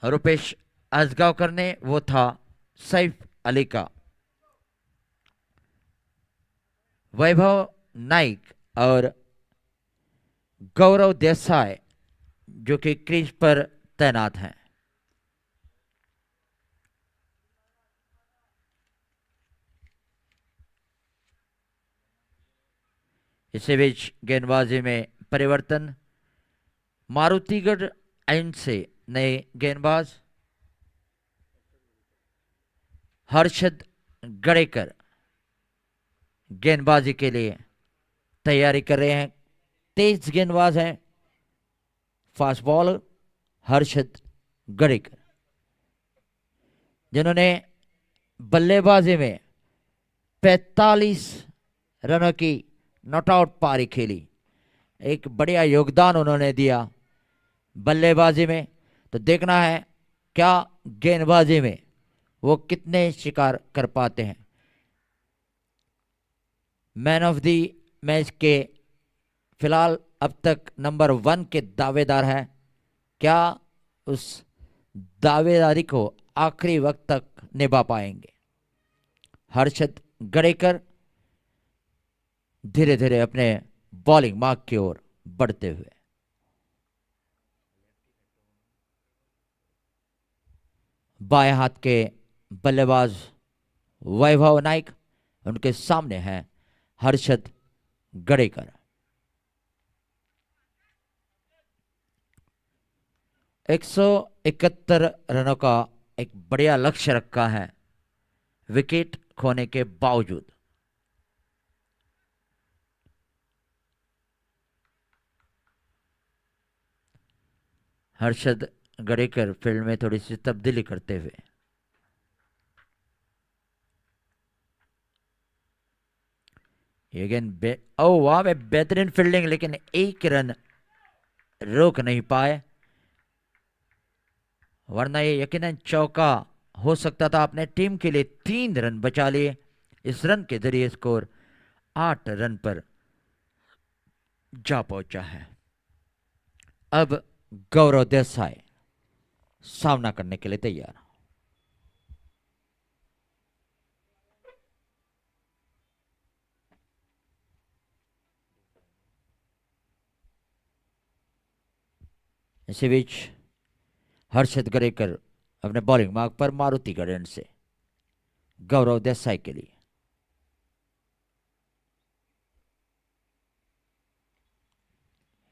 रुपेश आजगांवकर ने, वो था सैफ अली का। वैभव नाइक और गौरव देसाई जो कि क्रीज पर तैनात हैं। इसी बीच गेंदबाजी में परिवर्तन। मारुतिगढ़ एंड से नए गेंदबाज हर्षद गड़ेकर गेंदबाजी के लिए तैयारी कर रहे हैं। तेज गेंदबाज हैं फास्ट बॉलर हर्षद गड़ेकर, जिन्होंने बल्लेबाजी में 45 रनों की नॉट आउट पारी खेली। एक बढ़िया योगदान उन्होंने दिया बल्लेबाजी में। तो देखना है क्या गेंदबाजी में वो कितने शिकार कर पाते हैं। मैन ऑफ द मैच के फिलहाल अब तक नंबर 1 के दावेदार हैं। क्या उस दावेदारी को आखिरी वक्त तक निभा पाएंगे? हर्षद गड़ेकर धीरे धीरे अपने बॉलिंग मार्क की ओर बढ़ते हुए। बाएं हाथ के बल्लेबाज वैभव नाइक, उनके सामने हैं हर्षद गड़ेकर। 171 रनों का एक बढ़िया लक्ष्य रखा है विकेट खोने के बावजूद। हर्षद गड़ेकर फील्ड में थोड़ी सी तब्दीली करते हुए। अगेन वाह में बेहतरीन फील्डिंग, लेकिन एक रन रोक नहीं पाए, वरना ये यकीनन चौका हो सकता था। अपने टीम के लिए 3 रन बचा लिए। इस रन के जरिए स्कोर 8 रन पर जा पहुंचा है। अब गौरव देसाई सामना करने के लिए तैयार। इसी बीच हर्षद गड़ेकर अपने बॉलिंग मार्क पर मारुतिगढ़ एंड से गौरव देसाई के लिए।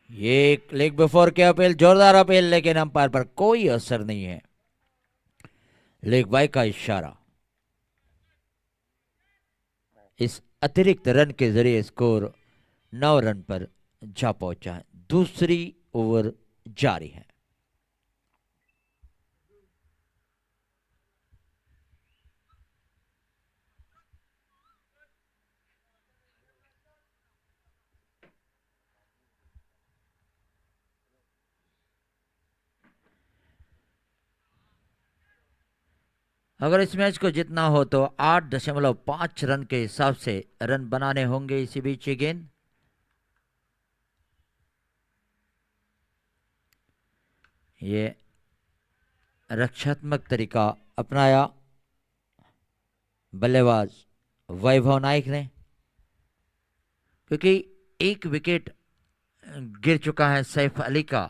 ये लेग बिफोर के अपील, जोरदार अपील, लेकिन अंपायर पर कोई असर नहीं है। लेग बाय का इशारा। इस अतिरिक्त रन के जरिए स्कोर 9 रन पर जा पहुंचा है। दूसरी ओवर जारी है। अगर इस मैच को जीतना हो तो 8.5 रन के हिसाब से रन बनाने होंगे। इसी बीच ये गेंद ये रक्षात्मक तरीका अपनाया बल्लेबाज वैभव नाइक ने, क्योंकि एक विकेट गिर चुका है सैफ अली का।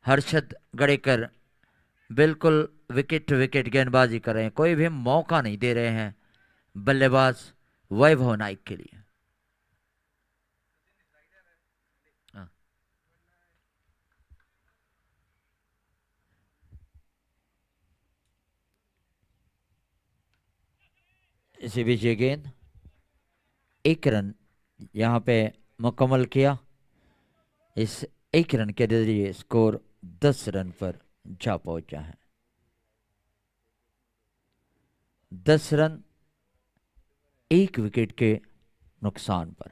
हर्षद गड़ेकर बिल्कुल विकेट टू विकेट गेंदबाजी कर रहे हैं, कोई भी मौका नहीं दे रहे हैं बल्लेबाज वैभव नाइक के लिए। इसी बीच ये गेंद 1 रन यहां पे मुकम्मल किया। इस एक रन के जरिए स्कोर 10 रन पर जा पहुंचा है। 10 रन एक विकेट के नुकसान पर।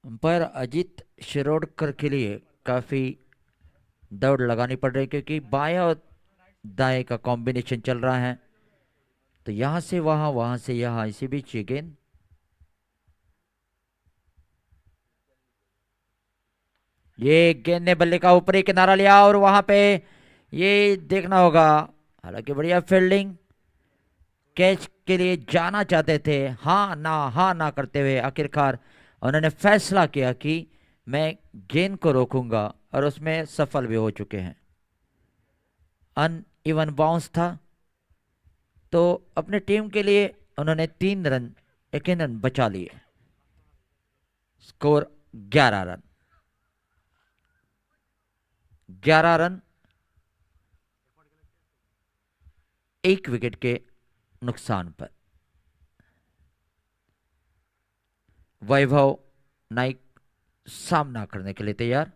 अंपायर अजीत शिरोडकर के लिए काफी दौड़ लगानी पड़ रही, क्योंकि बाएं और दाएं का कॉम्बिनेशन चल रहा है। तो यहां से वहां, वहां से यहां, इसी बीच ये गेंद, ये गेंद ने बल्ले का ऊपरी किनारा लिया और वहां पे ये देखना होगा। हालांकि बढ़िया फील्डिंग, कैच के लिए जाना चाहते थे, हाँ ना करते हुए आखिरकार उन्होंने फैसला किया कि मैं गेंद को रोकूंगा, और उसमें सफल भी हो चुके हैं। अनइवन बाउंस था, तो अपनी टीम के लिए उन्होंने 3 रन यकीनन बचा लिए। Score 11 run. 11 रन एक विकेट के नुकसान पर। वैभव नाइक सामना करने के लिए तैयार।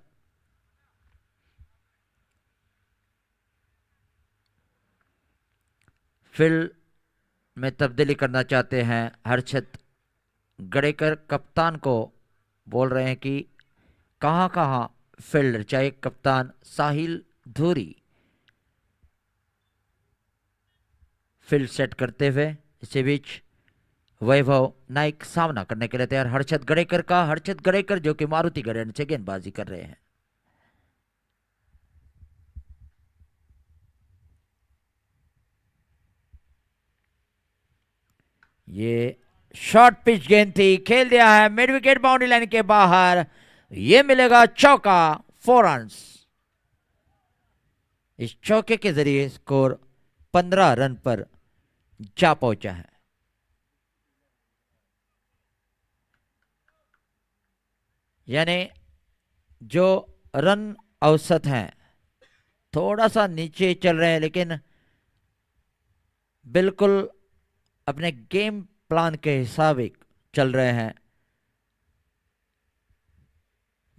फील्ड में तब्दीली करना चाहते हैं हर्षद गड़ेकर, कप्तान को बोल रहे हैं कि कहां कहां फील्डर चाहिए। कप्तान साहिल धूरी फील्ड सेट करते हुए, इसी बीच वैभव नाइक सामना करने के लिए तैयार हर्षद गड़ेकर का। हर्षद गड़ेकर जो कि मारुति गैरेंट से गेंदबाजी कर रहे हैं। ये शॉर्ट पिच गेंद थी, खेल दिया है मिड विकेट बाउंड्री लाइन के बाहर। ये मिलेगा चौका, 4 रन। इस चौके के जरिए स्कोर 15 रन पर जा पहुंचा है। यानी जो रन औसत हैं थोड़ा सा नीचे चल रहे हैं, लेकिन बिल्कुल अपने गेम प्लान के हिसाब चल रहे हैं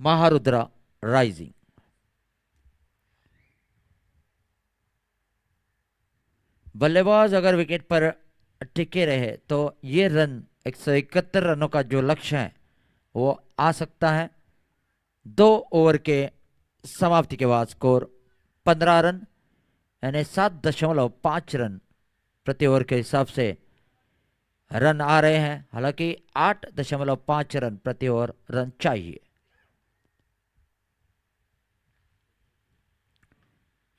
महारुद्रा राइजिंग। बल्लेबाज अगर विकेट पर टिके रहे तो ये रन 171 रनों का जो लक्ष्य है वो आ सकता है। 2 ओवर के समाप्ति के बाद स्कोर 15 रन, यानी 7.5 रन प्रति ओवर के हिसाब से रन आ रहे हैं। हालांकि 8.5 रन प्रति ओवर रन चाहिए।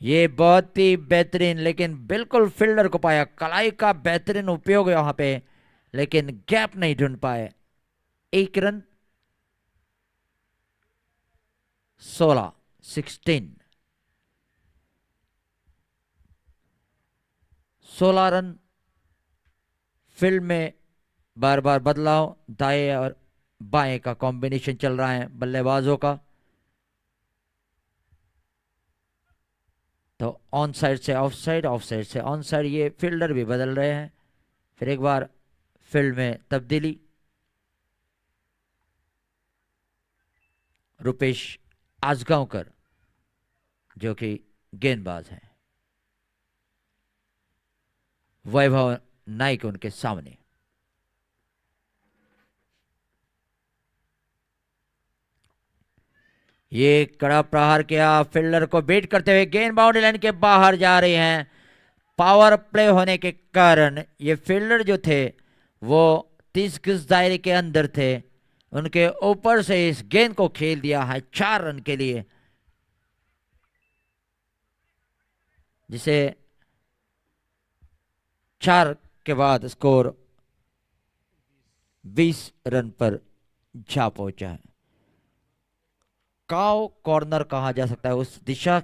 ये बहुत ही बेहतरीन, लेकिन बिल्कुल फील्डर को पाया, कलाई का बेहतरीन उपयोग है वहां पे, लेकिन गैप नहीं ढूंढ पाए। 1 रन, 16 रन। फील्ड में बार बार बदलाव, दाएं और बाएं का कॉम्बिनेशन चल रहा है बल्लेबाजों का। तो ऑन साइड से ऑफ साइड, ऑफ साइड से ऑन साइड, ये फील्डर भी बदल रहे हैं। फिर एक बार फील्ड में तब्दीली। रुपेश आजगांवकर जो कि गेंदबाज हैं, वैभव नाइक उनके सामने। ये कड़ा प्रहार किया, फील्डर को बीट करते हुए गेंद बाउंड्री लाइन के बाहर जा रही हैं। पावर प्ले होने के कारण ये फील्डर जो थे वो 30 गज दायरे के अंदर थे, उनके ऊपर से इस गेंद को खेल दिया है 4 रन के लिए, जिसे 4 के बाद स्कोर 20 रन पर जा पहुंचा है। काव कॉर्नर कहा जा सकता है, उस दिशा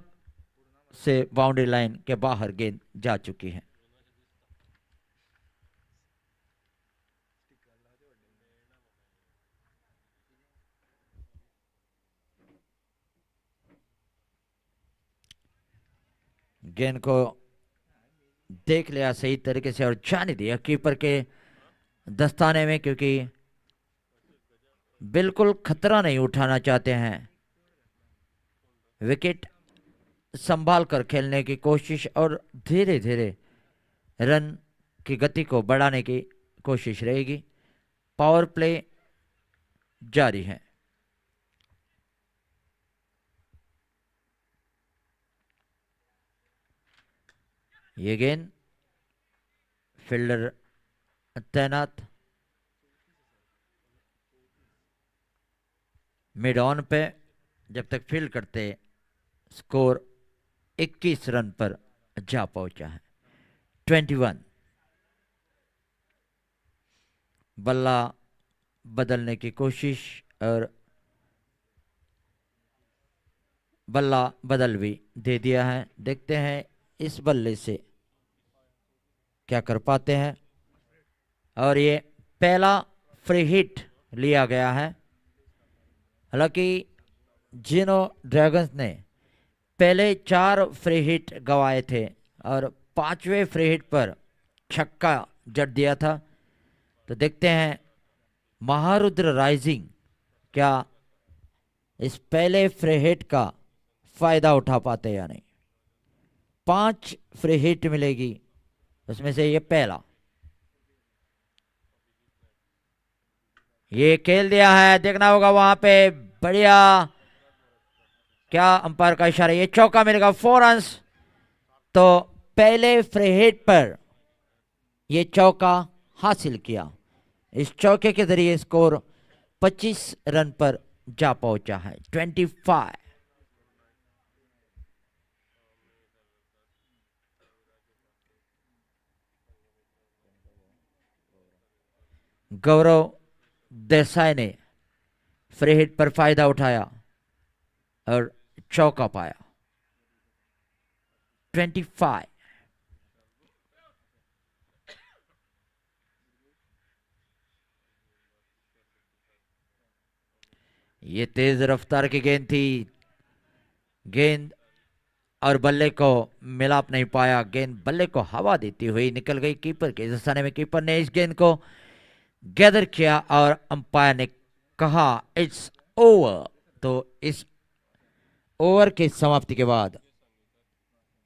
से बाउंड्री लाइन के बाहर गेंद जा चुकी है। गेंद को देख लिया सही तरीके से और जाने दिया कीपर के दस्ताने में, क्योंकि बिल्कुल खतरा नहीं उठाना चाहते हैं, विकेट संभाल कर खेलने की कोशिश और धीरे धीरे रन की गति को बढ़ाने की कोशिश रहेगी। पावर प्ले जारी है। ये गेंद, फील्डर तैनात, मिड ऑन पे, जब तक फील्ड करते स्कोर 21 रन पर जा पहुंचा है। 21। बल्ला बदलने की कोशिश और बल्ला बदल भी दे दिया है। देखते हैं इस बल्ले से क्या कर पाते हैं। और ये पहला फ्री हिट लिया गया है। हालांकि जिनो ड्रैगन्स ने पहले 4 फ्री हिट गंवाए थे और 5वें फ्री हिट पर छक्का जड़ दिया था। तो देखते हैं महारुद्र राइजिंग क्या इस पहले फ्री हिट का फायदा उठा पाते या नहीं। 5 फ्री हिट मिलेगी, उसमें से ये पहला। ये खेल दिया है, देखना होगा वहां पे। बढ़िया, क्या अंपायर का इशारा, ये चौका मिलेगा, 4 रन्स। तो पहले फ्री हिट पर ये चौका हासिल किया। इस चौके के जरिए स्कोर 25 रन पर जा पहुंचा है। 25। गौरव देसाई ने फ्री हिट पर फायदा उठाया और चौका पाया। 25। ये तेज रफ्तार की गेंद थी, गेंद और बल्ले को मिलाप नहीं पाया। गेंद बल्ले को हवा देती हुई निकल गई कीपर के दस्ताने में। कीपर ने इस गेंद को गैदर किया और अंपायर ने कहा इट्स ओवर। तो इस ओवर की समाप्ति के बाद,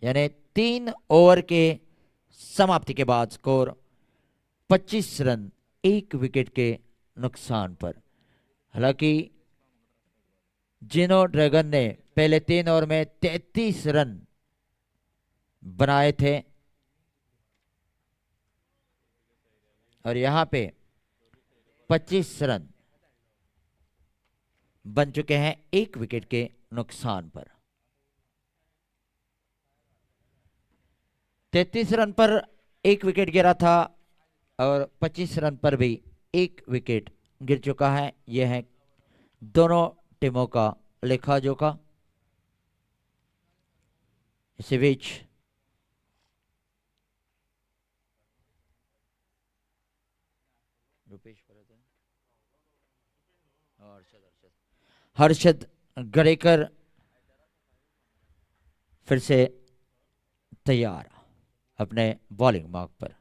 यानी 3 ओवर के समाप्ति के बाद स्कोर 25 रन 1 विकेट के नुकसान पर। हालांकि जिनो ड्रैगन ने पहले 3 ओवर में 33 रन बनाए थे और यहां पे 25 रन बन चुके हैं 1 विकेट के नुकसान पर। 33 रन पर 1 विकेट गिरा था और 25 रन पर भी 1 विकेट गिर चुका है। यह है दोनों टीमों का लेखा जोखा। इसी बीच हर्षद गड़ेकर फिर से तैयार अपने बॉलिंग मार्क पर।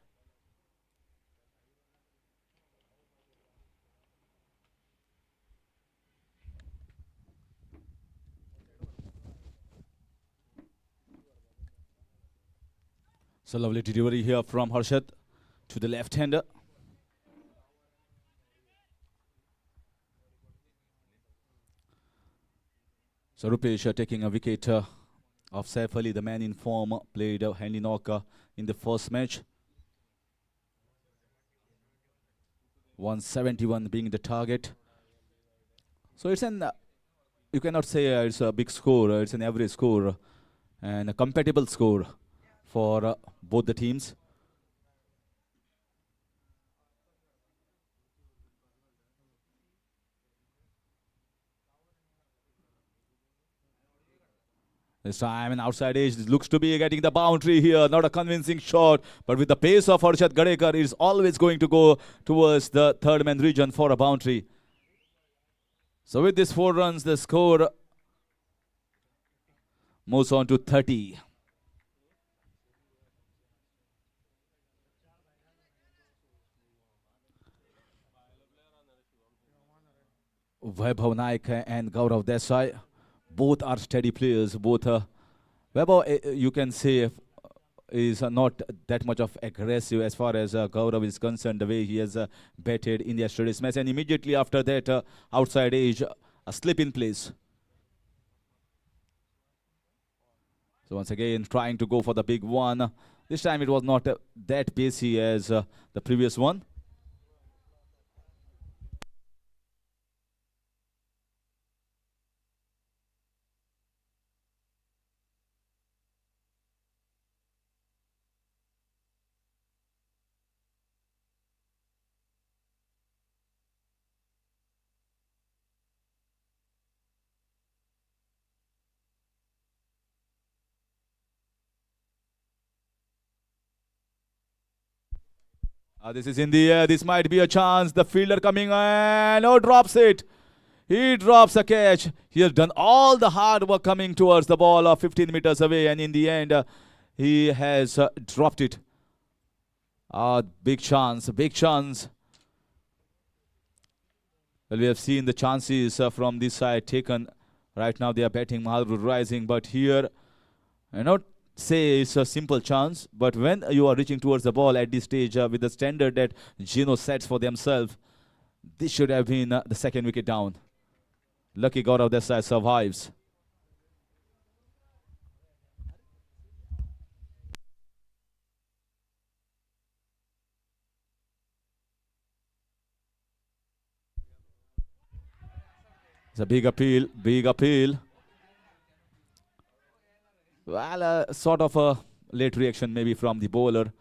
So lovely delivery here from Harshad to the left-hander. So Rupesh taking a wicket of Saif Ali, the man in form, played a handy knocker in the first match. 171 being the target. So it's an, you cannot say it's a big score, it's an average score and a compatible score for both the teams. This time an outside edge looks to be getting the boundary here. Not a convincing shot, but with the pace of Harshad Gadekar, is always going to go towards the third man region for a boundary. So with these 4 runs, the score moves on to 30. Vaibhav Naik and Gaurav Desai. Both are steady players. Both Vaibhav, you can say, is not that much of aggressive as far as Gaurav is concerned, the way he has batted in yesterday's match. And immediately after that, outside edge, a slip in place. So once again, trying to go for the big one. This time it was not that pacey as the previous one. This is in the air. This might be a chance. The fielder coming and drops it. He drops a catch. He has done all the hard work coming towards the ball of 15 meters away, and in the end, he has dropped it. Big chance, big chance. Well, we have seen the chances from this side taken. Right now, they are batting Maharudra Rising, but here, not say it's a simple chance, but when you are reaching towards the ball at this stage with the standard that Geno sets for themselves, this should have been the second wicket down. Lucky Gaurav Desai survives. It's a big appeal, big appeal. Well, sort of a late reaction maybe from the bowler.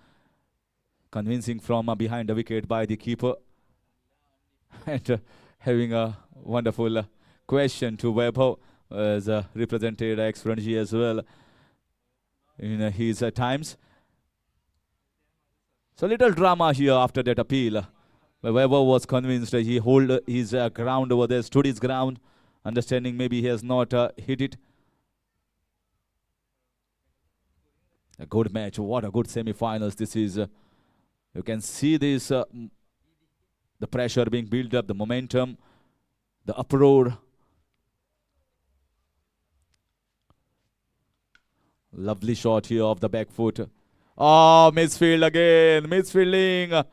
Convincing from behind the wicket by the keeper. And having a wonderful question to Vaibhav, as represented ex-Ranji as well in his times. So little drama here after that appeal. Vaibhav was convinced he hold his ground over there, stood his ground, understanding maybe he has not hit it. A good match. What a good semi-finals this is. You can see this, the pressure being built up, the momentum, the uproar. Lovely shot here off the back foot. Oh, misfield again. Misfielding.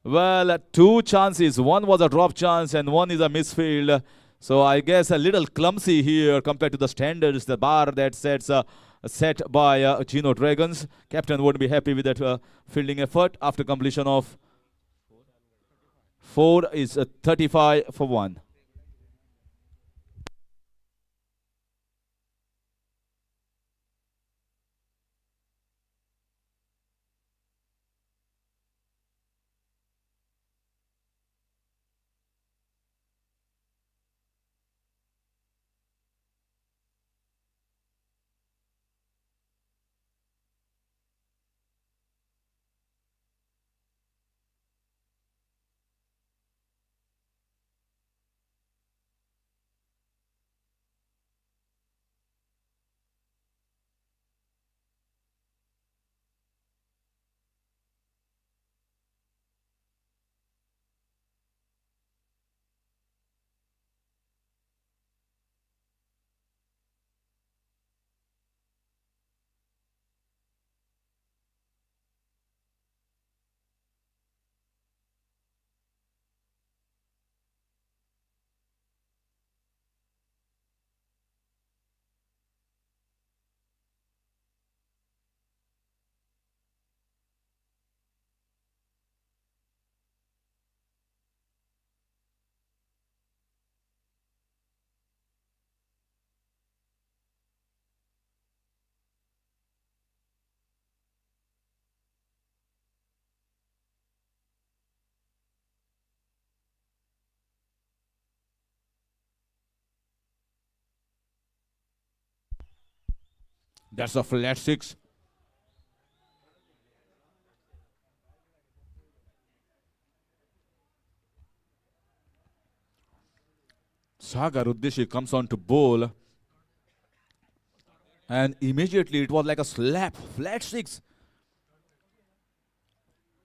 Well, two chances. One was a drop chance and one is a misfield. So I guess a little clumsy here compared to the standards, the bar that sets set by Geno Dragons. Captain wouldn't be happy with that fielding effort after completion of 4 is 35 for 1. That's a flat 6. Sagar Udeshi comes on to bowl. And immediately it was like a slap. Flat 6.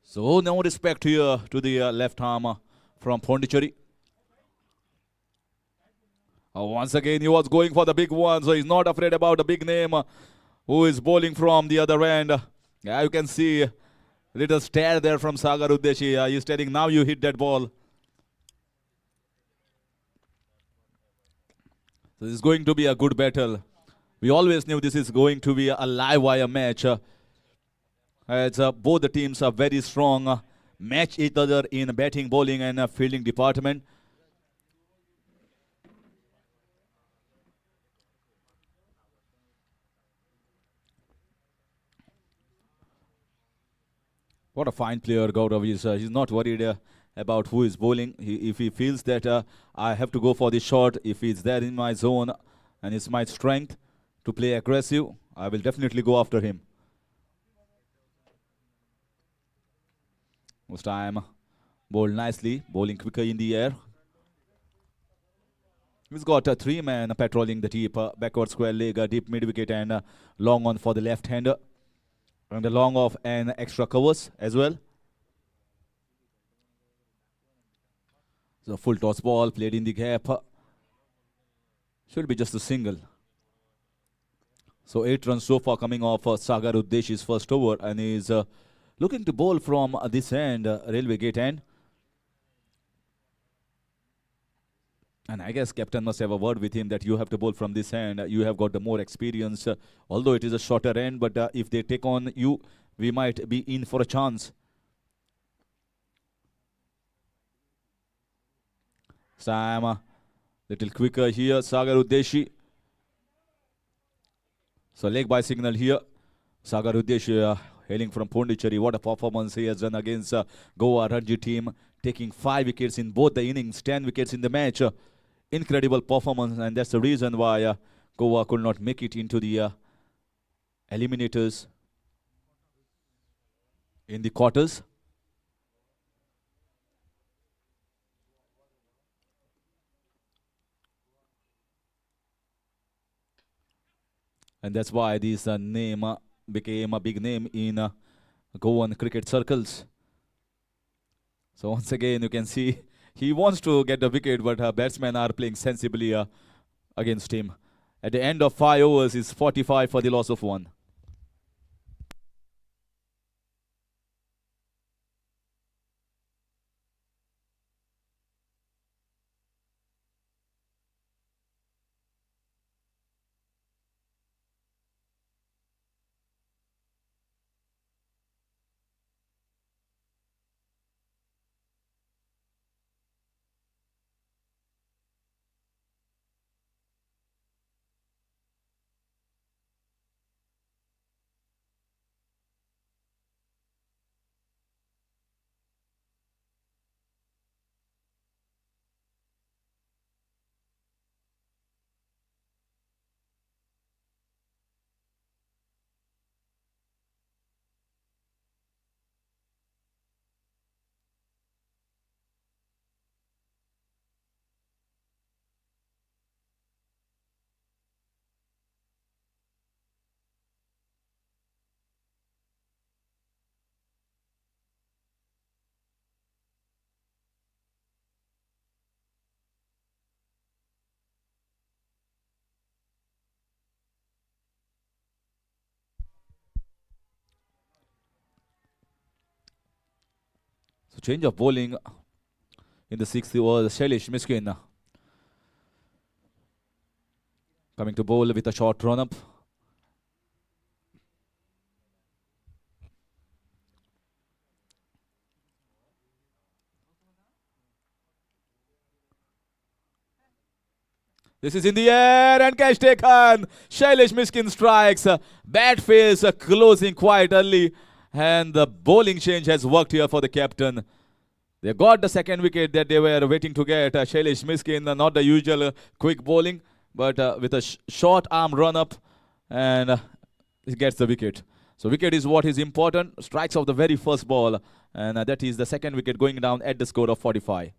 So no respect here to the left arm from Pondicherry. Once again, he was going for the big one, so he's not afraid about the big name who is bowling from the other end. Yeah, you can see little stare there from Sagar Udeshi. He's telling, now you hit that ball. So this is going to be a good battle. We always knew this is going to be a live wire match. As both the teams are very strong, match each other in batting, bowling and fielding department. What a fine player Gaurav is. He's not worried about who is bowling. If he feels that I have to go for the shot, if he's there in my zone and it's my strength to play aggressive, I will definitely go after him. This time, bowled nicely, bowling quicker in the air. He's got a three-man patrolling the deep backward square leg, deep mid-wicket and long on for the left-hander. And the long off and extra covers as well. So full toss ball played in the gap. Should be just a single. So 8 runs so far coming off Sagar Udeshi's first over, and he's looking to bowl from this end, railway gate end. And I guess captain must have a word with him that you have to bowl from this end. You have got the more experience, although it is a shorter end. But if they take on you, we might be in for a chance. Sam, little quicker here. Sagar Udeshi. So leg by signal here. Sagar Udeshi hailing from Pondicherry. What a performance he has done against Goa Ranji team. Taking 5 wickets in both the innings, 10 wickets in the match. Incredible performance, and that's the reason why Goa could not make it into the eliminators in the quarters. And that's why this name became a big name in Goan cricket circles. So once again, you can see he wants to get the wicket, but batsmen are playing sensibly against him. At the end of 5 overs, it's 45 for the loss of 1. So change of bowling in the 6th over. Shailesh Miskin coming to bowl with a short run-up. This is in the air and catch taken. Shailesh Miskin strikes. Bat face closing quite early. And the bowling change has worked here for the captain. They got the second wicket that they were waiting to get. Shailesh Miskin, not the usual quick bowling, but with a short arm run up. And he gets the wicket. So wicket is what is important. Strikes off the very first ball. And that is the second wicket going down at the score of 45.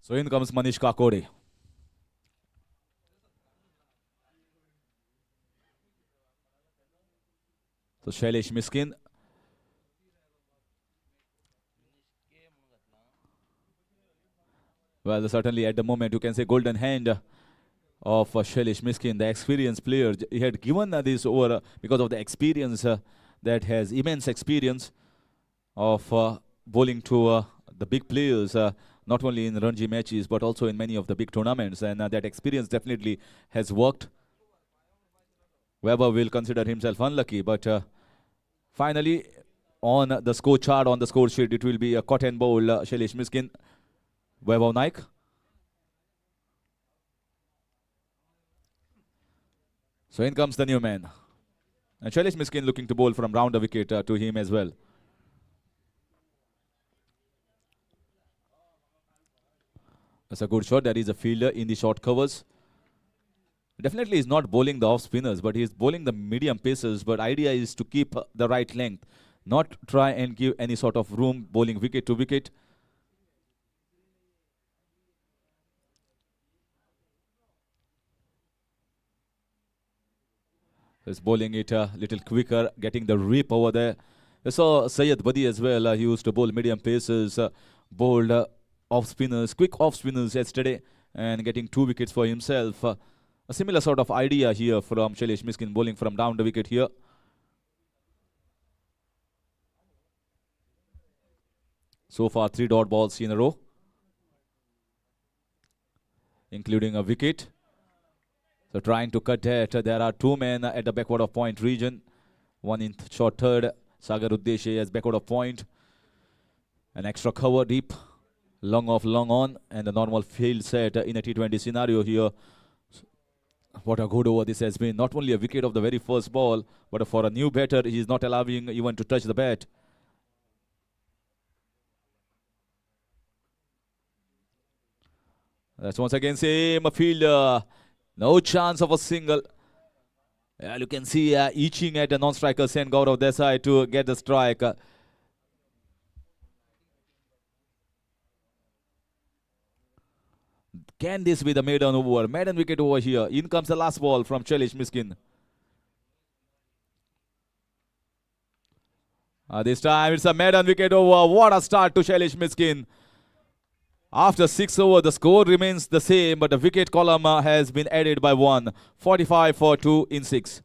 So in comes Manish Kakode. So Shailesh Miskin. Well, certainly at the moment you can say golden hand of Shailesh Miskin, the experienced player. He had given this over because of the experience that has immense experience of bowling to the big players, not only in Ranji matches but also in many of the big tournaments, and that experience definitely has worked. Weber will consider himself unlucky, but finally on the score chart, on the score sheet, it will be a cotton bowl, Shailesh Miskin, Weber Naik. So in comes the new man. And Shailesh Miskin looking to bowl from round the wicket to him as well. That's a good shot. That is a fielder in the short covers. Definitely he's not bowling the off spinners, but he's bowling the medium pacers. But idea is to keep the right length, not try and give any sort of room bowling wicket to wicket. He's bowling it a little quicker, getting the rip over there. I saw Syed Badi as well. He used to bowl medium pacers, bowled off spinners, quick off spinners yesterday, and getting 2 wickets for himself. A similar sort of idea here from Shailesh Miskin, bowling from down the wicket here. So far, 3 dot balls in a row, including a wicket. So trying to cut that. There are 2 men at the backward of point region. One in short third. Sagar Udeshi as backward of point. An extra cover deep. Long off, long on. And a normal field set in a T20 scenario here. What a good over this has been. Not only a wicket of the very first ball, but for a new batter, he is not allowing even to touch the bat. That's once again same fielder. No chance of a single. You can see eaching at the non-striker Sen Gaurav Desai to get the strike. Can this be the maiden over? Maiden wicket over here. In comes the last ball from Shailesh Miskin. This time it's a maiden wicket over. What a start to Shailesh Miskin. After 6 overs, the score remains the same, but the wicket column has been added by 1. 45 for 2 in 6.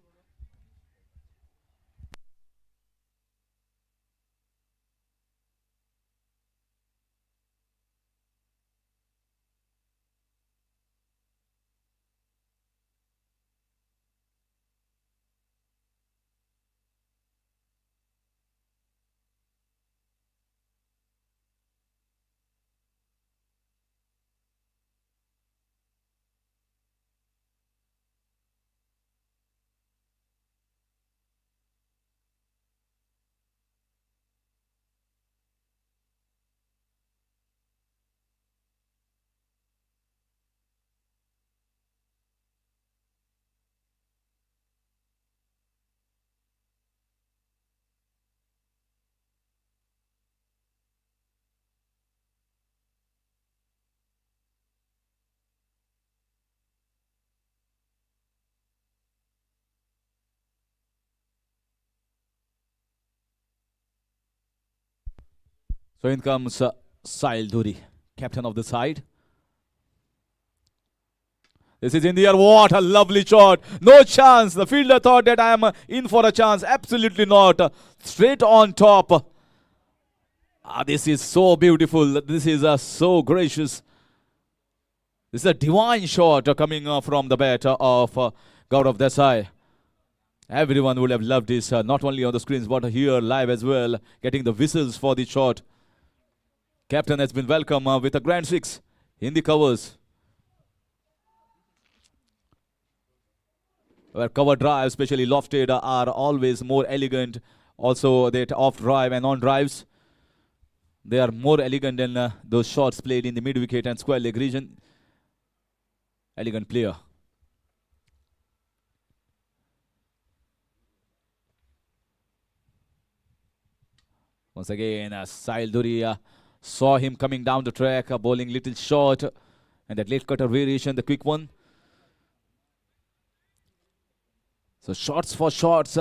So in comes Sahil Dhuri, captain of the side. This is in the air. What a lovely shot. No chance. The fielder thought that I am in for a chance. Absolutely not. Straight on top. This is so beautiful. This is so gracious. This is a divine shot coming from the bat of Gaurav Desai. Everyone would have loved this, not only on the screens but here live as well, getting the whistles for the shot. Captain has been welcome with a grand 6 in the covers. Where cover drives, especially lofted, are always more elegant. Also, that off drive and on drives, they are more elegant than those shots played in the mid wicket and square leg region. Elegant player. Once again, Sahil Dhuri Saw him coming down the track, bowling little short, and that late cutter variation, the quick one. So shots for shots,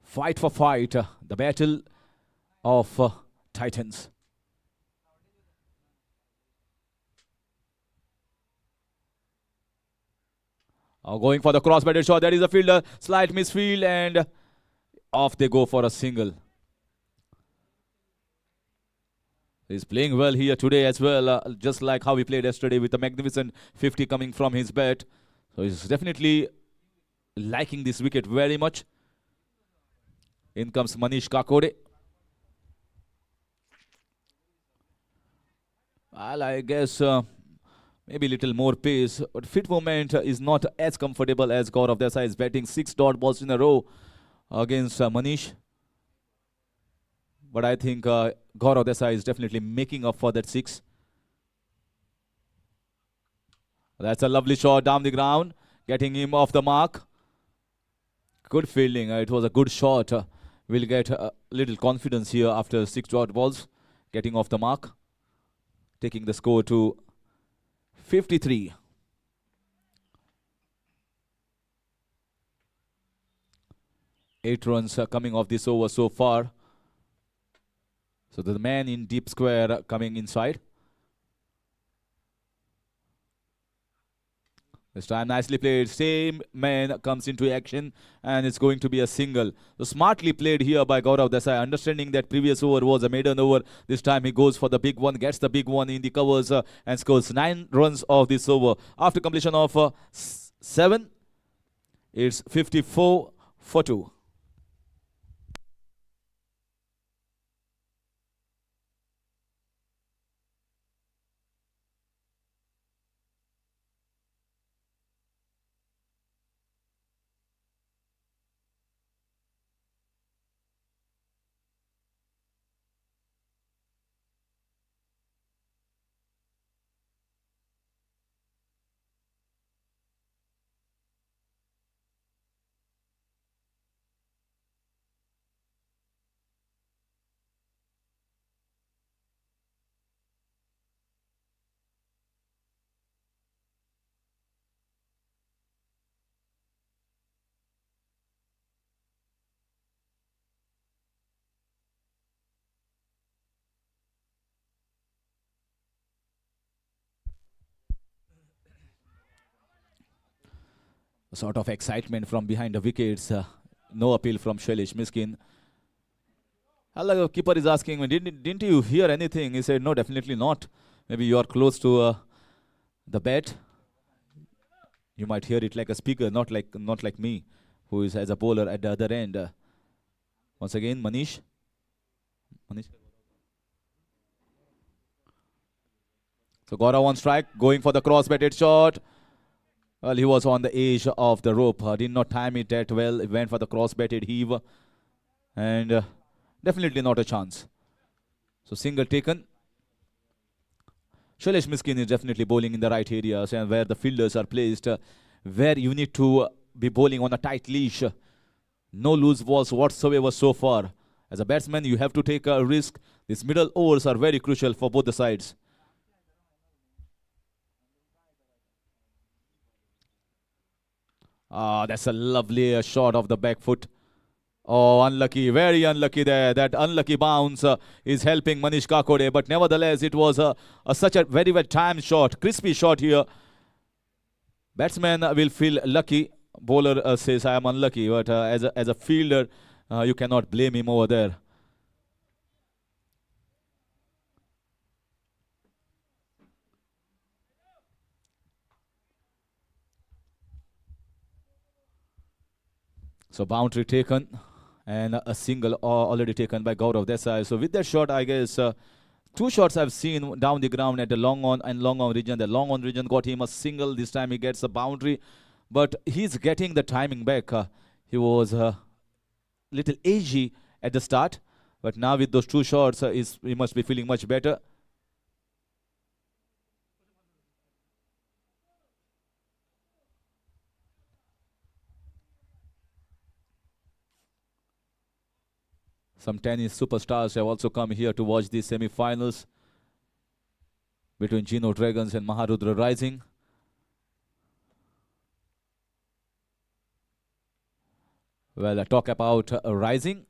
fight for fight, the battle of Titans. Going for the cross-batted shot. That is a fielder. Slight misfield and off they go for a single. He's playing well here today as well, just like how he played yesterday with a magnificent 50 coming from his bat. So he's definitely liking this wicket very much. In comes Manish Kakode. Well, I guess maybe a little more pace, but fit movement is not as comfortable as Gaurav Desai is batting 6 dot balls in a row against Manish. But I think Gaurav Desai is definitely making up for that 6. That's a lovely shot down the ground, getting him off the mark. Good fielding. It was a good shot. We'll get a little confidence here after 6 dot balls, getting off the mark, taking the score to 53. Eight runs coming off this over so far. So the man in deep square coming inside. This time nicely played. Same man comes into action and it's going to be a single. So smartly played here by Gaurav Desai, understanding that previous over was a maiden over. This time he goes for the big one, gets the big one in the covers and scores 9 runs of this over. After completion of 7, it's 54 for 2. A sort of excitement from behind the wickets. No appeal from Shailesh Miskin. Hello, keeper is asking me, didn't you hear anything? He said, no, definitely not. Maybe you are close to the bat. You might hear it like a speaker, not like me, who is as a bowler at the other end. Once again, Manish. So Gaurav on strike, going for the cross-batted shot. Well, he was on the edge of the rope. Did not time it that well. He went for the cross-batted heave. And definitely not a chance. So single taken. Shailesh Miskin is definitely bowling in the right areas and where the fielders are placed. Where you need to be bowling on a tight leash. No loose balls whatsoever so far. As a batsman, you have to take a risk. These middle overs are very crucial for both the sides. That's a lovely shot of the back foot. Oh, unlucky, very unlucky there. That unlucky bounce is helping Manish Kakode. But nevertheless, it was such a very well timed shot. Crispy shot here. Batsman will feel lucky. Bowler says, I am unlucky. But as a fielder, you cannot blame him over there. So boundary taken. And a single already taken by Gaurav Desai. So with that shot, I guess 2 shots I've seen down the ground at the long on and long on region. The long on region got him a single. This time he gets a boundary. But he's getting the timing back. He was a little edgy at the start. But now with those 2 shots, he must be feeling much better. Some tennis superstars have also come here to watch the semi-finals between Geno Dragons and Maharudra Rising. Well, talk about Rising.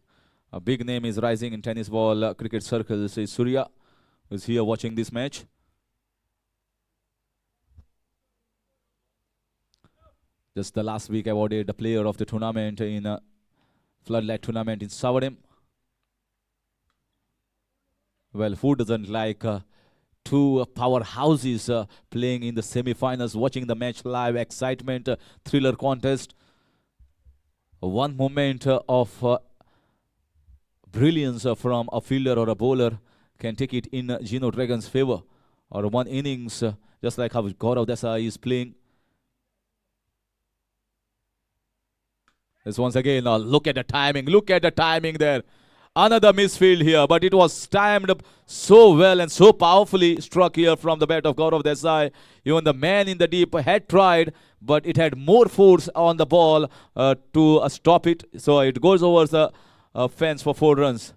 A big name is rising in tennis ball cricket circles is Surya, who is here watching this match. Just the last week awarded the player of the tournament in floodlight tournament in Sanguem. Well, who doesn't like two powerhouses playing in the semi-finals, watching the match live, excitement, thriller contest. One moment of brilliance from a fielder or a bowler can take it in Geno Dragon's favor. Or one innings, just like how Gaurav Desai is playing. This once again, look at the timing there. Another misfield here, but it was timed up so well and so powerfully struck here from the bat of Gaurav Desai. Even the man in the deep had tried, but it had more force on the ball to stop it. So it goes over the fence for 4 runs.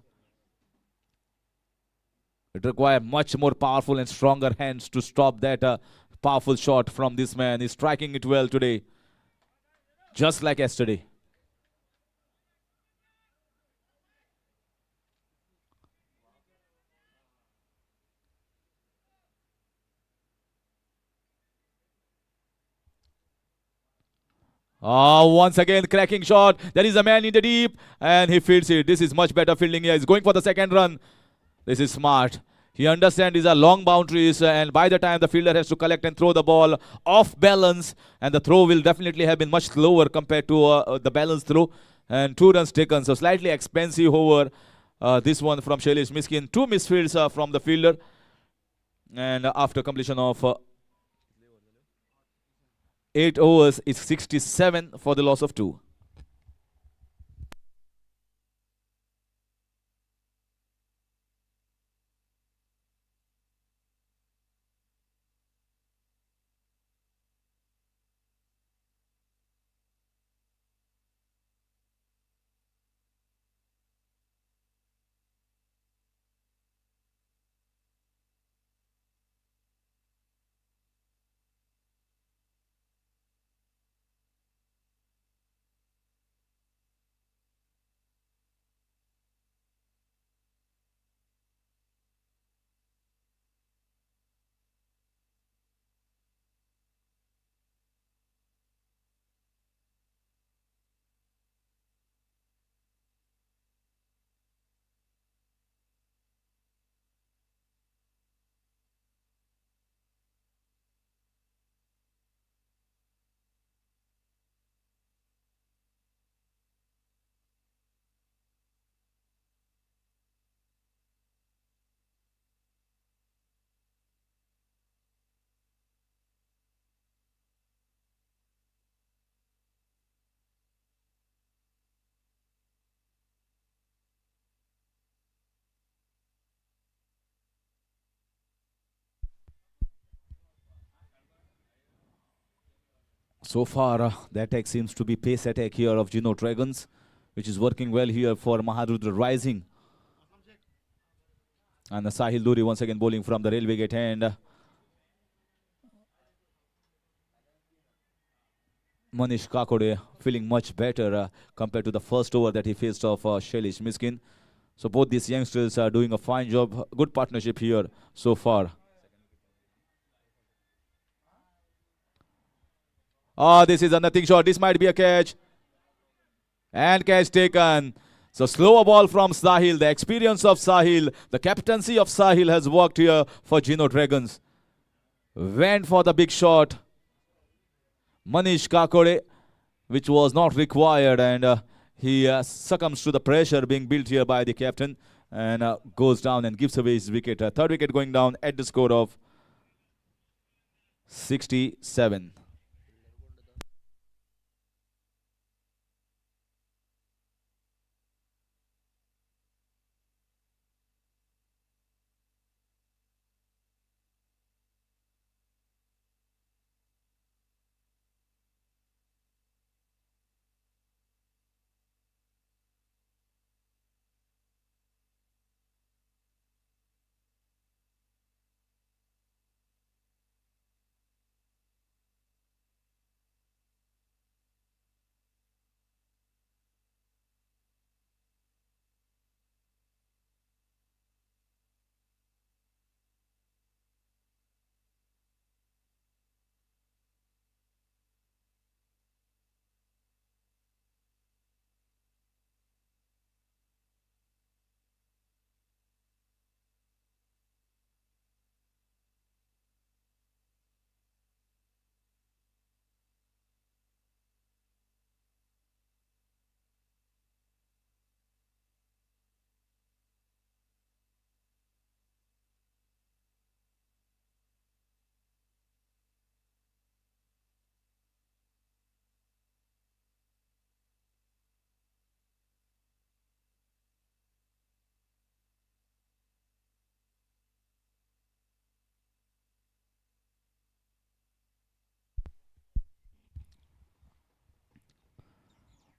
It requires much more powerful and stronger hands to stop that powerful shot from this man. He's striking it well today, just like yesterday. Once again, cracking shot. There is a man in the deep, and he fields it. This is much better fielding here. He's going for the second run. This is smart. He understands these are long boundaries, and by the time the fielder has to collect and throw the ball off balance, and the throw will definitely have been much slower compared to the balance throw. And 2 runs taken, so slightly expensive over this one from Shailesh Miskin. 2 misfields from the fielder, and after completion of 8 overs, it's 67 for the loss of 2. So far, the attack seems to be pace attack here of Geno Dragons, which is working well here for Maharudra Rising. And Sahil Duri once again bowling from the railway gate end. Manish Kakode feeling much better compared to the first over that he faced of Shailesh Miskin. So both these youngsters are doing a fine job. Good partnership here so far. This is a nothing shot. This might be a catch. And catch taken. So slower ball from Sahil. The experience of Sahil, the captaincy of Sahil has worked here for Geno Dragons. Went for the big shot. Manish Kakode, which was not required, and he succumbs to the pressure being built here by the captain and goes down and gives away his wicket. Third wicket going down at the score of 67.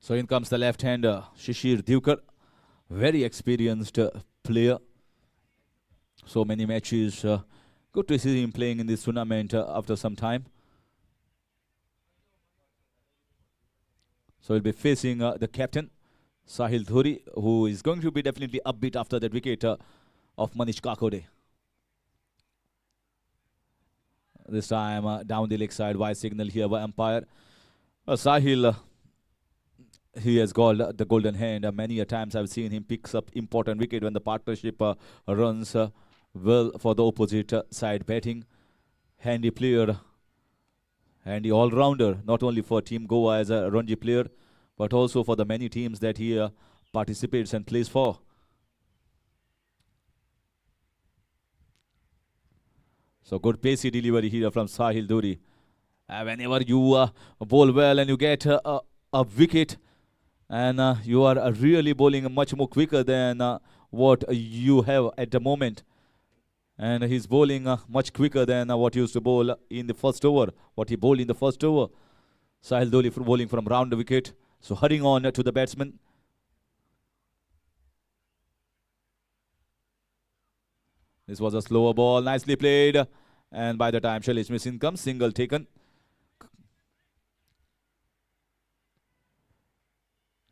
So in comes the left-hander, Shishir Divkar, very experienced player. So many matches. Good to see him playing in this tournament after some time. So he'll be facing the captain, Sahil Dhuri, who is going to be definitely upbeat after that wicket of Manish Kakode. This time down the leg side, wide signal here by umpire. Sahil, he has got the golden hand. Many a times I've seen him picks up important wicket when the partnership runs well for the opposite side batting. Handy player, handy all-rounder, not only for Team Goa as a Ranji player, but also for the many teams that he participates and plays for. So good pacey delivery here from Sahil Dhuri. Whenever you bowl well and you get a wicket, and you are really bowling much more quicker than what you have at the moment. And he's bowling much quicker than what he used to bowl in the first over, what he bowled in the first over. Sahil Dhuri bowling from round the wicket. So hurrying on to the batsman. This was a slower ball, nicely played. And by the time Shailesh Missing comes, single taken.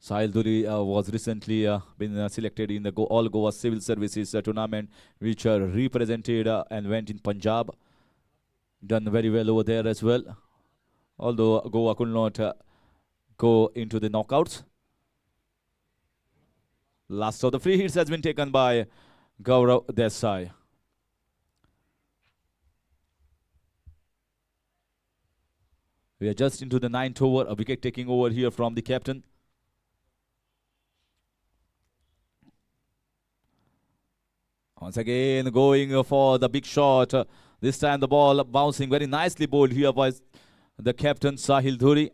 Sahil Dhuri was recently been selected in the All Goa Civil Services tournament, which represented and went in Punjab. Done very well over there as well. Although Goa could not go into the knockouts. Last of the free hits has been taken by Gaurav Desai. We are just into the 9th over, a wicket taking over here from the captain. Once again going for the big shot. This time the ball bouncing very nicely bowled here by the captain Sahil Dhuri.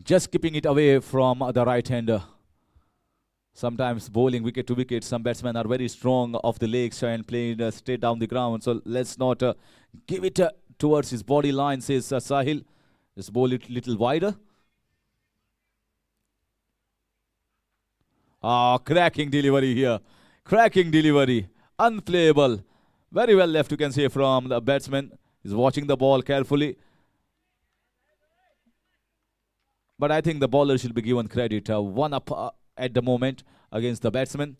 Just keeping it away from the right-hander. Sometimes bowling wicket to wicket, some batsmen are very strong off the legs and playing straight down the ground. So let's not give it towards his body line, says Sahil. Just bowl it a little wider. Cracking delivery here. Cracking delivery. Unplayable. Very well left, you can say, from the batsman. He's watching the ball carefully. But I think the bowler should be given credit. One up at the moment against the batsman.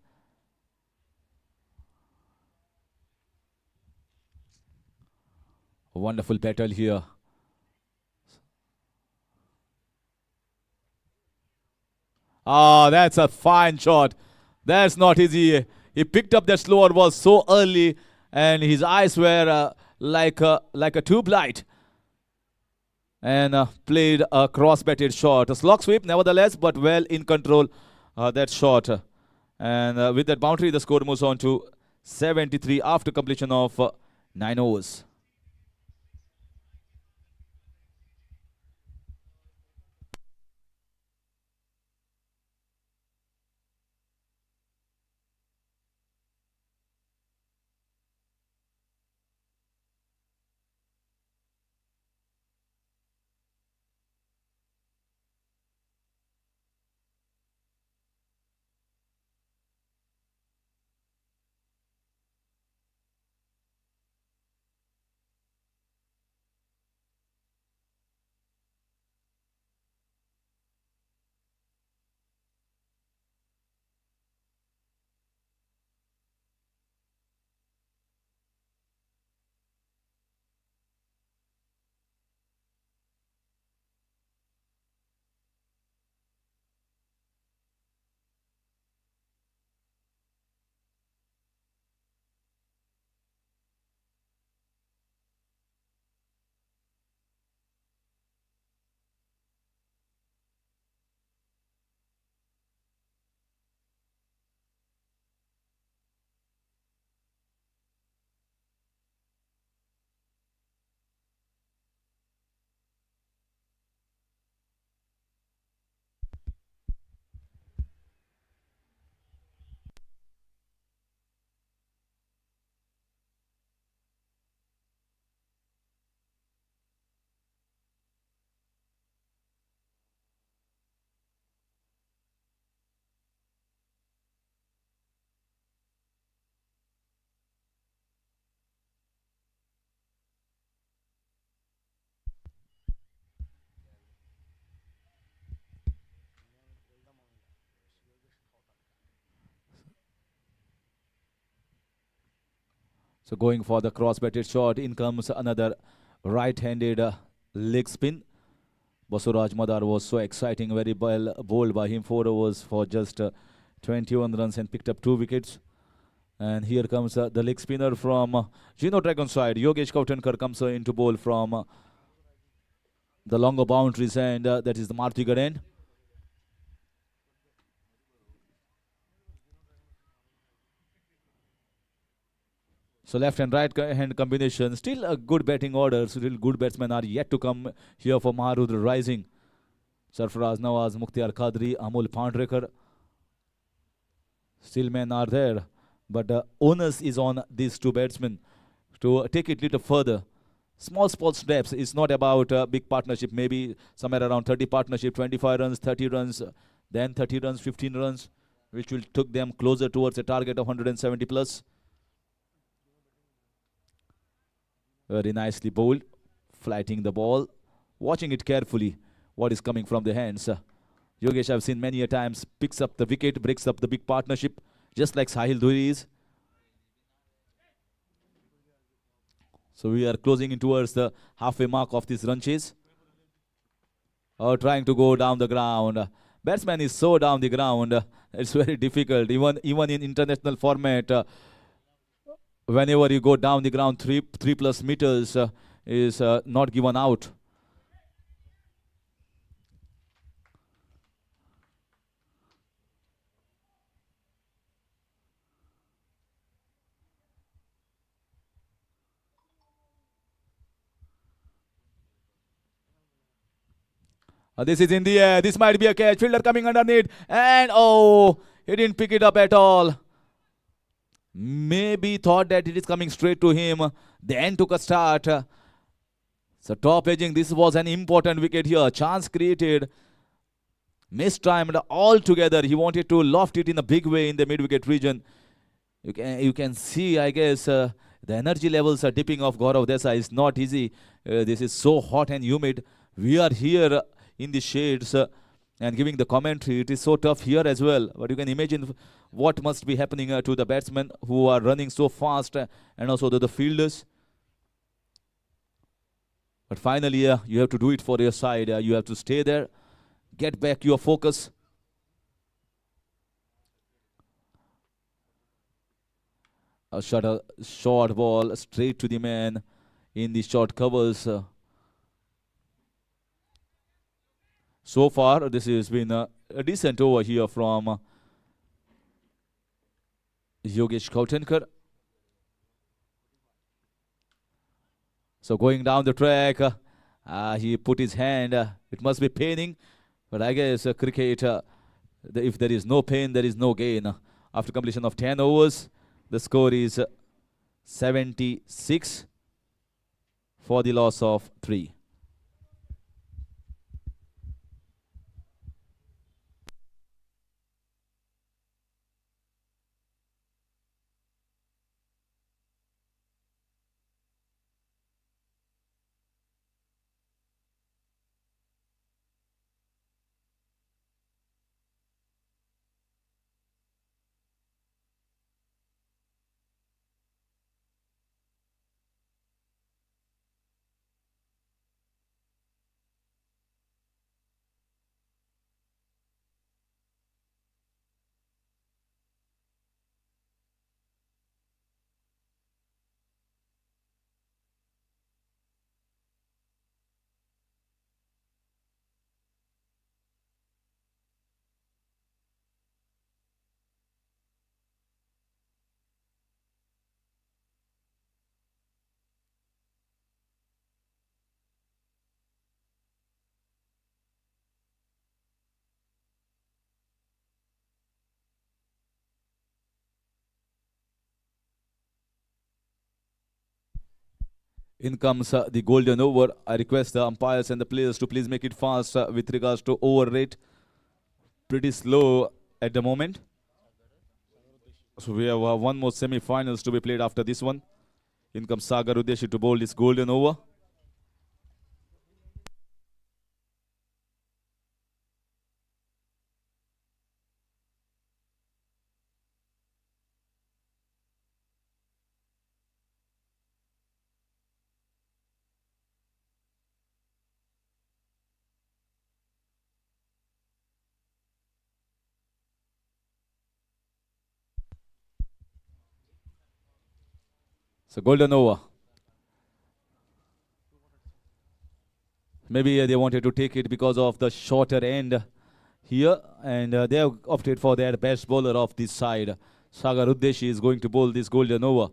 A wonderful battle here. That's a fine shot. That's not easy. He picked up that slower ball so early, and his eyes were like a tube light. And played a cross-batted shot. A slog sweep, nevertheless, but well in control, that shot. And with that boundary, the score moves on to 73 after completion of 9 overs. So going for the cross-batted shot, in comes another right-handed leg spin. Basuraj Madar was so exciting, very well bowled by him. 4 overs for just 21 runs and picked up 2 wickets. And here comes the leg spinner from Geno Dragon side. Yogesh Kautankar comes into bowl from the longer boundaries, and that is the Maruti Gaden. So left and right hand combination. Still a good batting order. Still good batsmen are yet to come here for Maharudra Rising. Sarfaraz Nawaz, Mukhtiar Qadri, Amol Pandrekar. Still men are there. But the onus is on these 2 batsmen to take it a little further. Small steps. It's not about a big partnership. Maybe somewhere around 30 partnership, 25 runs, 30 runs, then 30 runs, 15 runs, which will take them closer towards a target of 170 plus. Very nicely bowled, flighting the ball, watching it carefully, what is coming from the hands. Yogesh, I've seen many a times, picks up the wicket, breaks up the big partnership, just like Sahil Dhuri is. So we are closing in towards the halfway mark of this run chase. Trying to go down the ground. Batsman is so down the ground, it's very difficult, even in international format. Whenever you go down the ground 3+ meters is not given out. This is in the air. This might be a catch. Fielder coming underneath, and oh, he didn't pick it up at all. Maybe thought that it is coming straight to him, then took a start. So top edging, this was an important wicket here. Chance created, mistimed altogether. He wanted to loft it in a big way in the mid-wicket region. You can see, I guess, the energy levels are dipping off Gaurav Desai. It's not easy. This is so hot and humid. We are here in the shades and giving the commentary. It is so tough here as well. But you can imagine what must be happening to the batsmen who are running so fast and also the fielders. But finally, you have to do it for your side. You have to stay there, get back your focus. A short ball straight to the man in the short covers. So far, this has been a decent over here from Yogesh Kautankar. So going down the track, he put his hand. It must be paining, but I guess cricket, if there is no pain, there is no gain. After completion of 10 overs, the score is 76 for the loss of 3. In comes the golden over. I request the umpires and the players to please make it fast with regards to over rate. Pretty slow at the moment. So we have one more semi-finals to be played after this one. In comes Sagar Udeshi to bowl this golden over. So golden over. Maybe they wanted to take it because of the shorter end here, and they have opted for their best bowler of this side. Sagar Udeshi is going to bowl this golden over.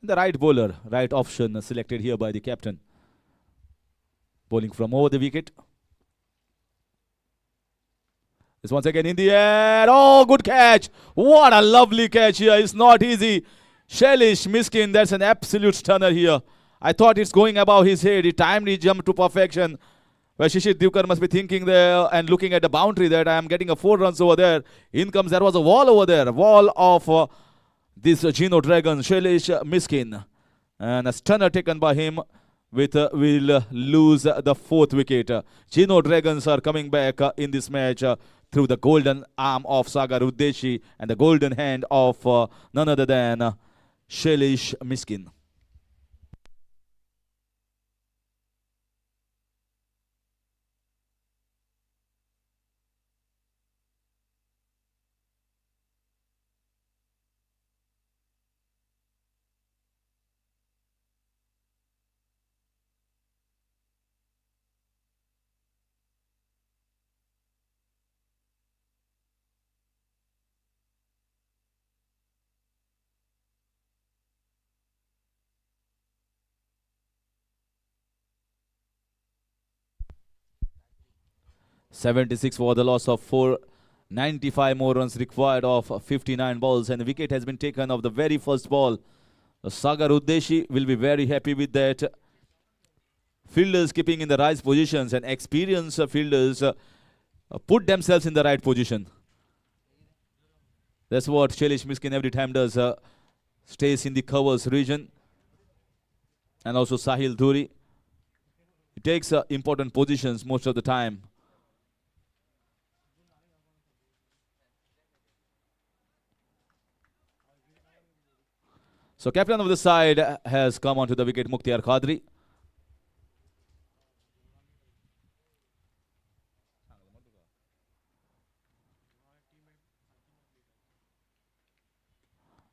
The right bowler, right option selected here by the captain. Bowling from over the wicket. This once again in the air. Oh, good catch. What a lovely catch here. It's not easy. Shailesh Miskin, that's an absolute stunner here. I thought it's going above his head. He timed his jump to perfection. Well, Shishir Divkar must be thinking there and looking at the boundary that I am getting a 4 runs over there. In comes, there was a wall over there. Wall of this Geno Dragon, Shailesh Miskin. And a stunner taken by him will lose the 4th wicket. Geno Dragons are coming back in this match through the golden arm of Sagar Udeshi and the golden hand of none other than Shailesh Miskin. .76 for the loss of 495 more runs required of 59 balls, and the wicket has been taken of the very first ball. Sagar Udeshi will be very happy with that. Fielders keeping in the right positions, and experienced fielders put themselves in the right position. That's what Shailesh Miskin every time does. Stays in the covers region. And also Sahil Dhuri. He takes important positions most of the time. So captain of the side has come onto the wicket, Mukhtiar Qadri.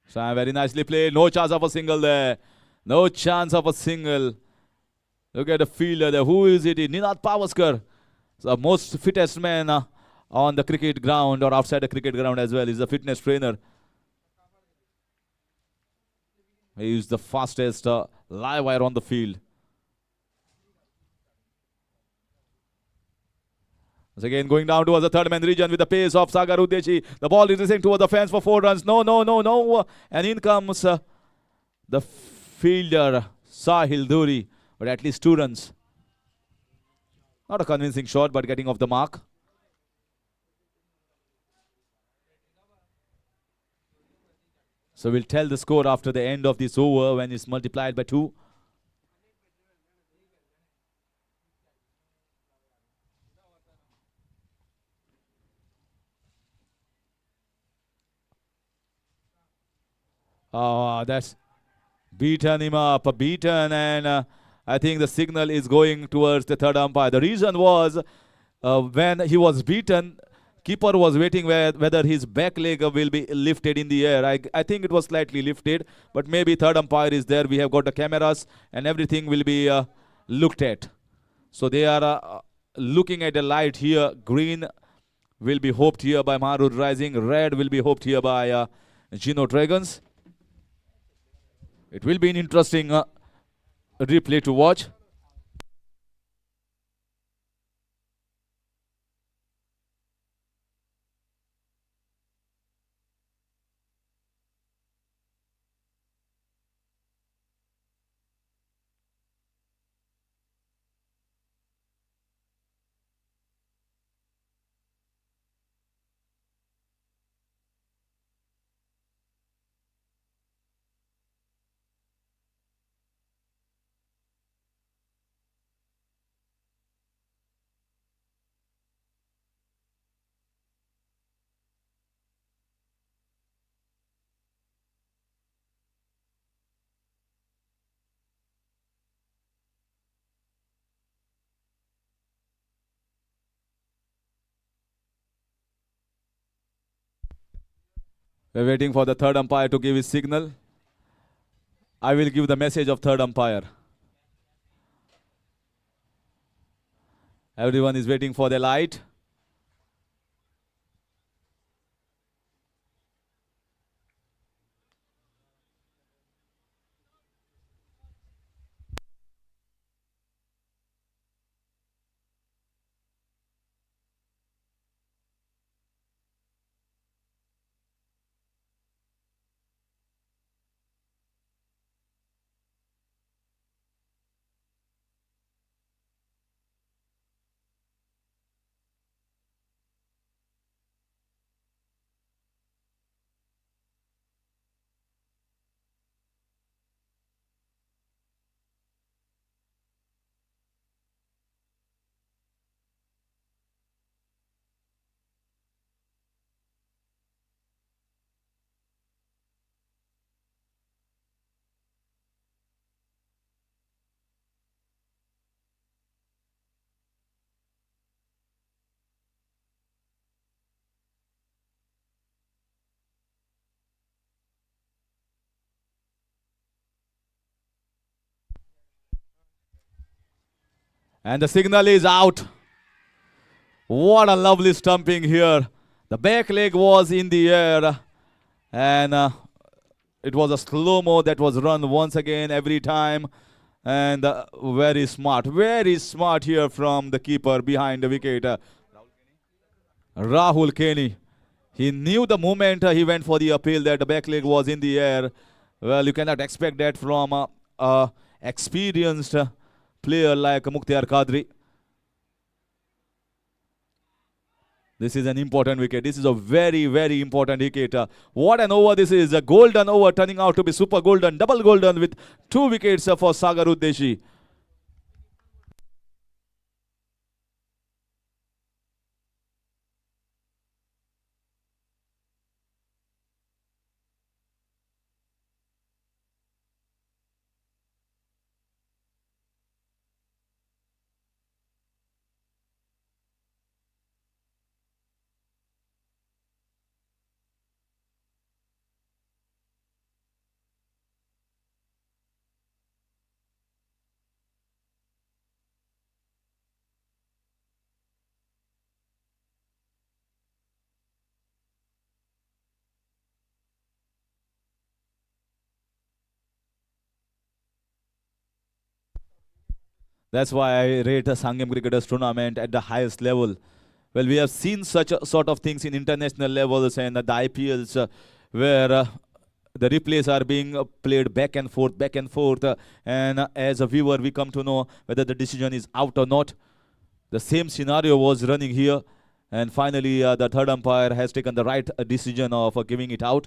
So very nicely played. No chance of a single there. No chance of a single. Look at the fielder there. Who is it? Ninad Pavaskar. The most fittest man on the cricket ground or outside the cricket ground as well. He's a fitness trainer. He is the fastest live wire on the field. Once again going down towards the third man region with the pace of Sagar Udeshi. The ball is racing towards the fence for 4 runs. No, no, no, no. And in comes the fielder Sahil Dhuri. But at least 2 runs. Not a convincing shot, but getting off the mark. So we'll tell the score after the end of this over when it's multiplied by 2. That's beaten him up, beaten, and I think the signal is going towards the third umpire. The reason was when he was beaten, keeper was waiting whether his back leg will be lifted in the air. I think it was slightly lifted, but maybe third umpire is there. We have got the cameras and everything will be looked at. So they are looking at the light here. Green will be hoped here by Maharudra Rising. Red will be hoped here by Geno Dragons. It will be an interesting replay to watch. We're waiting for the third umpire to give his signal. I will give the message of third umpire. Everyone is waiting for the light. And the signal is out. What a lovely stumping here. The back leg was in the air. And it was a slow-mo that was run once again every time. And very smart here from the keeper behind the wicket. Rahul Kenny. He knew the moment he went for the appeal that the back leg was in the air. Well, you cannot expect that from a experienced player like Mukhtar Qadri. This is an important wicket. This is a very important wicket. What an over this is. A golden over turning out to be super golden. Double golden with 2 wickets for Sagar Udeshi. That's why I rate a Sanguem cricketers tournament at the highest level. Well, we have seen such sort of things in international levels and the IPLs where the replays are being played back and forth. And as a viewer, we come to know whether the decision is out or not. The same scenario was running here. And finally, the third umpire has taken the right decision of giving it out.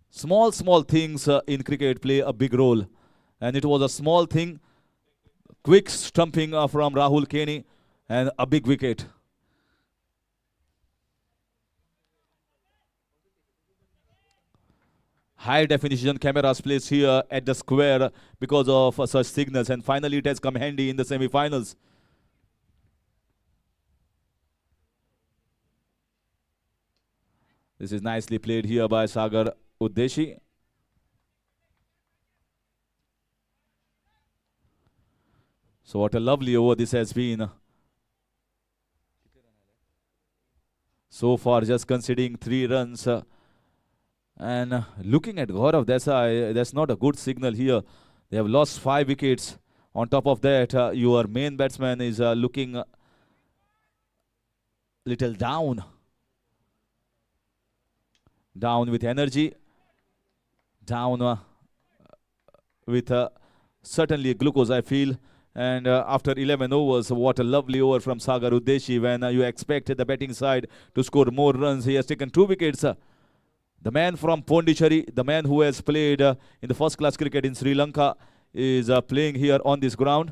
Small things in cricket play a big role. And it was a small thing. Quick stumping from Rahul Kenny and a big wicket. High definition cameras placed here at the square because of such signals, and finally it has come handy in the semi-finals. This is nicely played here by Sagar Udeshi. So what a lovely over this has been. So far just conceding 3 runs. And looking at Gaurav Desai, that's not a good signal here. They have lost 5 wickets. On top of that, your main batsman is looking little down. Down with energy. Down with certainly glucose, I feel. And after 11 overs, what a lovely over from Sagar Udeshi when you expect the batting side to score more runs. He has taken 2 wickets. The man from Pondicherry, the man who has played in the first class cricket in Sri Lanka, is playing here on this ground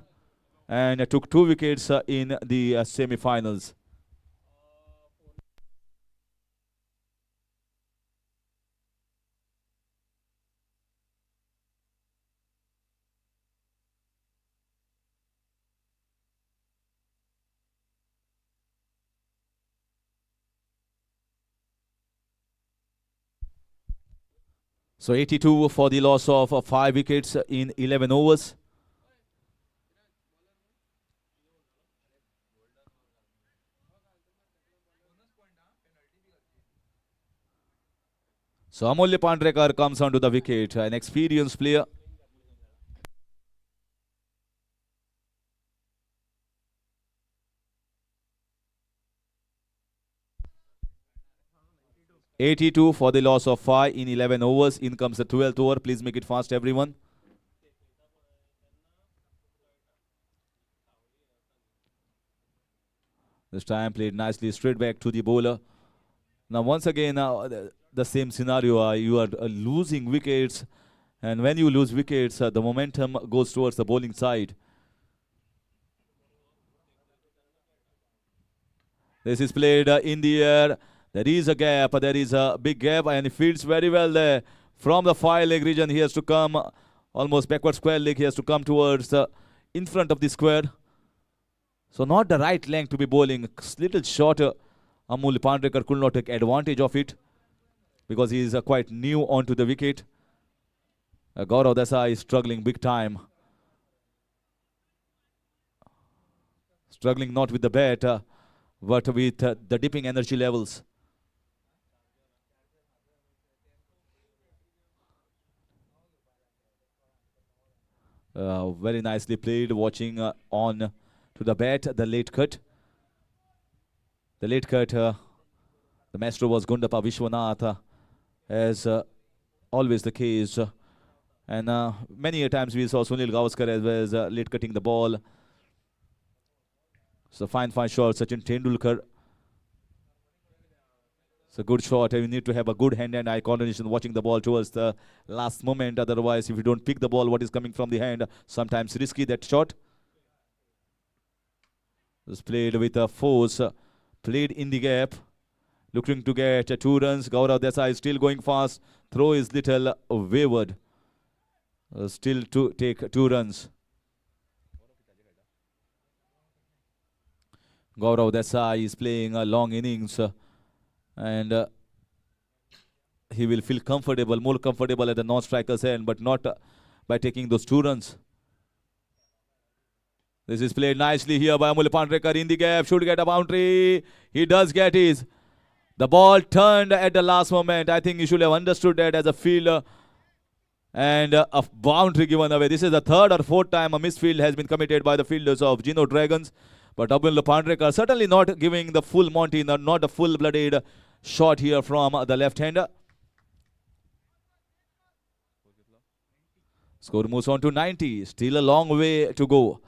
and took 2 wickets in the semi-finals. So 82 for the loss of 5 wickets in 11 overs. So Amolya Pandrekar comes onto the wicket, an experienced player. .82 for the loss of 5 in 11 overs. In comes the 12th over. Please make it fast, everyone. This time played nicely straight back to the bowler. Now once again, the same scenario. You are losing wickets, and when you lose wickets, the momentum goes towards the bowling side. This is played in the air. There is a gap. There is a big gap, and he fields very well there. From the 5-leg region, he has to come almost backward square leg. He has to come towards in front of the square. So not the right length to be bowling. Little shorter. Amolya Pandrekar could not take advantage of it because he is quite new onto the wicket. Gaurav Desai is struggling big time. Struggling not with the bat, but with the dipping energy levels. Very nicely played, watching on to the bat, the late cut. The late cut, the maestro was Gundappa Vishwanath, as always the case. And many a times we saw Sunil Gavaskar as well as late cutting the ball. So fine shot, Sachin Tendulkar. It's a good shot. You need to have a good hand and eye coordination watching the ball towards the last moment. Otherwise, if you don't pick the ball, what is coming from the hand, sometimes risky that shot. It's played with a force, played in the gap, looking to get 2 runs. Gaurav Desai is still going fast. Throw is little wayward. Still to take 2 runs. Gaurav Desai is playing a long innings. And he will feel comfortable, more comfortable at the non-striker's end, but not by taking those 2 runs. This is played nicely here by Amolya Pandrekar in the gap, should get a boundary. He does get his. The ball turned at the last moment. I think you should have understood that as a fielder. And a boundary given away. This is the 3rd or 4th time a misfield has been committed by the fielders of Geno Dragons. But Amolya Pandrekar certainly not giving the full Monty, not a full-blooded shot here from the left-hander. Score moves on to 90. Still a long way to go.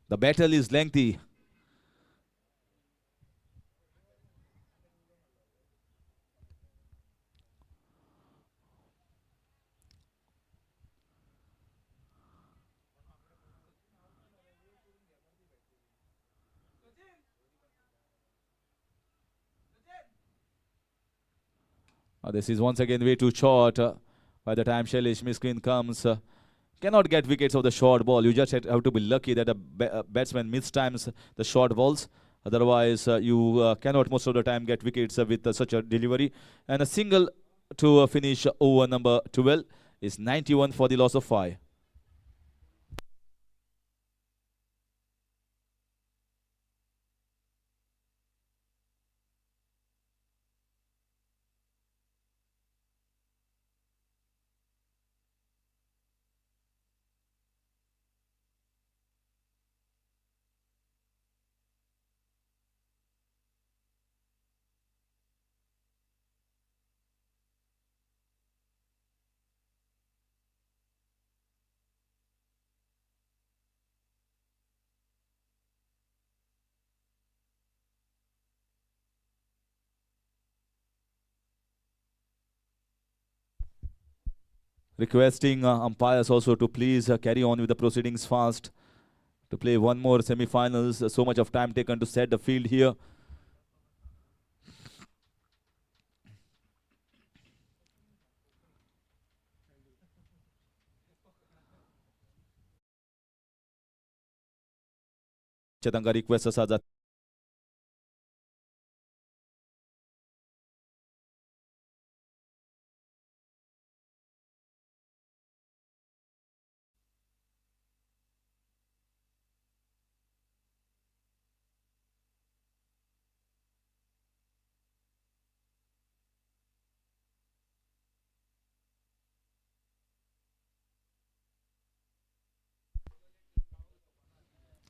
The battle is lengthy. This is once again way too short. By the time Shailesh Miskin comes, cannot get wickets of the short ball. You just have to be lucky that a batsman mistimes the short balls. Otherwise, you cannot most of the time get wickets with such a delivery. And a single to finish over number 12 is 91 for the loss of 5. Requesting umpires also to please carry on with the proceedings fast. To play one more semi-finals, so much of time taken to set the field here. Chetanga requests Sajat.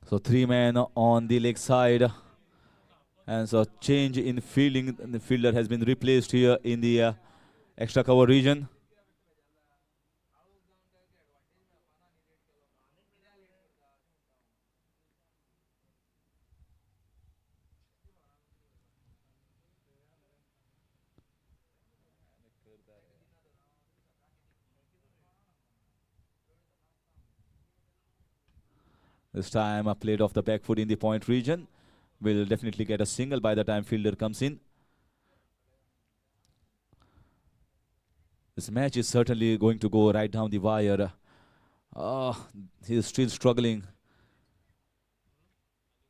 So 3 men on the leg side. And so change in fielding. The fielder has been replaced here in the extra cover region. This time a played off the back foot in the point region. Will definitely get a single by the time fielder comes in. This match is certainly going to go right down the wire. He is still struggling.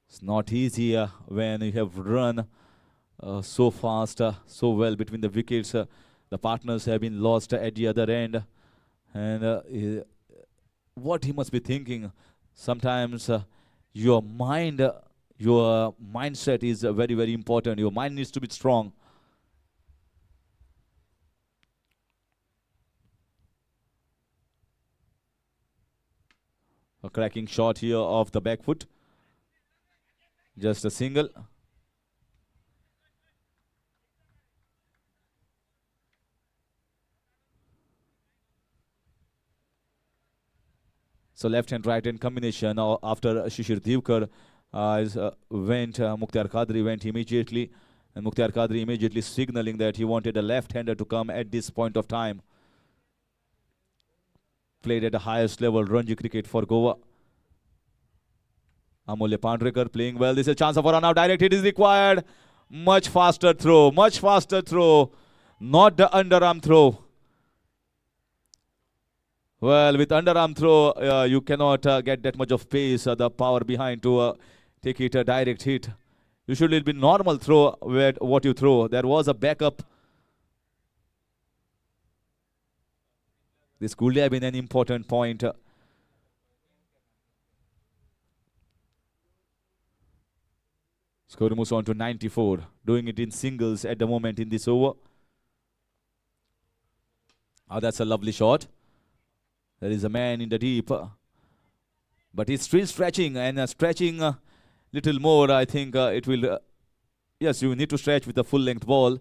It's not easy when you have run so fast, so well between the wickets. The partners have been lost at the other end. And what he must be thinking, sometimes your mind, your mindset is very, very important. Your mind needs to be strong. A cracking shot here off the back foot. Just a single. So left hand right hand combination after Shishir Divkar went, Mukhtar Qadri went immediately, and Mukhtar Qadri immediately signaling that he wanted a left hander to come at this point of time. Played at the highest level Ranji cricket for Goa. Amulya Pandrekar playing well. This is a chance for a now. Direct hit is required. Much faster throw. Much faster throw. Not the underarm throw. Well, with underarm throw, you cannot get that much of pace, the power behind to take it a direct hit. Usually it will be normal throw where what you throw. There was a backup. This could have been an important point. Score moves on to 94. Doing it in singles at the moment in this over. That's a lovely shot. There is a man in the deep. But he's still stretching and stretching a little more. I think it will... yes, you need to stretch with a full length ball.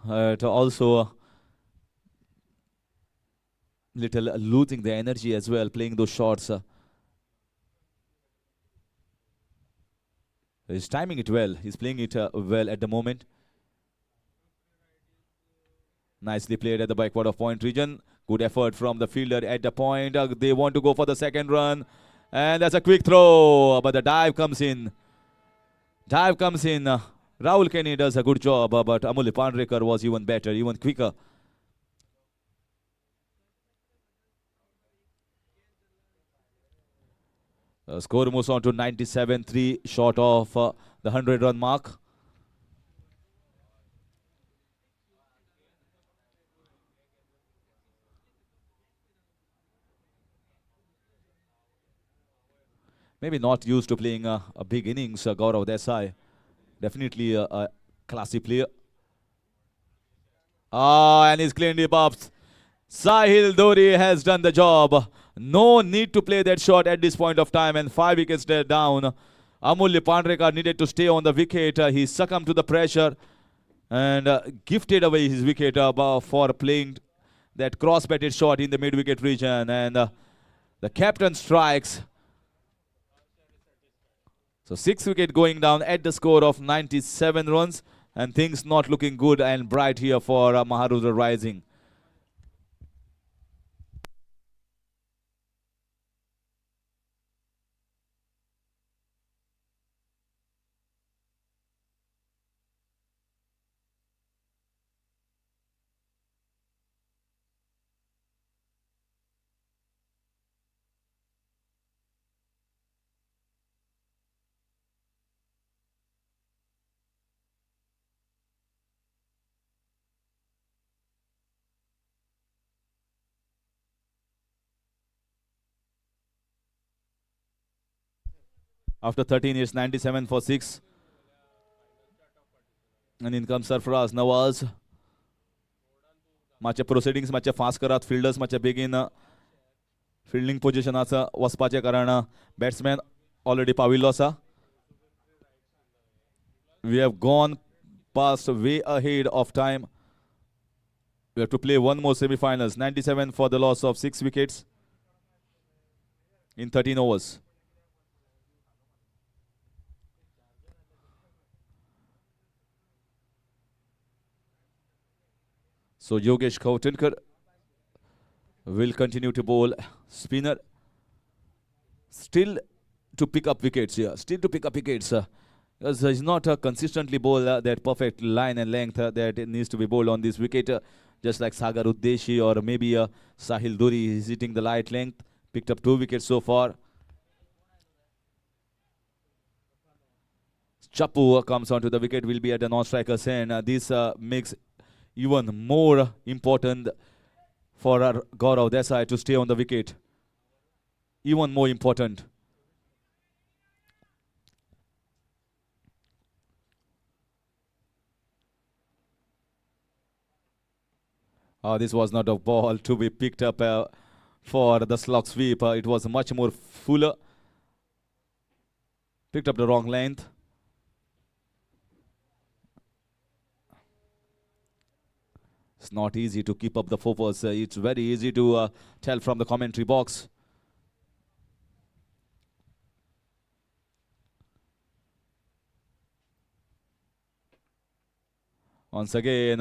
Also little losing the energy as well, playing those shots. He's timing it well. He's playing it well at the moment. Nicely played at the backward of point region. Good effort from the fielder at the point. They want to go for the second run. And that's a quick throw. But the dive comes in. Dive comes in. Rahul Kenny does a good job. But Amulya Pandrekar was even better, even quicker. Score moves on to 97, 3 short of the 100-run mark. Maybe not used to playing a big innings, Gaurav Desai. Definitely a classy player. And he's cleaned it up. Sahil Dori has done the job. No need to play that shot at this point of time, and 5 wickets down. Amulya Pandrekar needed to stay on the wicket. He succumbed to the pressure and gifted away his wicket for playing that cross-batted shot in the mid-wicket region. And the captain strikes. So 6 wicket going down at the score of 97 runs, and things not looking good and bright here for Maharudra Rising. After 13 years, 97 for 6. And in comes Sarfaraz Nawaz. Matcha proceedings, matcha fast karat, fielders matcha begin fielding position asa waspache karana batsman already Pavilosa. We have gone past way ahead of time. We have to play one more semi-finals. 97 for the loss of 6 wickets in 13 overs. So Yogesh Kautenkar will continue to bowl spinner. Still to pick up wickets here. Still to pick up wickets. Because he's not consistently bowl that perfect line and length that it needs to be bowled on this wicket. Just like Sagar Udeshi or maybe Sahil Duri is hitting the light length. Picked up 2 wickets so far. Chapu comes onto the wicket, will be at the non-striker's end. This makes even more important for Gaurav Desai to stay on the wicket. Even more important. This was not a ball to be picked up for the slog sweep. It was much more fuller. Picked up the wrong length. It's not easy to keep up the focus. It's very easy to tell from the commentary box. Once again,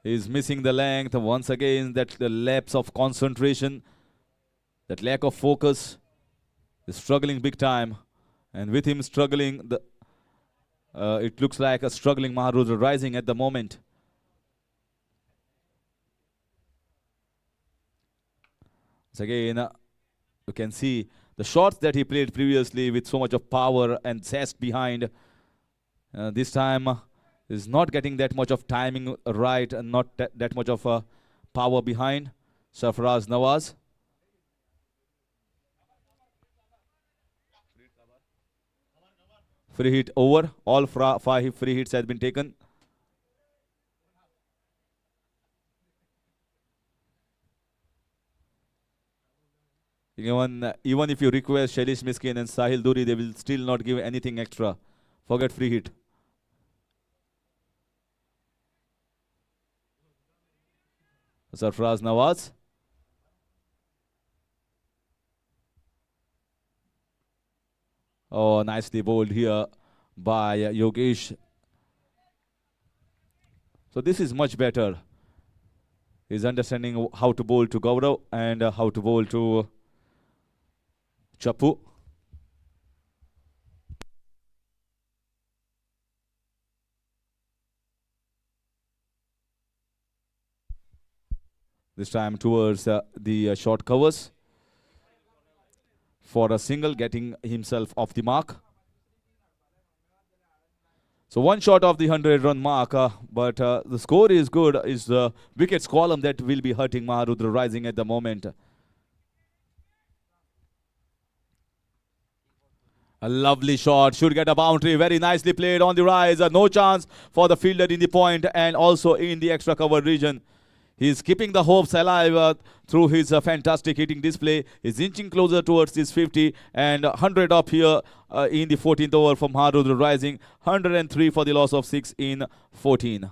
is missing the length. Once again, that the lapse of concentration, that lack of focus, is struggling big time. And with him struggling, it looks like a struggling Maharudra Rising at the moment. Once again, you can see the shots that he played previously with so much of power and zest behind. This time is not getting that much of timing right and not that much of power behind. Sarfaraz Nawaz. Free hit over. All 5 free hits has been taken. Even if you request Shailesh Miskin and Sahil Duri, they will still not give anything extra. Forget free hit. Sarfaraz Nawaz. Oh, nicely bowled here by Yogesh. So this is much better. He's understanding how to bowl to Gaurav and how to bowl to Chapu. This time towards the short covers. For a single, getting himself off the mark. So one shot of the 100-run mark, but the score is good. Is the wickets column that will be hurting Maharudra Rising at the moment. A lovely shot, should get a boundary. Very nicely played on the rise. No chance for the fielder in the point and also in the extra cover region. He's keeping the hopes alive through his fantastic hitting display. He's inching closer towards his 50 and 100 up here in the 14th over from Maharudra Rising. 103 for the loss of 6 in 14.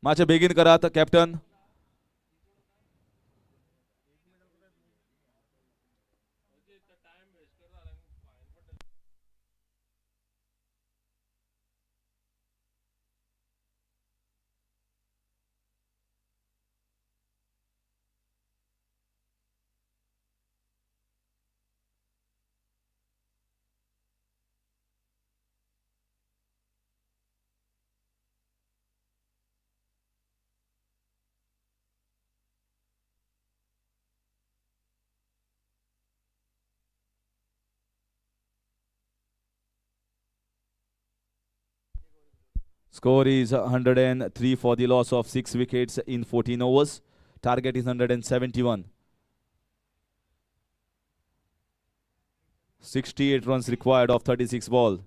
Match begin करा आता captain. Score is 103 for the loss of 6 wickets in 14 overs. Target is 171. 68 runs required of 36 ball.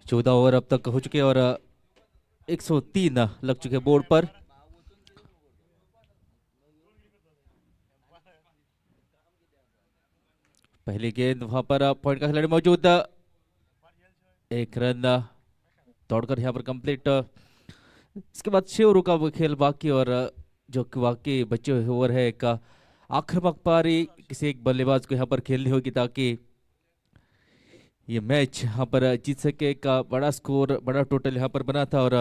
चौदह ओवर अब तक हो चुके और 103 लग चुके बोर्ड पर। पहली गेंद वहां पर पॉइंट का खिलाड़ी मौजूद, एक रन दौड़कर यहाँ पर कंप्लीट। इसके बाद 6 ओवरों का खेल बाकी और जो कि बाकी बचे हुए ओवर है, एक आक्रामक पारी किसी एक बल्लेबाज को यहाँ पर खेलनी होगी ताकि ये मैच यहाँ पर जीत सके। एक बड़ा स्कोर, बड़ा टोटल यहाँ पर बना था और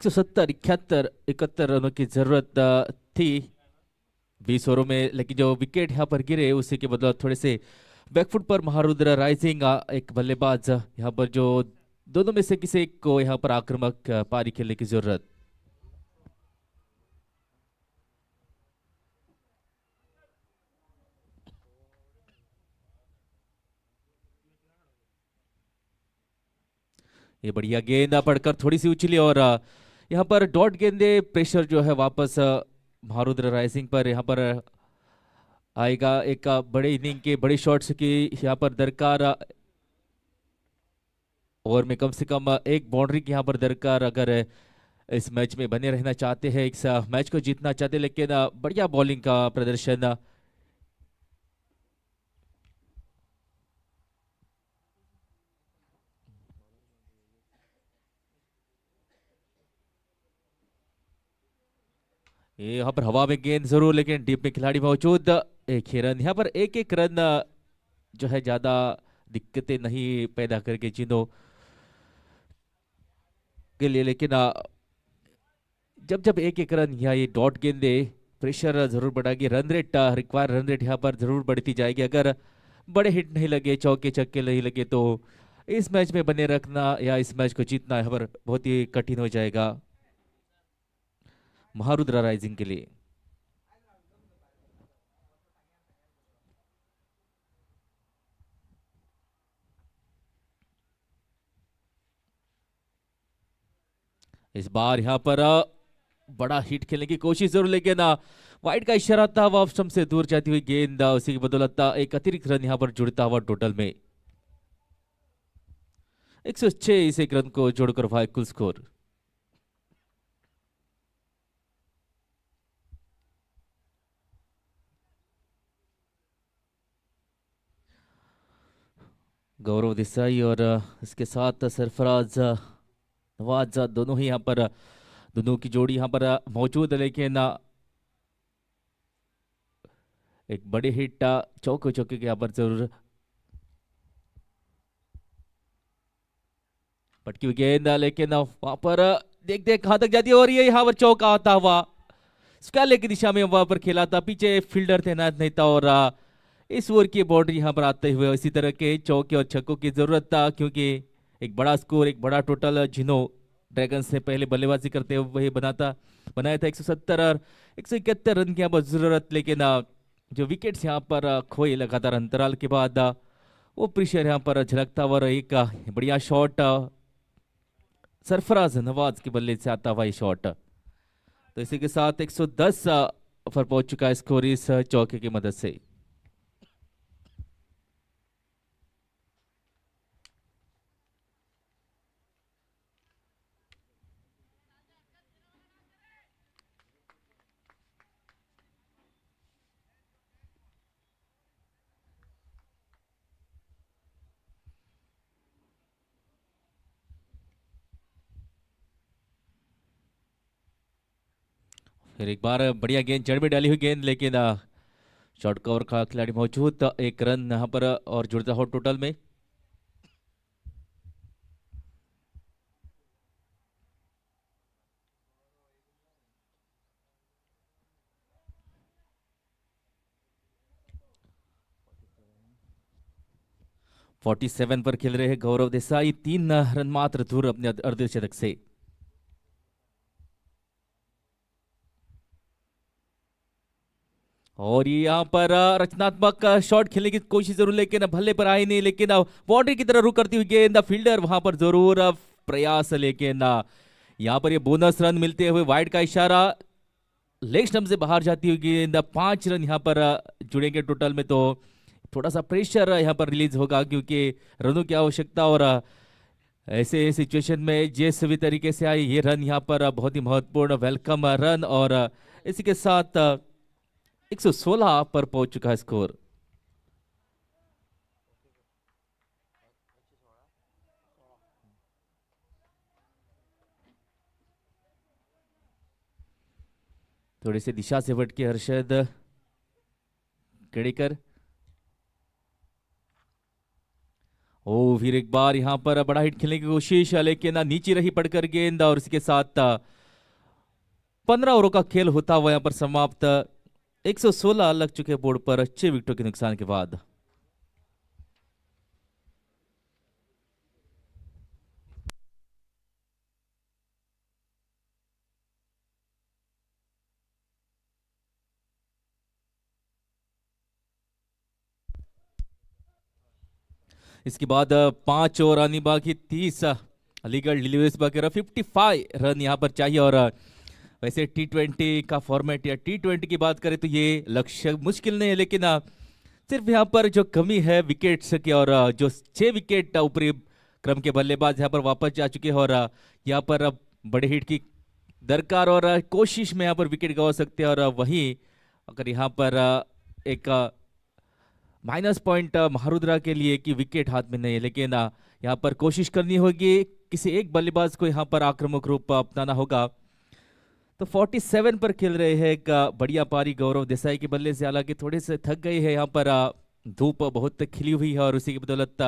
170, 71, 71 रनों की जरूरत थी 20 ओवरों में, लेकिन जो विकेट यहाँ पर गिरे उसी के बदौलत थोड़े से बैकफुट पर महारुद्र राइजिंग एक बल्लेबाज यहाँ पर जो दोनों में से किसी एक को यहाँ पर आक्रामक पारी खेलने की जरूरत। ये बढ़िया गेंद पड़कर थोड़ी सी उछली और यहाँ पर डॉट गेंदे, प्रेशर जो है वापस महारुद्र राइजिंग पर यहाँ पर आएगा। एक बड़े इनिंग के बड़े शॉट्स की यहाँ पर दरकार, ओवर में कम से कम एक बाउंड्री की यहाँ पर दरकार अगर इस मैच में बने रहना चाहते हैं, इस मैच को जीतना चाहते हैं। लेकिन बढ़िया बॉलिंग का प्रदर्शन, ये यहाँ पर हवा में गेंद जरूर लेकिन डीप में खिलाड़ी मौजूद। एक ही रन यहाँ पर, एक रन जो है ज्यादा दिक्कतें नहीं पैदा करके जिनो के लिए, लेकिन जब जब एक रन या ये डॉट गेंदे प्रेशर जरूर बढ़ाएगी। Run rate require run rate यहाँ पर जरूर बढ़ती जाएगी। अगर बड़े हिट नहीं लगे, चौके छक्के नहीं लगे तो इस मैच में बने रखना या इस मैच को जीतना यहाँ पर बहुत ही कठिन हो जाएगा महारुद्रा राइजिंग के लिए। इस बार यहाँ पर बड़ा हिट खेलने की कोशिश जरूर, लेकिन वाइड का इशारा था, वह स्टंप से दूर जाती हुई गेंद, उसी की बदौलत एक अतिरिक्त रन यहाँ पर जुड़ता हुआ टोटल में 106 इस एक रन को जोड़कर भाई कुल स्कोर। गौरव देसाई और इसके साथ सरफराज नवाज दोनों ही यहाँ पर, दोनों की जोड़ी यहाँ पर मौजूद है। लेकिन एक बड़े हिट चौके चौके के यहाँ पर जरूर पटकी हुई गेंद, लेकिन वहां पर देख देख कहां तक जाती है और ये यहाँ पर चौका आता हुआ स्क्वायर की दिशा में वहां पर खेला था, पीछे फील्डर तैनात नहीं था और इस ओवर की बाउंड्री यहाँ पर आते हुए इसी तरह के चौके और छक्कों की जरूरत था, क्योंकि एक बड़ा स्कोर, एक बड़ा टोटल जिनो ड्रैगन्स ने पहले बल्लेबाजी करते हुए वही बनाया था 170 और 171 रन की यहाँ पर जरूरत। लेकिन जो विकेट्स यहाँ पर खोए लगातार अंतराल के बाद वो प्रेशर यहाँ पर झलकता हुआ और एक बढ़िया शॉट सरफराज नवाज के बल्ले से आता हुआ ये शॉट। तो इसी के साथ 110 पर पहुंच चुका है स्कोर इस चौके की मदद से। फिर एक बार बढ़िया गेंद जड़ में डाली हुई गेंद, लेकिन शॉर्ट कवर का खिलाड़ी मौजूद, एक रन यहाँ पर और जुड़ता हो टोटल में। फोर्टी 47 पर खेल रहे हैं गौरव देसाई, 3 रन मात्र दूर अपने अर्धशतक से। और ये यहाँ पर रचनात्मक शॉट खेलने की कोशिश जरूर, लेकिन भल्ले पर आई नहीं, लेकिन बाउंड्री की तरह रुक करती हुई गेंद, फील्डर वहां पर जरूर प्रयास, लेकिन यहाँ पर ये बोनस रन मिलते हुए वाइड का इशारा, लेग स्टंप से बाहर जाती हुई गेंद, 5 रन यहाँ पर जुड़ेंगे टोटल में। तो थोड़ा सा प्रेशर यहाँ पर रिलीज होगा, क्योंकि रनों की आवश्यकता, और ऐसे सिचुएशन में जिस भी तरीके से आई ये रन यहाँ पर बहुत ही महत्वपूर्ण वेलकम रन, और इसी के साथ 116 पर पहुंच चुका है स्कोर। थोड़ी सी दिशा से भटके हर्षद केड़ेकर। ओ फिर एक बार यहां पर बड़ा हिट खेलने की कोशिश, लेकिन नीचे रही पड़कर गेंद, और इसके साथ 15 ओवरों का खेल होता हुआ यहां पर समाप्त। 116 लग चुके बोर्ड पर 6 विकेटों के नुकसान के बाद। इसके बाद 5 ओवर आनी बाकी, 30 लीगल डिलीवरीज बाकी, 55 रन यहाँ पर चाहिए। और वैसे T20 का फॉर्मेट या T20 की बात करें तो ये लक्ष्य मुश्किल नहीं है, लेकिन सिर्फ यहाँ पर जो कमी है विकेट्स की, और जो 6 विकेट ऊपरी क्रम के बल्लेबाज यहाँ पर वापस जा चुके हैं, और यहाँ पर अब बड़े हिट की दरकार, और कोशिश में यहाँ पर विकेट गंवा सकते हैं। और वहीं अगर यहाँ पर एक माइनस पॉइंट महारुद्रा के लिए कि विकेट हाथ में नहीं है, लेकिन यहाँ पर कोशिश करनी होगी, किसी एक बल्लेबाज को यहाँ पर आक्रामक रूप अपनाना होगा। तो 47 पर खेल रहे हैं, एक बढ़िया पारी गौरव देसाई के बल्ले से, हालांकि थोड़े से थक गए हैं, यहाँ पर धूप बहुत खिली हुई है, और उसी की बदौलत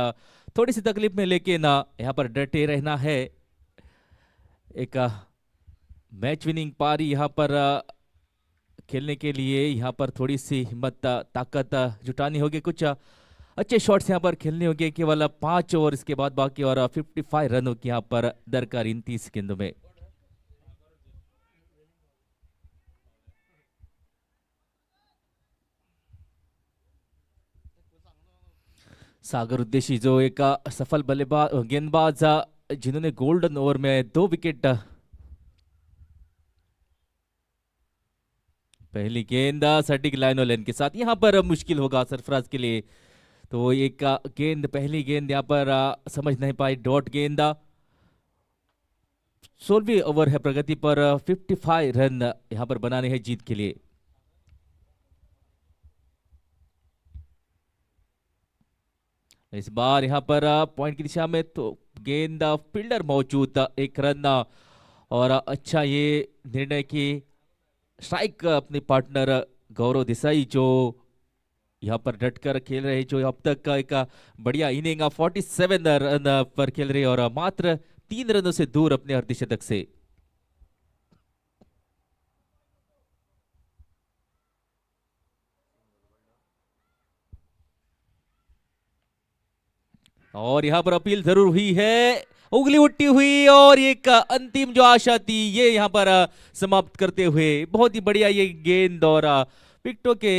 थोड़ी सी तकलीफ में, लेकिन यहाँ पर डटे रहना है। एक मैच विनिंग पारी यहाँ पर खेलने के लिए यहाँ पर थोड़ी सी हिम्मत ताकत जुटानी होगी, कुछ अच्छे शॉट्स यहाँ पर खेलने होंगे। केवल 5 ओवर इसके बाद बाकी, और 55 रनों की यहाँ पर दरकार इन 30 गेंदों में। सागर उद्देशी जो एक सफल बल्लेबाज गेंदबाज, जिन्होंने गोल्डन ओवर में 2 विकेट, पहली गेंद सटीक लाइन और लेन के साथ, यहां पर मुश्किल होगा सरफराज के लिए। तो एक गेंद, पहली गेंद यहां पर समझ नहीं पाई, डॉट गेंद। 16वीं ओवर है प्रगति पर, 55 रन यहां पर बनाने हैं जीत के लिए। इस बार यहां पर पॉइंट की दिशा में तो गेंद, फील्डर मौजूद, 1 रन, और अच्छा ये निर्णय की स्ट्राइक अपने पार्टनर गौरव देसाई जो यहाँ पर डट कर खेल रहे, जो अब तक का एक बढ़िया इनिंग 47 रन पर खेल रहे, और मात्र 3 रनों से दूर अपने अर्धशतक से। और यहाँ पर अपील जरूर हुई है, उंगली उठी हुई, और एक अंतिम जो आशा थी ये यहाँ पर समाप्त करते हुए बहुत ही बढ़िया ये गेंद, और विकेटों के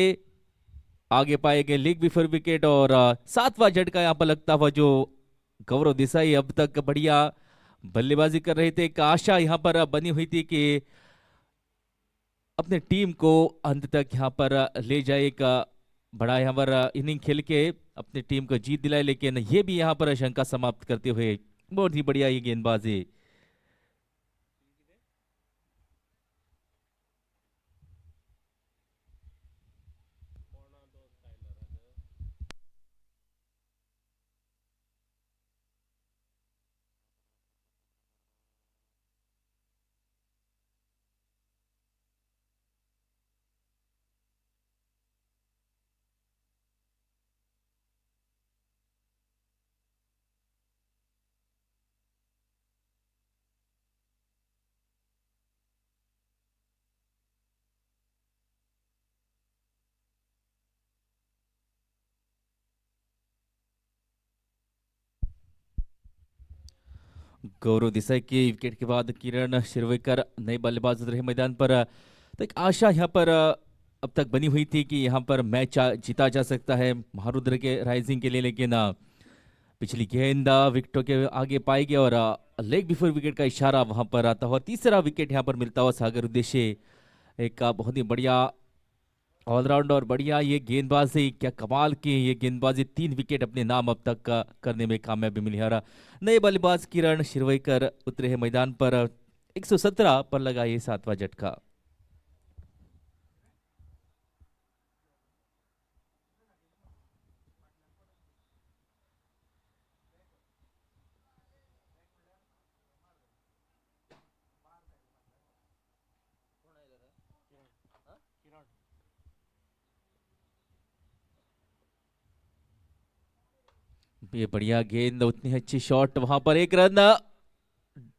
आगे पाएंगे लेग बिफोर विकेट और सातवां झटका यहाँ पर लगता हुआ जो गौरव देसाई अब तक बढ़िया बल्लेबाजी कर रहे थे। एक आशा यहाँ पर बनी हुई थी कि अपने टीम को अंत तक यहाँ पर ले जाए, एक बड़ा यहाँ पर इनिंग खेल के अपनी टीम को जीत दिलाए, लेकिन ये भी यहाँ पर शंका समाप्त करते हुए बहुत ही बढ़िया ये गेंदबाजी। गौरव देसाई की विकेट के बाद किरण शिरवेकर नए बल्लेबाज उतरे मैदान पर। तो एक आशा यहाँ पर अब तक बनी हुई थी कि यहाँ पर मैच जीता जा सकता है महारुद्र के राइजिंग के लिए, लेकिन पिछली गेंद विकेटों के आगे पाई गई और लेग बिफोर विकेट का इशारा वहां पर आता हुआ तीसरा विकेट यहाँ पर मिलता हुआ सागर उद्देश्य। एक बहुत ही बढ़िया ऑलराउंड और बढ़िया ये गेंदबाजी, क्या कमाल की ये गेंदबाजी, 3 विकेट अपने नाम अब तक करने में कामयाबी मिली है। नए बल्लेबाज किरण शिरवईकर उतरे हैं मैदान पर। 117 पर लगा ये 7वां झटका। ये बढ़िया गेंद, उतनी अच्छी शॉट, वहां पर एक रन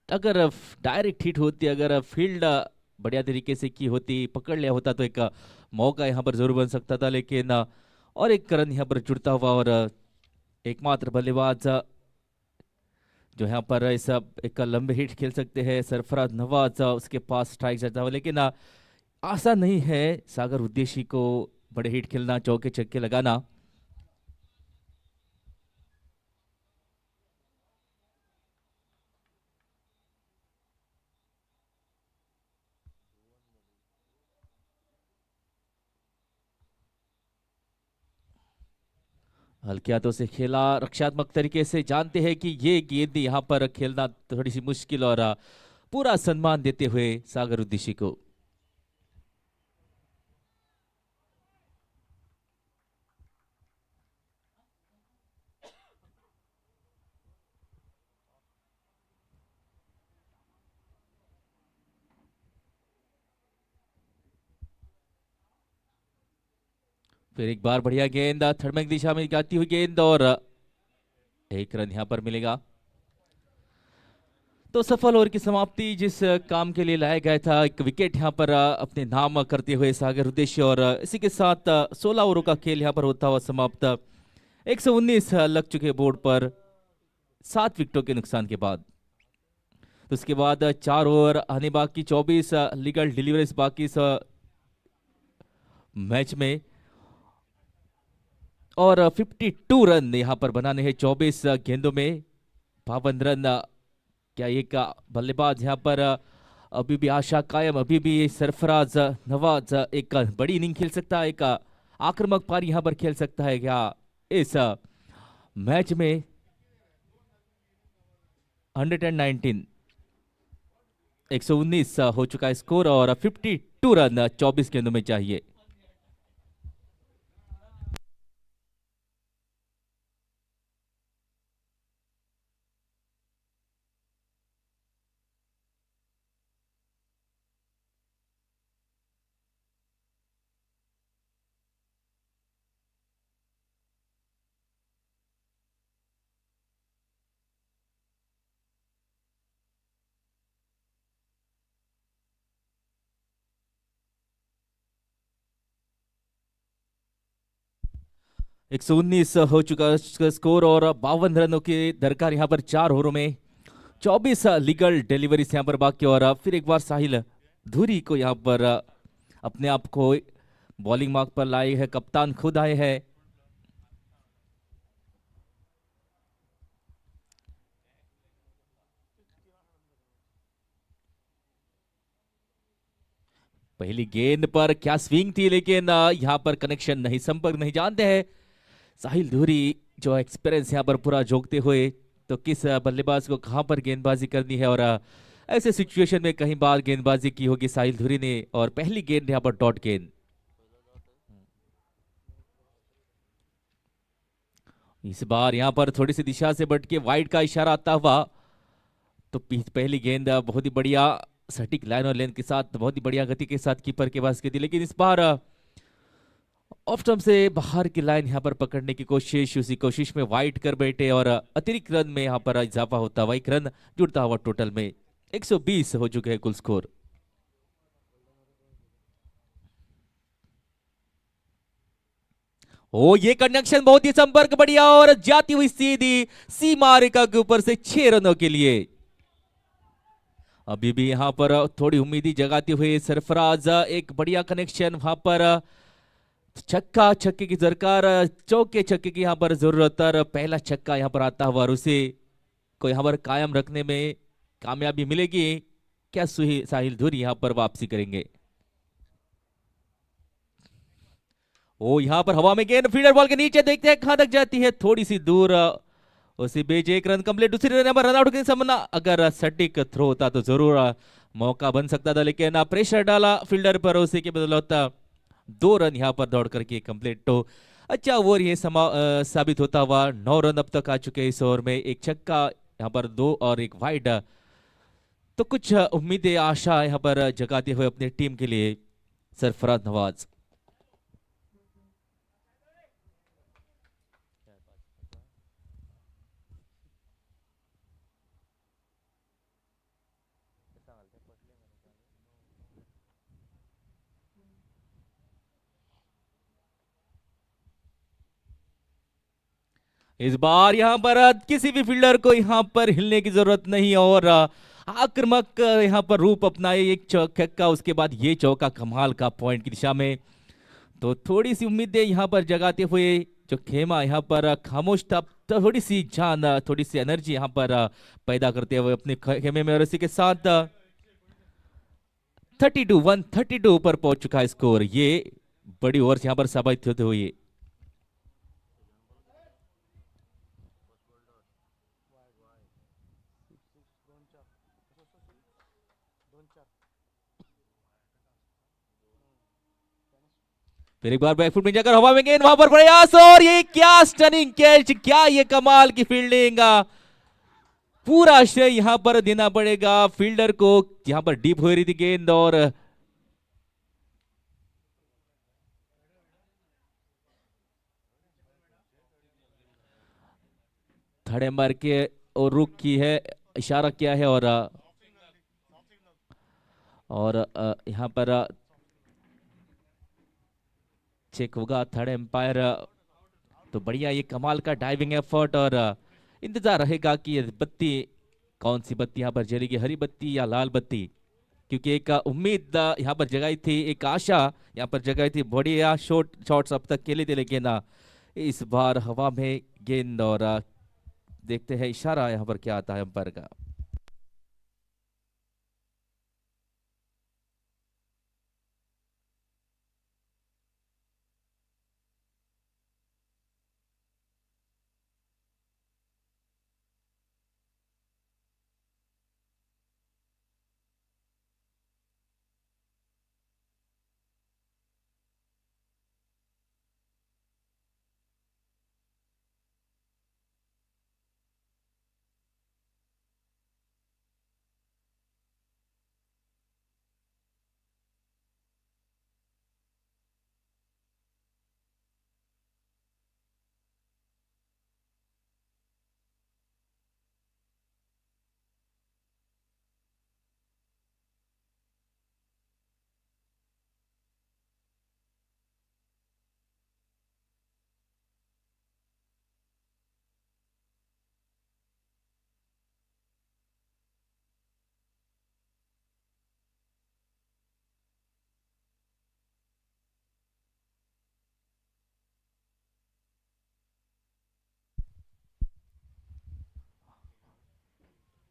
अगर डायरेक्ट हिट होती, अगर फील्ड बढ़िया तरीके से की होती, पकड़ लिया होता तो एक मौका यहाँ पर जरूर बन सकता था, लेकिन और एक रन यहाँ पर जुड़ता हुआ और एकमात्र बल्लेबाज जो यहाँ पर इस एक लंबे हिट खेल सकते हैं सरफराज नवाज, उसके पास स्ट्राइक जाता हुआ, लेकिन आसान नहीं है सागर उद्देशी को बड़े हिट खेलना, चौके छक्के लगाना। हल्के हाथों से खेला, रक्षात्मक तरीके से, जानते हैं कि ये गेंद यहाँ पर खेलना थोड़ी सी मुश्किल, और पूरा सम्मान देते हुए सागर उद्देशी को। फिर एक बार बढ़िया गेंद, थर्ड की दिशा में जाती हुई गेंद और एक रन यहां पर मिलेगा। तो सफल ओवर की समाप्ति, जिस काम के लिए लाया गया था, एक विकेट यहां पर अपने नाम करते हुए सागर उद्देश्य, और इसी के साथ 16 ओवरों का खेल यहां पर होता हुआ समाप्त। 119 लग चुके बोर्ड पर 7 विकेटों के नुकसान के बाद। तो उसके बाद 4 ओवर आने बाकी, 24 लीगल डिलीवरीज बाकी इस मैच में, और 52 रन यहां पर बनाने हैं 24 गेंदों में, 52 रन। क्या एक बल्लेबाज यहां पर अभी भी आशा कायम, अभी भी सरफराज नवाज एक बड़ी इनिंग खेल सकता है, एक आक्रामक पारी यहां पर खेल सकता है क्या इस मैच में? 119 119 हो चुका है स्कोर, और 52 रन 24 गेंदों में चाहिए। एक सौ 19 हो चुका स्कोर, और 52 रनों की दरकार यहाँ पर 4 ओवरों में। 24 लीगल डिलीवरीज यहाँ पर बाकी, और फिर एक बार साहिल धुरी को यहाँ पर अपने आप को बॉलिंग मार्क पर लाए है, कप्तान खुद आए हैं। पहली गेंद पर क्या स्विंग थी, लेकिन यहाँ पर कनेक्शन नहीं, संपर्क नहीं। जानते हैं साहिल धूरी जो एक्सपीरियंस यहाँ पर पूरा जोकते हुए, तो किस बल्लेबाज को कहां पर गेंदबाजी करनी है, और ऐसे सिचुएशन में कई बार गेंदबाजी की होगी साहिल धूरी ने, और पहली गेंद यहाँ पर डॉट गेंद। इस बार यहाँ पर थोड़ी सी दिशा से बटके वाइड का इशारा आता हुआ, तो पहली गेंद बहुत ही बढ़िया सटीक लाइन और लेंथ के साथ, बहुत ही बढ़िया गति के साथ कीपर के पास की थी, लेकिन इस बार ऑफ स्टंप से बाहर की लाइन यहाँ पर पकड़ने की कोशिश, उसी कोशिश में वाइड कर बैठे, और अतिरिक्त रन में यहाँ पर इजाफा होता हुआ, एक रन जुड़ता हुआ, टोटल में 120 हो चुके हैं कुल स्कोर। ओ ये कनेक्शन बहुत ही संपर्क बढ़िया, और जाती हुई सीधी सीमा रेखा के ऊपर से 6 रनों के लिए। अभी भी यहां पर थोड़ी उम्मीदी जगाते हुए सरफराज, एक बढ़िया कनेक्शन वहां पर, छक्का छक्के की दरकार, चौके छक्के की यहां पर जरूरत, और पहला छक्का यहां पर आता हुआ, और उसे को यहां पर कायम रखने में कामयाबी मिलेगी। क्या साहिल धूरी यहां पर वापसी करेंगे? ओ यहां पर हवा में गेंद फील्डर बॉल के नीचे, देखते हैं कहां तक जाती है, थोड़ी सी दूर। उसी बीच एक रन कंप्लीट, दूसरे रन पर रन आउट की संभावना, अगर सटीक थ्रो होता तो जरूर मौका बन सकता था, लेकिन प्रेशर डाला फील्डर पर, उसी के बदौलत 2 रन यहां पर दौड़ करके कंप्लीट। तो अच्छा ओवर ये साबित होता हुआ, 9 रन अब तक आ चुके हैं इस ओवर में, एक छक्का यहां पर, 2 और एक वाइड, तो कुछ उम्मीदें आशा यहां पर जगाते हुए अपनी टीम के लिए सरफराज नवाज। इस बार यहां पर किसी भी फील्डर को यहां पर हिलने की जरूरत नहीं, और आक्रामक यहां पर रूप अपनाए, एक छक्का, उसके बाद ये चौका कमाल का पॉइंट की दिशा में, तो थोड़ी सी उम्मीदें यहां पर जगाते हुए जो खेमा यहां पर खामोश था, तो थोड़ी सी जान, थोड़ी सी एनर्जी यहां पर पैदा करते हुए अपने खेमे में, और इसी के साथ 132 पर पहुंच चुका है स्कोर। ये बड़ी ओवर यहां पर साबित होते हुए, फिर एक बार बैकफुट में जाकर हवा में गेंद, वहां पर प्रयास, और ये क्या स्टनिंग कैच, क्या ये कमाल की फील्डिंग, पूरा श्रेय यहां पर देना पड़ेगा फील्डर को। यहां पर डीप हो रही थी गेंद, और थर्ड एम्पायर के और रुक की है, इशारा किया है, और यहां पर चेक होगा थर्ड एम्पायर। तो बढ़िया ये कमाल का डाइविंग एफर्ट, और इंतजार रहेगा कि ये बत्ती, कौन सी बत्ती यहाँ पर जलेगी, हरी बत्ती या लाल बत्ती, क्योंकि एक उम्मीद यहाँ पर जगाई थी, एक आशा यहाँ पर जगाई थी, बढ़िया शॉट्स अब तक खेले थे, लेकिन इस बार हवा में गेंद, और देखते हैं इशारा यहाँ पर क्या आता है अंपायर का।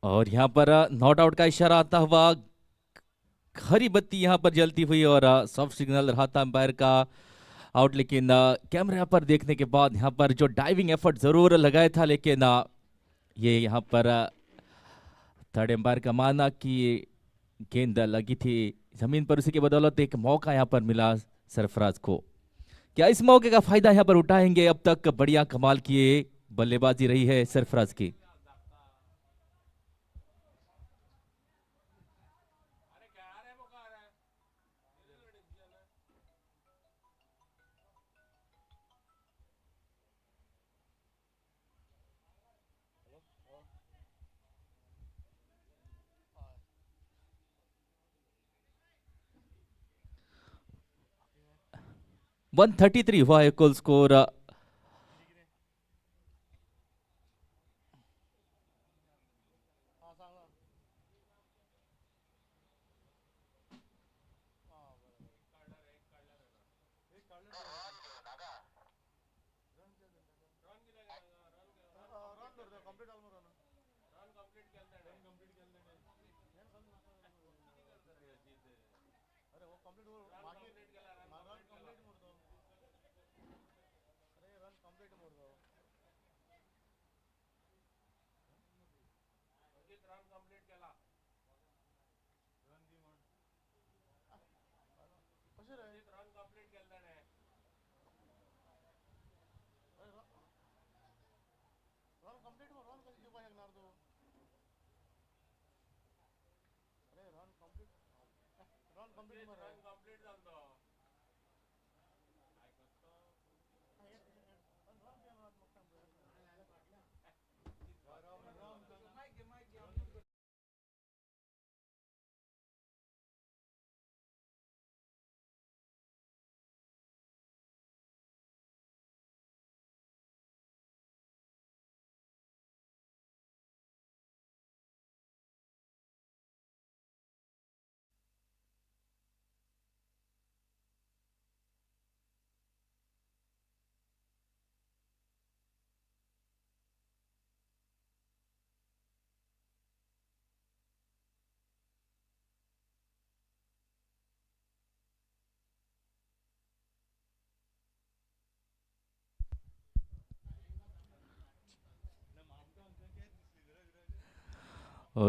और यहाँ पर नॉट आउट का इशारा आता हुआ, हरी बत्ती यहाँ पर जलती हुई और सॉफ्ट सिग्नल रहा था अंपायर का आउट। लेकिन कैमरा पर देखने के बाद यहाँ पर जो डाइविंग एफर्ट जरूर लगाया था, लेकिन ये यहाँ पर थर्ड एम्पायर का मानना कि गेंद लगी थी जमीन पर, उसी के बदौलत एक मौका यहाँ पर मिला सरफराज को। क्या इस मौके का फायदा यहाँ पर उठाएंगे? अब तक बढ़िया कमाल किए बल्लेबाजी रही है सरफराज की। 133 हुआ है कुल स्कोर।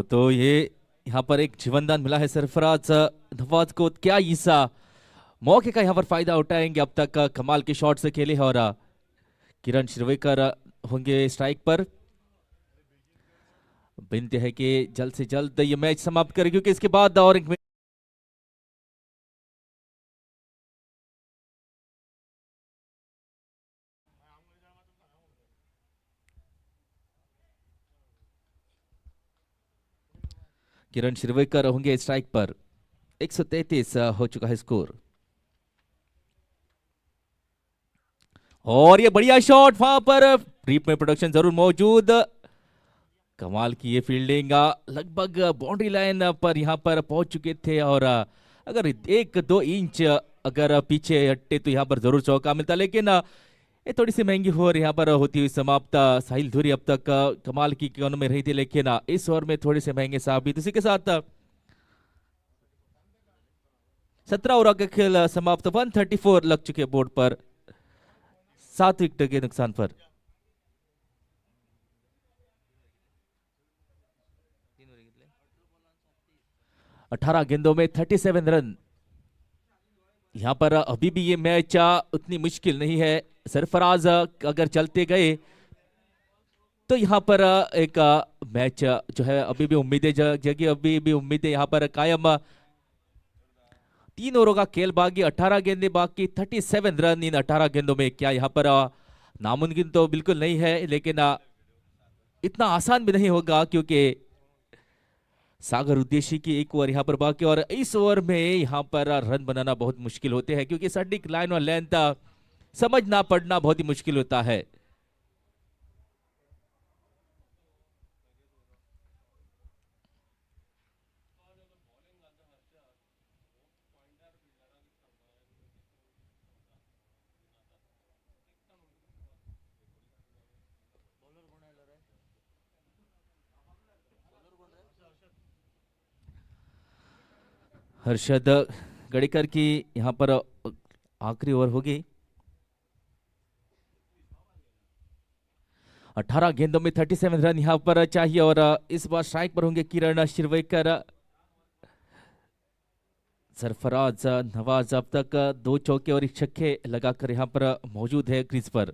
तो ये यहाँ पर एक जीवनदान मिला है सरफराज नवाज को। क्या ईसा मौके का यहाँ पर फायदा उठाएंगे? अब तक कमाल के शॉट से खेले हैं और किरण शिरवेकर होंगे स्ट्राइक पर। विनती है कि जल्द से जल्द ये मैच समाप्त करें, क्योंकि इसके बाद और एक किरण शिरवेकर होंगे स्ट्राइक पर। 133 हो चुका है स्कोर। और ये बढ़िया शॉट वहां पर, रीप में प्रोडक्शन जरूर मौजूद। कमाल की ये फील्डिंग, लगभग बाउंड्री लाइन पर यहाँ पर पहुंच चुके थे और अगर 1-2 इंच अगर पीछे हटते तो यहाँ पर जरूर चौका मिलता, लेकिन ये थोड़ी सी महंगी हो और यहाँ पर होती हुई समाप्त। साहिल धुरी अब तक कमाल की कोनों में रही थी, लेकिन इस ओवर में थोड़े से महंगे साबित। इसी के साथ 17 ओवर का खेल समाप्त। 134 लग चुके बोर्ड पर, 7 विकेट के नुकसान पर। 18 गेंदों में 37 रन। यहाँ पर अभी भी ये मैच उतनी मुश्किल नहीं है। सरफराज अगर चलते गए तो यहाँ पर एक मैच जो है अभी भी उम्मीदें जगी, अभी भी उम्मीदें यहाँ पर कायम। 3 ओवरों का खेल बाकी, 18 गेंदें बाकी, 37 रन इन 18 गेंदों में। क्या यहाँ पर नामुमकिन तो बिल्कुल नहीं है, लेकिन इतना आसान भी नहीं होगा, क्योंकि सागर उद्देशी की एक ओवर यहाँ पर बाकी और इस ओवर में यहाँ पर रन बनाना बहुत मुश्किल होते हैं, क्योंकि सटीक लाइन और लेंथ समझना पड़ना बहुत ही मुश्किल होता है। हर्षद गड़ीकर की यहाँ पर आखिरी ओवर होगी। 18 गेंदों में 37 रन यहाँ पर चाहिए और इस बार स्ट्राइक पर होंगे किरण शिरवेकर। सरफराज नवाज अब तक 2 चौके और 1 छक्के लगाकर यहाँ पर मौजूद है क्रीज पर।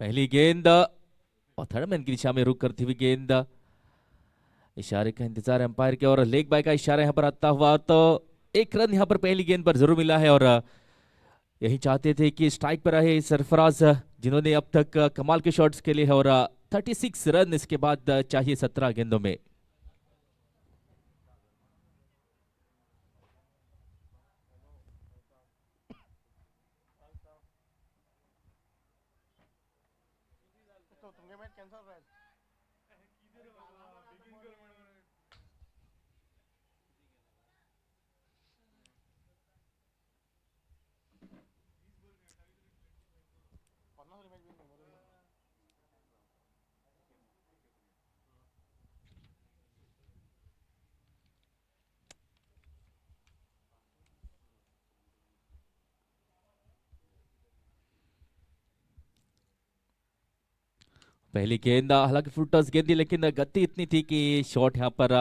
पहली गेंद और थर्ड मैन की दिशा में रुक करती हुई गेंद। इशारे का इंतजार एम्पायर के और लेग बाय का इशारा यहाँ पर आता हुआ, तो 1 रन यहाँ पर पहली गेंद पर जरूर मिला है और यही चाहते थे कि स्ट्राइक पर रहे सरफराज, जिन्होंने अब तक कमाल के शॉट्स खेले हैं और 36 रन इसके बाद चाहिए 17 गेंदों में। पहली गेंद हालांकि फुल टॉस गेंद थी, लेकिन गति इतनी थी कि शॉट यहाँ पर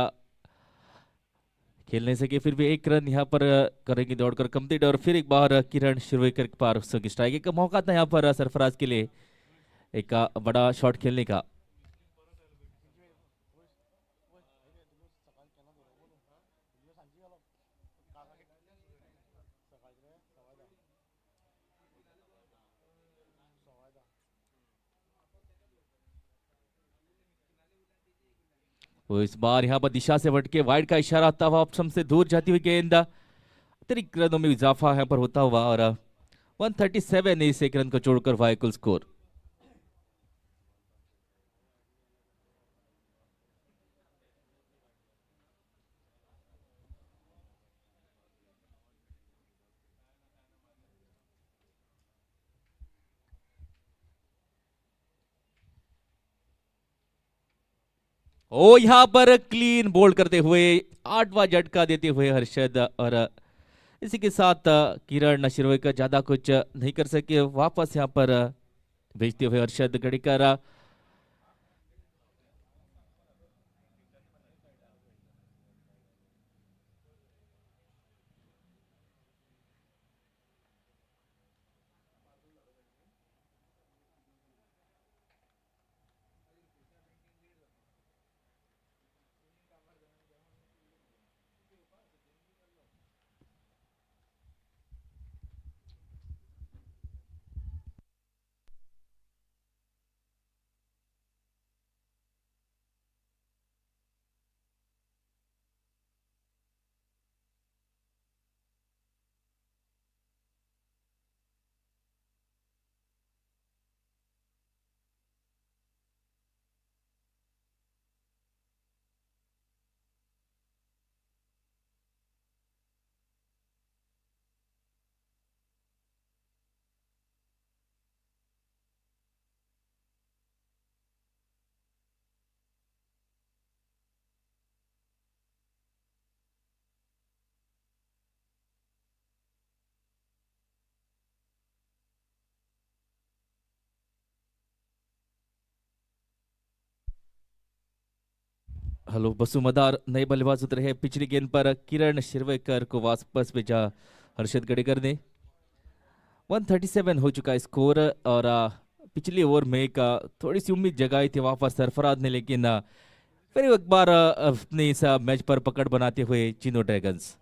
खेलने से कि फिर भी 1 रन यहाँ पर करेंगे दौड़कर कंप्लीट और फिर एक बार किरण शिरवेकर के पास स्ट्राइक। एक मौका था यहाँ पर सरफराज के लिए एक बड़ा शॉट खेलने का। वो इस बार यहाँ पर दिशा से भटके वाइड का इशारा आता हुआ ऑप्शन से दूर जाती हुई गेंद, अतिरिक्त रनों में इजाफा यहाँ पर होता हुआ और 137 इस 1 रन को छोड़कर हुआ कुल स्कोर। ओ यहाँ पर क्लीन बोल्ड करते हुए 8वां झटका देते हुए हर्षद और इसी के साथ किरण शिरवेकर ज्यादा कुछ नहीं कर सके, वापस यहाँ पर भेजते हुए हर्षद गड़ीकर। हेलो बसुमदार नए बल्लेबाज उतरे हैं पिछली गेंद पर किरण शिरवेकर को वापस भेजा हर्षद गड़ीकर ने। 137 हो चुका है स्कोर और पिछली ओवर में एक थोड़ी सी उम्मीद जगाई थी वापस सरफराज ने, लेकिन फिर एक बार अपने इस मैच पर पकड़ बनाते हुए चीनो ड्रैगन्स।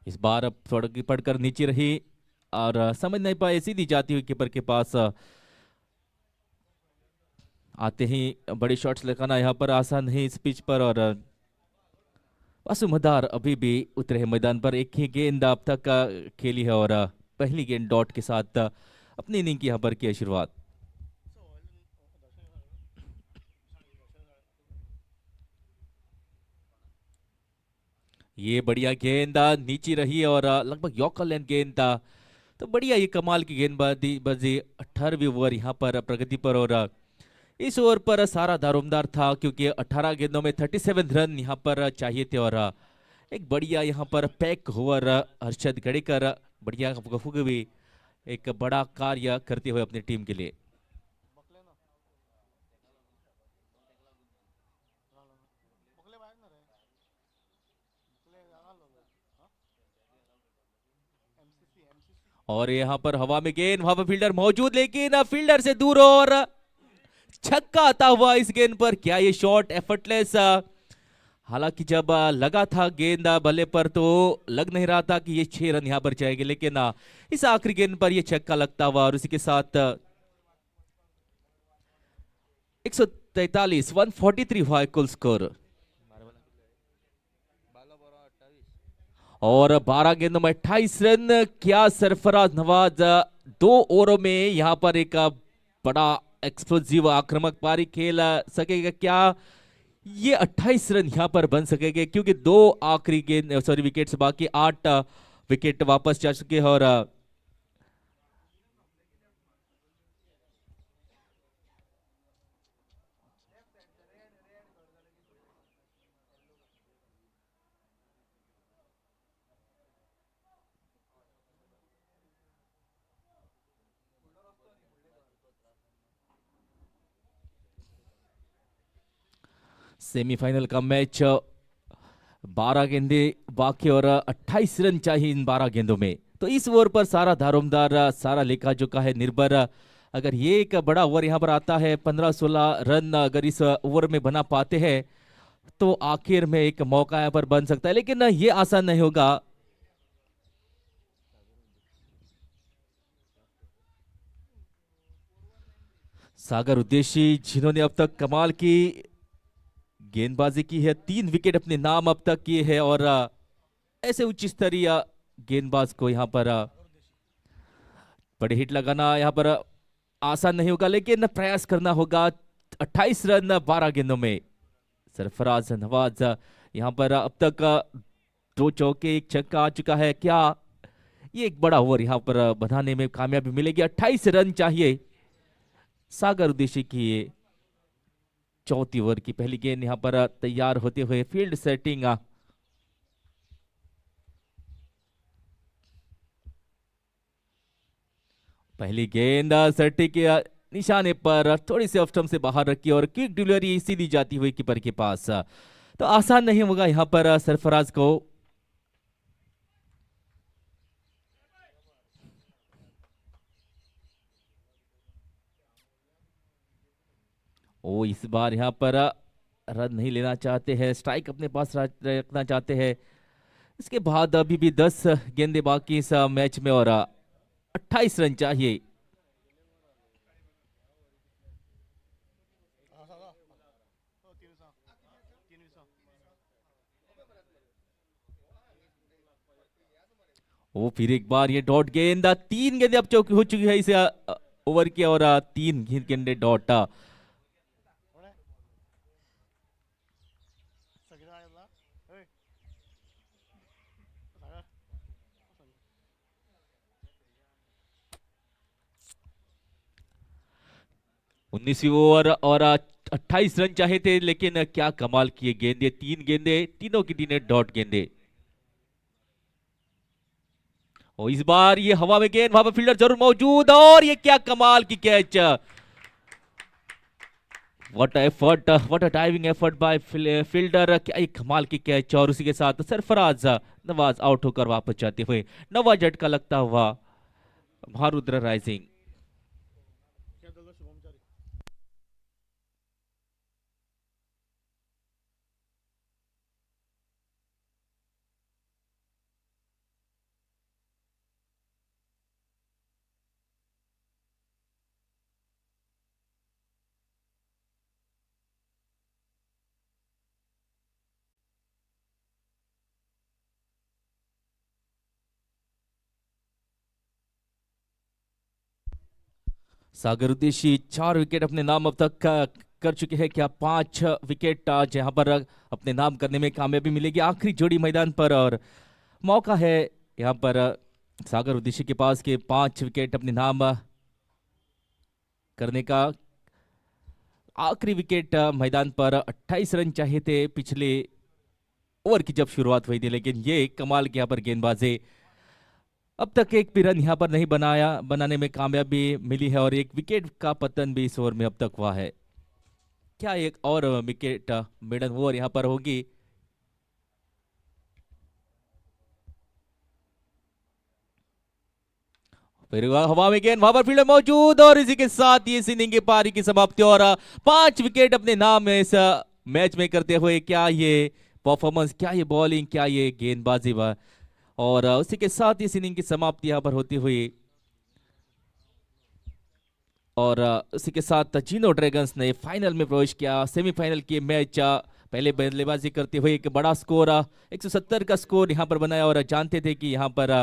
इस बार अब थोड़ा की पड़कर नीचे रही और समझ नहीं पाए, सीधी जाती हुई कीपर के पास आते ही बड़ी शॉट्स लगाना यहाँ पर आसान नहीं इस पिच पर और वसुमदार अभी भी उतरे हैं मैदान पर। एक ही गेंद अब तक खेली है और पहली गेंद डॉट के साथ अपनी इनिंग की यहाँ पर की शुरुआत। ये बढ़िया गेंद नीचे रही और लगभग यॉर्कर लेंथ गेंद था। तो बढ़िया ये कमाल की गेंदबाजी बाजी 18वीं ओवर यहाँ पर प्रगति पर। और इस ओवर पर सारा दारोमदार था क्योंकि 18 गेंदों में 37 रन यहाँ पर चाहिए थे। और एक बढ़िया यहाँ पर पैक ओवर हर्षद गड़ेकर बढ़िया भी एक बड़ा कार्य करते हुए अपनी टीम के लिए। और यहाँ पर हवा में गेंद, वहां पर फील्डर मौजूद लेकिन फील्डर से दूर और छक्का आता हुआ इस गेंद पर। क्या ये शॉट एफर्टलेस, हालांकि जब लगा था गेंद बल्ले पर तो लग नहीं रहा था कि ये 6 रन यहां पर जाएंगे, लेकिन इस आखिरी गेंद पर ये छक्का लगता हुआ और उसी के साथ 143 143 हुआ कुल स्कोर। और 12 गेंदों में 28 रन। क्या सरफराज नवाज 2 ओवरों में यहां पर एक बड़ा एक्सप्लोसिव आक्रामक पारी खेल सकेगा? क्या ये 28 रन यहां पर बन सकेंगे? क्योंकि 2 आखिरी गेंद विकेट से बाकी 8 विकेट वापस जा चुके हैं। और सेमीफाइनल का मैच 12 गेंदे बाकी और 28 रन चाहिए इन 12 गेंदों में। तो इस ओवर पर सारा दारोमदार, सारा लेखा जोखा है निर्भर। अगर ये एक बड़ा ओवर यहाँ पर आता है, 15-16 रन अगर इस ओवर में बना पाते हैं तो आखिर में एक मौका यहाँ पर बन सकता है, लेकिन ये आसान नहीं होगा। सागर उदेशी जिन्होंने अब तक कमाल की गेंदबाजी की है, 3 विकेट अपने नाम अब तक किए हैं। और ऐसे उच्च स्तरीय गेंदबाज को यहाँ पर बड़े हिट लगाना यहाँ पर आसान नहीं होगा, लेकिन प्रयास करना होगा। 28 रन 12 गेंदों में सरफराज नवाज यहाँ पर अब तक 2 चौके 1 छक्का आ चुका है। क्या ये एक बड़ा ओवर यहाँ पर बनाने में कामयाबी मिलेगी? 28 रन चाहिए सागर उदेशी की। 4थी ओवर की पहली गेंद यहाँ पर तैयार होते हुए फील्ड सेटिंग। पहली गेंद सर्टी के निशाने पर थोड़ी सी ऑफ स्टंप से बाहर रखी और क्विक डिलीवरी सीधी जाती हुई कीपर के पास। तो आसान नहीं होगा यहां पर सरफराज को। ओ इस बार यहां पर रन नहीं लेना चाहते हैं, स्ट्राइक अपने पास रखना चाहते हैं। इसके बाद अभी भी 10 गेंदे बाकी इस मैच में और 28 रन चाहिए। वो फिर एक बार ये डॉट गेंद, 3 गेंदे अब चौकी हो चुकी है इस ओवर की और 3 गेंदे डॉट। उन्नीसवीं ओवर और 28 रन चाहे थे, लेकिन क्या कमाल किए गेंदे, 3 गेंदे, तीनों की तीनों डॉट गेंदे। और इस बार ये हवा में गेंद, वहां पर फील्डर जरूर मौजूद और ये क्या कमाल की catch. What effort, what a diving effort bye fielder. क्या एक कमाल की कैच। और उसी के साथ सरफराज नवाज आउट होकर वापस जाते हुए नवा झटका लगता हुआ महारुद्र राइजिंग। सागर उदेशी 4 विकेट अपने नाम अब तक कर चुके हैं। क्या 5 विकेट जहां पर अपने नाम करने में कामयाबी मिलेगी आखिरी जोड़ी मैदान पर, और मौका है यहां पर सागर उदेशी के पास के 5 विकेट अपने नाम करने का। आखिरी विकेट मैदान पर 28 रन चाहिए थे पिछले ओवर की जब शुरुआत हुई थी, लेकिन ये कमाल के यहाँ पर गेंदबाजी अब तक एक भी रन यहाँ पर नहीं बनाने में कामयाबी मिली है, और एक विकेट का पतन भी इस ओवर में अब तक हुआ है। क्या एक और विकेट मिडन ओवर यहाँ पर होगी? फिर हवा में गेंद, वहां पर फील्डर मौजूद, और इसी के साथ ये इस इनिंग की पारी की समाप्ति, और 5 विकेट अपने नाम इस मैच में करते हुए। क्या ये परफॉर्मेंस, क्या ये बॉलिंग, क्या ये गेंदबाजी, और उसी के साथ इस इनिंग की समाप्ति यहां पर होती हुई, और उसी के साथ जीनो ड्रैगन्स ने फाइनल में प्रवेश किया। सेमीफाइनल के मैच पहले बल्लेबाजी करते हुए एक बड़ा स्कोर 170 का स्कोर यहां पर बनाया, और जानते थे कि यहां पर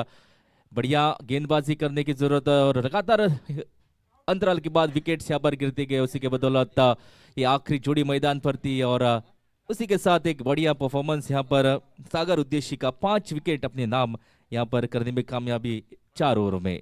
बढ़िया गेंदबाजी करने की जरूरत है, और लगातार अंतराल के बाद विकेट्स यहाँ पर गिरते गए। उसी के बदौलत ये आखिरी जोड़ी मैदान पर थी, और उसी के साथ एक बढ़िया परफॉर्मेंस यहाँ पर सागर उद्देशी का 5 विकेट अपने नाम यहाँ पर करने में कामयाबी 4 ओवरों में।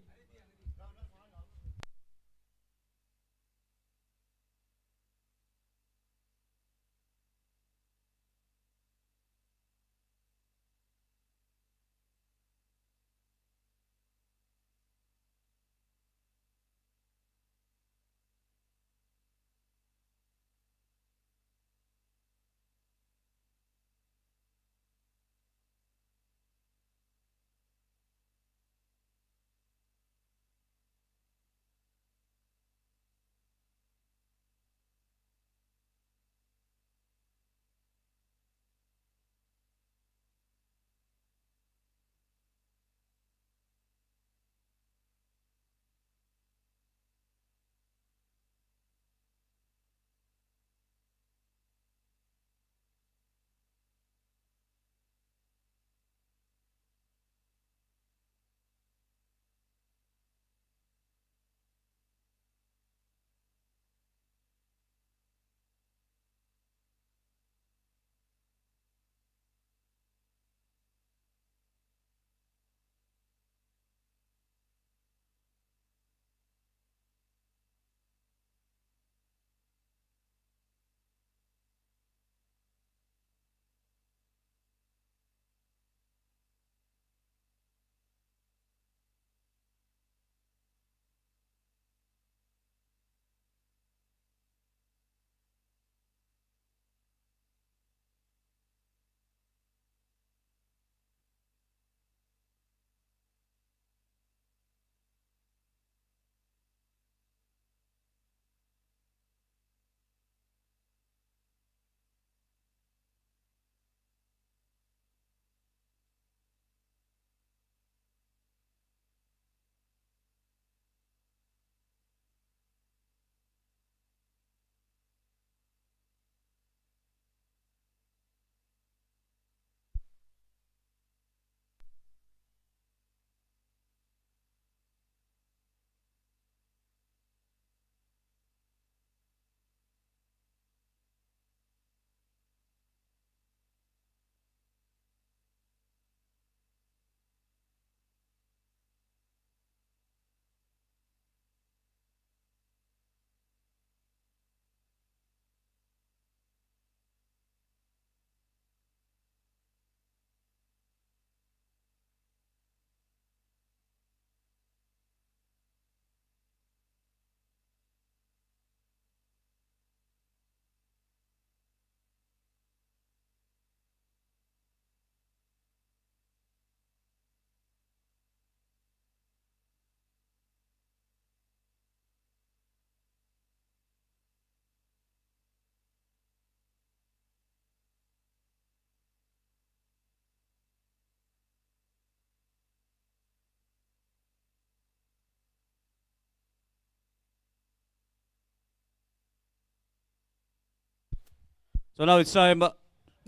So now it's time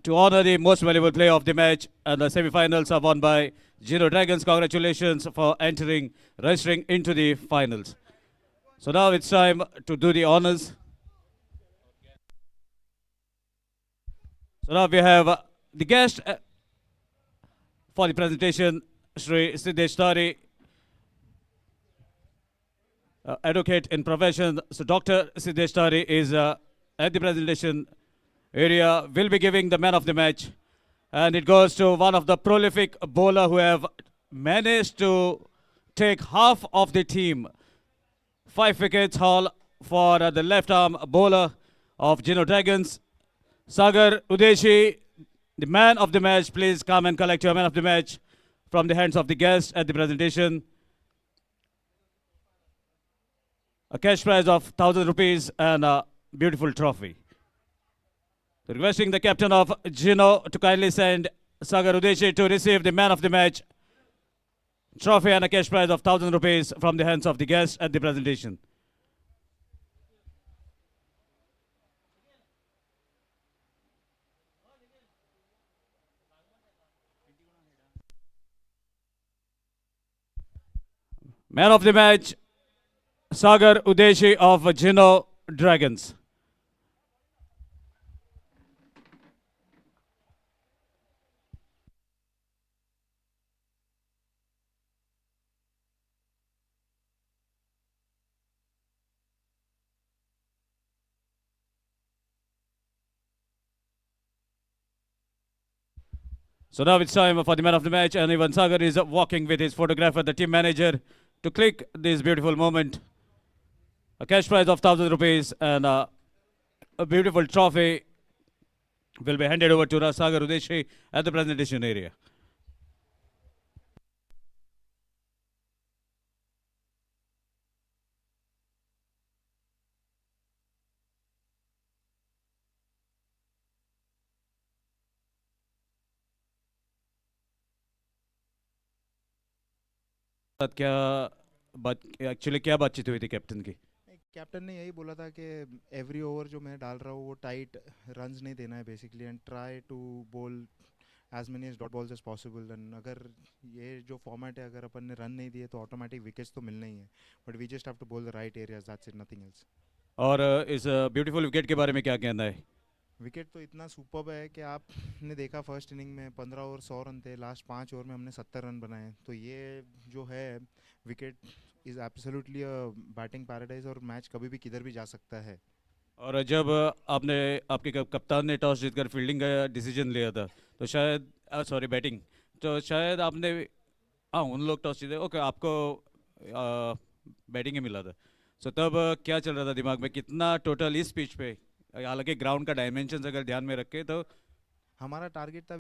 to honor the most valuable player of the match, and the semi-finals are won by Geno Dragons. Congratulations for registering into the finals. So now it's time to do the honors. So now we have the guest for the presentation, Shri Siddesh Tari, advocate in profession. So Dr. Siddesh Tari is at the presentation area, will be giving the man of the match. And it goes to one of the prolific bowler who have managed to take half of the team. 5 wickets haul for the left arm bowler of Geno Dragons. Sagar Udeshi, the man of the match. Please come and collect your man of the match from the hands of the guest at the presentation. A cash prize of 1,000 rupees and a beautiful trophy. Requesting the captain of Geno to kindly send Sagar Udeshi to receive the man of the match trophy and a cash prize of 1,000 rupees from the hands of the guest at the presentation. Man of the match, Sagar Udeshi of Geno Dragons. So now it's time for the man of the match, and even Sagar is walking with his photographer, the team manager, to click this beautiful moment. A cash prize of 1,000 rupees and a beautiful trophy will be handed over to Sagar Udeshi at the presentation area. क्या बात एक्चुअली क्या बातचीत हुई थी कैप्टन की? कैप्टन ने यही बोला था कि एवरी ओवर जो मैं डाल रहा हूँ वो टाइट रन्स नहीं देना है basically, and try to bowl as many dot balls as possible. And अगर ये जो फॉर्मेट है, अगर अपन ने रन नहीं दिए तो ऑटोमेटिक विकेट्स तो मिलना ही है, but we just have to bowl the right areas, that's it, nothing else. और इस ब्यूटीफुल विकेट के बारे में क्या कहना है? विकेट तो इतना सुपर्ब है कि आपने देखा फर्स्ट इनिंग में 15 ओवर 100 रन थे, लास्ट 5 ओवर में हमने 70 रन बनाए. तो ये जो है wicket is absolutely a batting paradise, और मैच कभी भी किधर भी जा सकता है. और जब आपने आपके कप्तान ने टॉस जीतकर फील्डिंग का डिसीजन लिया था तो शायद सॉरी बैटिंग, तो शायद आपने उन लोग टॉस जीते, ओके, आपको बैटिंग ही मिला था. सो तब क्या चल रहा था दिमाग में, कितना टोटल इस पिच पे, हालांकि ग्राउंड का डायमेंशन अगर ध्यान में रखें तो हमारा टारगेट था